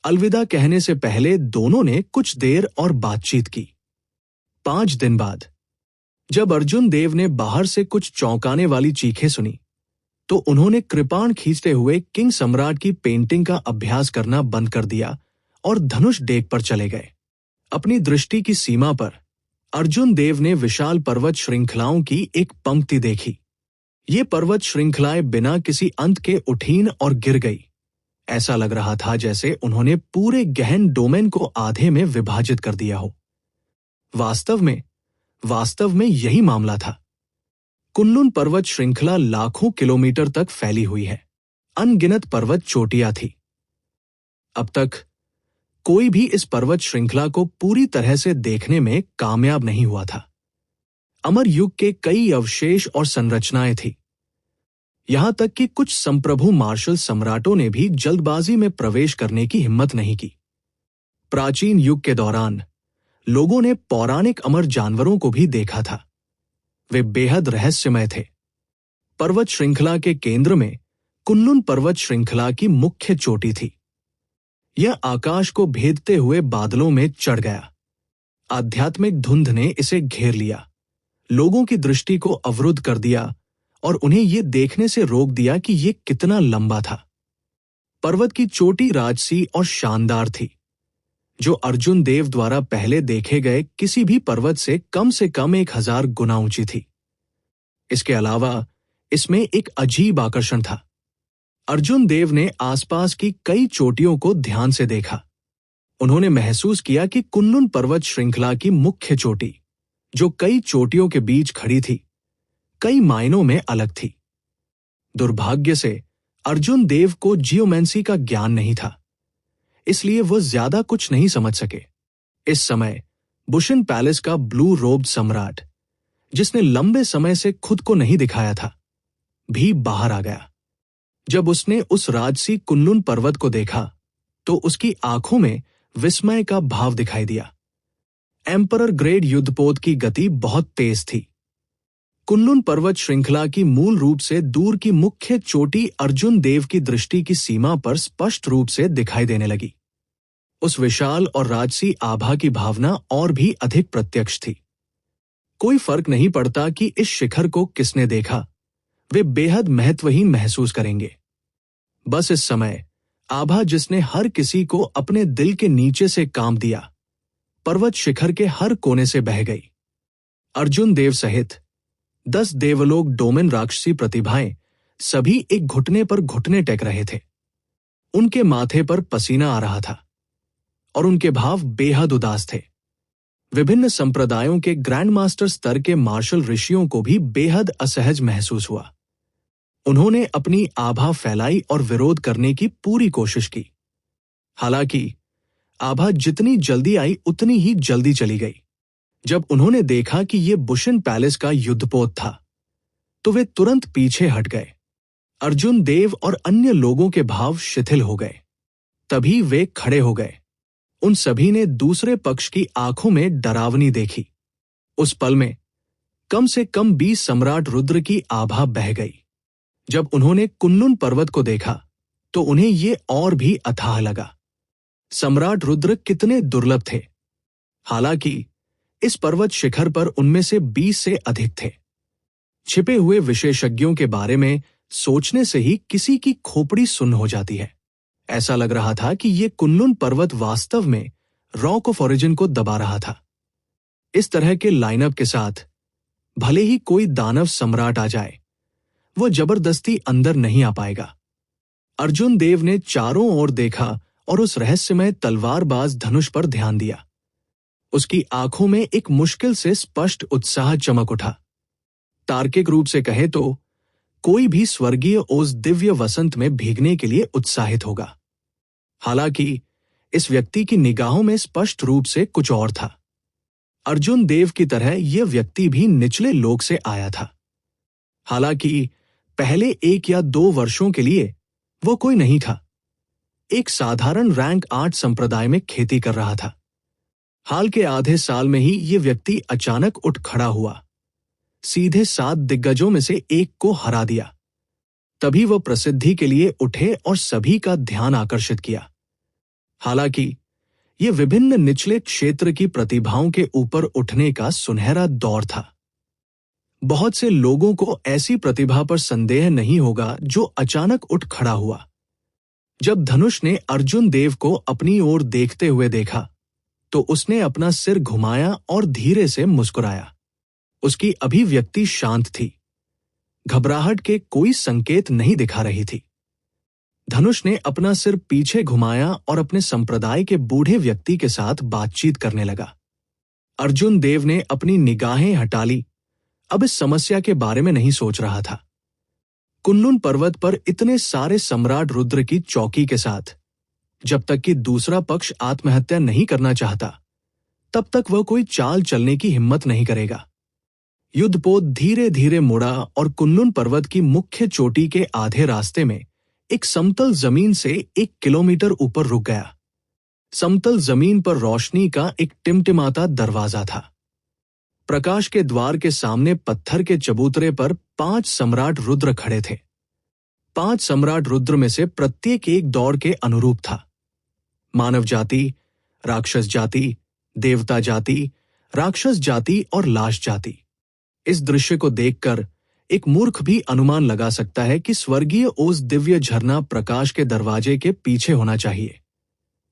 अलविदा कहने से पहले दोनों ने कुछ देर और बातचीत की। 5 दिन बाद जब अर्जुन देव ने बाहर से कुछ चौंकाने वाली चीखें सुनी तो उन्होंने कृपाण खींचते हुए किंग सम्राट की पेंटिंग का अभ्यास करना बंद कर दिया और धनुष डेक पर चले गए। अपनी दृष्टि की सीमा पर अर्जुन देव ने विशाल पर्वत श्रृंखलाओं की एक पंक्ति देखी। ये पर्वत श्रृंखलाएं बिना किसी अंत के उठीन और गिर गई। ऐसा लग रहा था जैसे उन्होंने पूरे गहन डोमेन को आधे में विभाजित कर दिया हो। वास्तव में यही मामला था। कुनलुन पर्वत श्रृंखला लाखों किलोमीटर तक फैली हुई है। अनगिनत पर्वत चोटियां थी। अब तक कोई भी इस पर्वत श्रृंखला को पूरी तरह से देखने में कामयाब नहीं हुआ था। अमर युग के कई अवशेष और संरचनाएं थी। यहां तक कि कुछ संप्रभु मार्शल सम्राटों ने भी जल्दबाजी में प्रवेश करने की हिम्मत नहीं की। प्राचीन युग के दौरान लोगों ने पौराणिक अमर जानवरों को भी देखा था। वे बेहद रहस्यमय थे। पर्वत श्रृंखला के केंद्र में कुनलुन पर्वत श्रृंखला की मुख्य चोटी थी। यह आकाश को भेदते हुए बादलों में चढ़ गया। आध्यात्मिक धुंध ने इसे घेर लिया, लोगों की दृष्टि को अवरुद्ध कर दिया और उन्हें यह देखने से रोक दिया कि यह कितना लंबा था। पर्वत की चोटी राजसी और शानदार थी, जो अर्जुन देव द्वारा पहले देखे गए किसी भी पर्वत से कम 1000 गुना ऊंची थी। इसके अलावा इसमें एक अजीब आकर्षण था। अर्जुन देव ने आसपास की कई चोटियों को ध्यान से देखा। उन्होंने महसूस किया कि कुनलुन पर्वत श्रृंखला की मुख्य चोटी, जो कई चोटियों के बीच खड़ी थी, कई मायनों में अलग थी। दुर्भाग्य से अर्जुन देव को जियोमेंसी का ज्ञान नहीं था, इसलिए वह ज्यादा कुछ नहीं समझ सके। इस समय बुशिन पैलेस का ब्लू रोब्ड सम्राट, जिसने लंबे समय से खुद को नहीं दिखाया था, भी बाहर आ गया। जब उसने उस राजसी कुनलुन पर्वत को देखा तो उसकी आंखों में विस्मय का भाव दिखाई दिया। एम्परर ग्रेड युद्धपोत की गति बहुत तेज थी। कुनलुन पर्वत श्रृंखला की मूल रूप से दूर की मुख्य चोटी अर्जुन देव की दृष्टि की सीमा पर स्पष्ट रूप से दिखाई देने लगी। उस विशाल और राजसी आभा की भावना और भी अधिक प्रत्यक्ष थी। कोई फर्क नहीं पड़ता कि इस शिखर को किसने देखा, वे बेहद महत्वहीन महसूस करेंगे। बस इस समय आभा जिसने हर किसी को अपने दिल के नीचे से काम दिया, पर्वत शिखर के हर कोने से बह गई। अर्जुन देव सहित 10 देवलोक डोमेन राक्षसी प्रतिभाएं सभी एक घुटने पर घुटने टेक रहे थे। उनके माथे पर पसीना आ रहा था और उनके भाव बेहद उदास थे। विभिन्न संप्रदायों के ग्रैंड मास्टर स्तर के मार्शल ऋषियों को भी बेहद असहज महसूस हुआ। उन्होंने अपनी आभा फैलाई और विरोध करने की पूरी कोशिश की। हालांकि आभा जितनी जल्दी आई उतनी ही जल्दी चली गई। जब उन्होंने देखा कि ये बुशन पैलेस का युद्धपोत था तो वे तुरंत पीछे हट गए। अर्जुन देव और अन्य लोगों के भाव शिथिल हो गए। तभी वे खड़े हो गए। उन सभी ने दूसरे पक्ष की आंखों में डरावनी देखी। उस पल में कम से कम 20 सम्राट रुद्र की आभा बह गई। जब उन्होंने कुनलुन पर्वत को देखा तो उन्हें ये और भी अथाह लगा। सम्राट रुद्र कितने दुर्लभ थे। हालांकि इस पर्वत शिखर पर उनमें से 20 से अधिक थे। छिपे हुए विशेषज्ञों के बारे में सोचने से ही किसी की खोपड़ी सुन्न हो जाती है। ऐसा लग रहा था कि ये कुनलुन पर्वत वास्तव में रॉक ऑफ ओरिजिन को दबा रहा था। इस तरह के लाइनअप के साथ भले ही कोई दानव सम्राट आ जाए, वो जबरदस्ती अंदर नहीं आ पाएगा। अर्जुन देव ने चारों ओर देखा और उस रहस्यमय तलवारबाज धनुष पर ध्यान दिया। उसकी आंखों में एक मुश्किल से स्पष्ट उत्साह चमक उठा। तार्किक रूप से कहे तो कोई भी स्वर्गीय उस दिव्य वसंत में भीगने के लिए उत्साहित होगा। हालांकि इस व्यक्ति की निगाहों में स्पष्ट रूप से कुछ और था। अर्जुन देव की तरह यह व्यक्ति भी निचले लोक से आया था। हालांकि पहले 1 या 2 वर्षों के लिए वो कोई नहीं था। एक साधारण रैंक 8 संप्रदाय में खेती कर रहा था। हाल के आधे साल में ही ये व्यक्ति अचानक उठ खड़ा हुआ, सीधे 7 दिग्गजों में से एक को हरा दिया। तभी वह प्रसिद्धि के लिए उठे और सभी का ध्यान आकर्षित किया। हालांकि ये विभिन्न निचले क्षेत्र की प्रतिभाओं के ऊपर उठने का सुनहरा दौर था। बहुत से लोगों को ऐसी प्रतिभा पर संदेह नहीं होगा जो अचानक उठ खड़ा हुआ। जब धनुष ने अर्जुन देव को अपनी ओर देखते हुए देखा तो उसने अपना सिर घुमाया और धीरे से मुस्कुराया। उसकी अभिव्यक्ति शांत थी। घबराहट के कोई संकेत नहीं दिखा रही थी। धनुष ने अपना सिर पीछे घुमाया और अपने संप्रदाय के बूढ़े व्यक्ति के साथ बातचीत करने लगा। अर्जुन देव ने अपनी निगाहें हटा ली। अब इस समस्या के बारे में नहीं सोच रहा था। कुनलुन पर्वत पर इतने सारे सम्राट रुद्र की चौकी के साथ जब तक कि दूसरा पक्ष आत्महत्या नहीं करना चाहता, तब तक वह कोई चाल चलने की हिम्मत नहीं करेगा। युद्धपोत धीरे धीरे मुड़ा और कुनलुन पर्वत की मुख्य चोटी के आधे रास्ते में एक समतल जमीन से 1 किलोमीटर ऊपर रुक गया। समतल जमीन पर रोशनी का एक टिमटिमाता दरवाजा था। प्रकाश के द्वार के सामने पत्थर के चबूतरे पर 5 सम्राट रुद्र खड़े थे। 5 सम्राट रुद्र में से प्रत्येक एक दौड़ के अनुरूप था। मानव जाति, राक्षस जाति, देवता जाति, राक्षस जाति और लाश जाति। इस दृश्य को देखकर एक मूर्ख भी अनुमान लगा सकता है कि स्वर्गीय ओस दिव्य झरना प्रकाश के दरवाजे के पीछे होना चाहिए।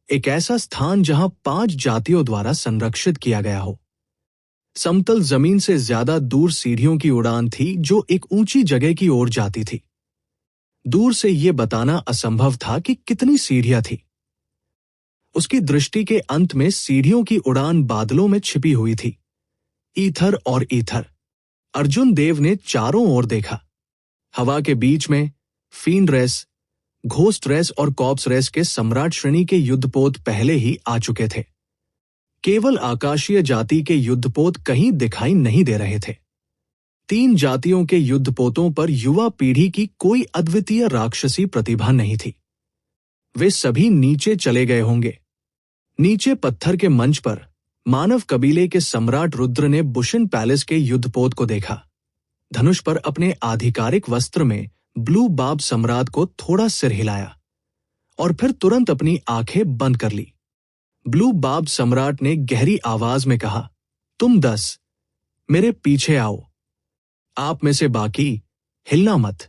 एक ऐसा स्थान जहां 5 जातियों द्वारा संरक्षित किया गया हो। समतल जमीन से ज्यादा दूर सीढ़ियों की उड़ान थी जो एक ऊंची जगह की ओर जाती थी। दूर से यह बताना असंभव था कि कितनी सीढ़ियां थी। उसकी दृष्टि के अंत में सीढ़ियों की उड़ान बादलों में छिपी हुई थी। ईथर और ईथर। अर्जुन देव ने चारों ओर देखा। हवा के बीच में फील्ड रेस, घोस्ट रेस और कॉर्प्स रेस के सम्राट श्रेणी के युद्धपोत पहले ही आ चुके थे। केवल आकाशीय जाति के युद्धपोत कहीं दिखाई नहीं दे रहे थे। 3 जातियों के युद्धपोतों पर युवा पीढ़ी की कोई अद्वितीय राक्षसी प्रतिभा नहीं थी। वे सभी नीचे चले गए होंगे। नीचे पत्थर के मंच पर मानव कबीले के सम्राट रुद्र ने बुशन पैलेस के युद्धपोत को देखा। धनुष पर अपने आधिकारिक वस्त्र में ब्लू बाब सम्राट को थोड़ा सिर हिलाया और फिर तुरंत अपनी आंखें बंद कर ली। ब्लू बाब सम्राट ने गहरी आवाज में कहा, तुम 10 मेरे पीछे आओ। आप में से बाकी हिलना मत,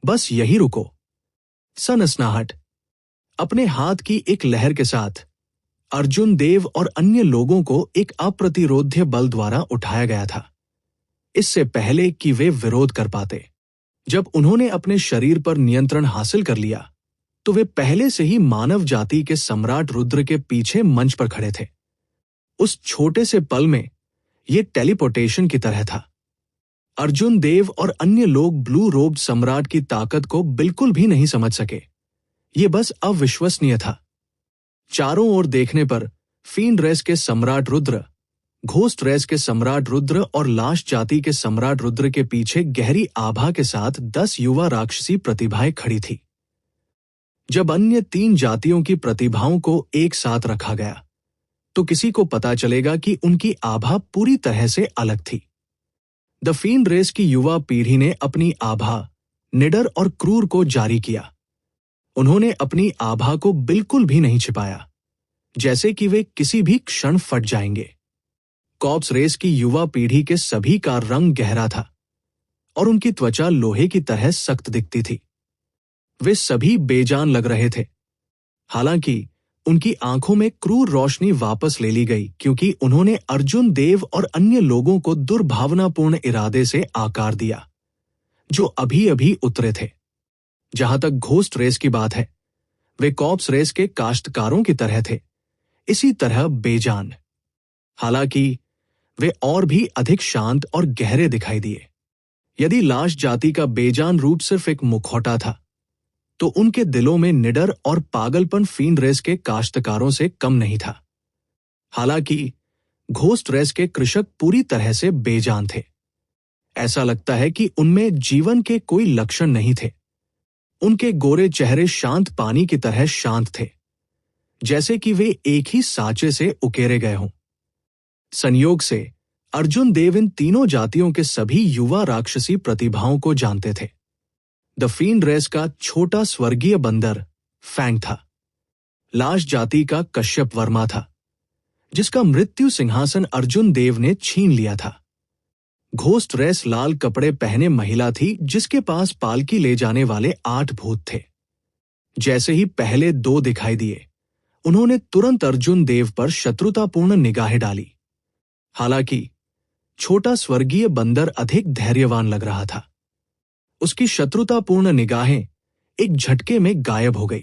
बस यही रुको। सनसनाहट। अपने हाथ की एक लहर के साथ अर्जुन देव और अन्य लोगों को एक अप्रतिरोध्य बल द्वारा उठाया गया था, इससे पहले कि वे विरोध कर पाते। जब उन्होंने अपने शरीर पर नियंत्रण हासिल कर लिया तो वे पहले से ही मानव जाति के सम्राट रुद्र के पीछे मंच पर खड़े थे। उस छोटे से पल में ये टेलीपोर्टेशन की तरह था। अर्जुन देव और अन्य लोग ब्लू रोब्ड सम्राट की ताकत को बिल्कुल भी नहीं समझ सके। ये बस अविश्वसनीय था। चारों ओर देखने पर फील्ड रेस के सम्राट रुद्र, घोस्ट रेस के सम्राट रुद्र और लाश जाति के सम्राट रुद्र के पीछे गहरी आभा के साथ 10 युवा राक्षसी प्रतिभाएं खड़ी थी। जब अन्य 3 जातियों की प्रतिभाओं को एक साथ रखा गया तो किसी को पता चलेगा कि उनकी आभा पूरी तरह से अलग थी। द फील्ड रेस की युवा पीढ़ी ने अपनी आभा निडर और क्रूर को जारी किया। उन्होंने अपनी आभा को बिल्कुल भी नहीं छिपाया, जैसे कि वे किसी भी क्षण फट जाएंगे। कॉर्प्स रेस की युवा पीढ़ी के सभी का रंग गहरा था और उनकी त्वचा लोहे की तरह सख्त दिखती थी। वे सभी बेजान लग रहे थे। हालांकि उनकी आंखों में क्रूर रोशनी वापस ले ली गई क्योंकि उन्होंने अर्जुन देव और अन्य लोगों को दुर्भावनापूर्ण इरादे से आकार दिया, जो अभी अभी उतरे थे। जहां तक घोस्ट रेस की बात है, वे कॉर्प्स रेस के काश्तकारों की तरह थे, इसी तरह बेजान। हालांकि वे और भी अधिक शांत और गहरे दिखाई दिए। यदि लाश जाति का बेजान रूप सिर्फ एक मुखौटा था, तो उनके दिलों में निडर और पागलपन फील्ड रेस के काश्तकारों से कम नहीं था। हालांकि घोस्ट रेस के कृषक पूरी तरह से बेजान थे। ऐसा लगता है कि उनमें जीवन के कोई लक्षण नहीं थे। उनके गोरे चेहरे शांत पानी की तरह शांत थे, जैसे कि वे एक ही साँचे से उकेरे गए हों। संयोग से अर्जुन देव इन तीनों जातियों के सभी युवा राक्षसी प्रतिभाओं को जानते थे। द फील्ड रेस का छोटा स्वर्गीय बंदर फैंग था। लाश जाति का कश्यप वर्मा था, जिसका मृत्यु सिंहासन अर्जुन देव ने छीन लिया था। घोस्ट रेस लाल कपड़े पहने महिला थी, जिसके पास पालकी ले जाने वाले 8 भूत थे। जैसे ही पहले 2 दिखाई दिए, उन्होंने तुरंत अर्जुन देव पर शत्रुतापूर्ण निगाहें डाली। हालांकि छोटा स्वर्गीय बंदर अधिक धैर्यवान लग रहा था। उसकी शत्रुतापूर्ण निगाहें एक झटके में गायब हो गई।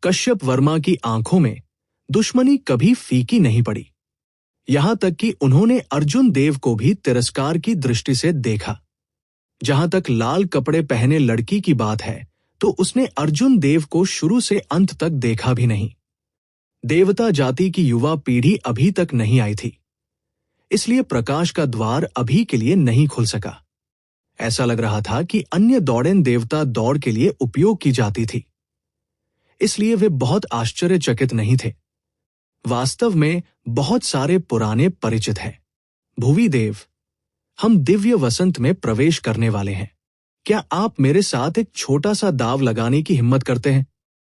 कश्यप वर्मा की आंखों में दुश्मनी कभी फीकी नहीं पड़ी, यहां तक कि उन्होंने अर्जुन देव को भी तिरस्कार की दृष्टि से देखा। जहां तक लाल कपड़े पहने लड़की की बात है, तो उसने अर्जुन देव को शुरू से अंत तक देखा भी नहीं। देवता जाति की युवा पीढ़ी अभी तक नहीं आई थी, इसलिए प्रकाश का द्वार अभी के लिए नहीं खुल सका। ऐसा लग रहा था कि अन्य दौड़ेन देवता दौड़ के लिए उपयोग की जाती थी, इसलिए वे बहुत आश्चर्यचकित नहीं थे। वास्तव में बहुत सारे पुराने परिचित हैं। भुवि देव, हम दिव्य वसंत में प्रवेश करने वाले हैं। क्या आप मेरे साथ एक छोटा सा दाव लगाने की हिम्मत करते हैं?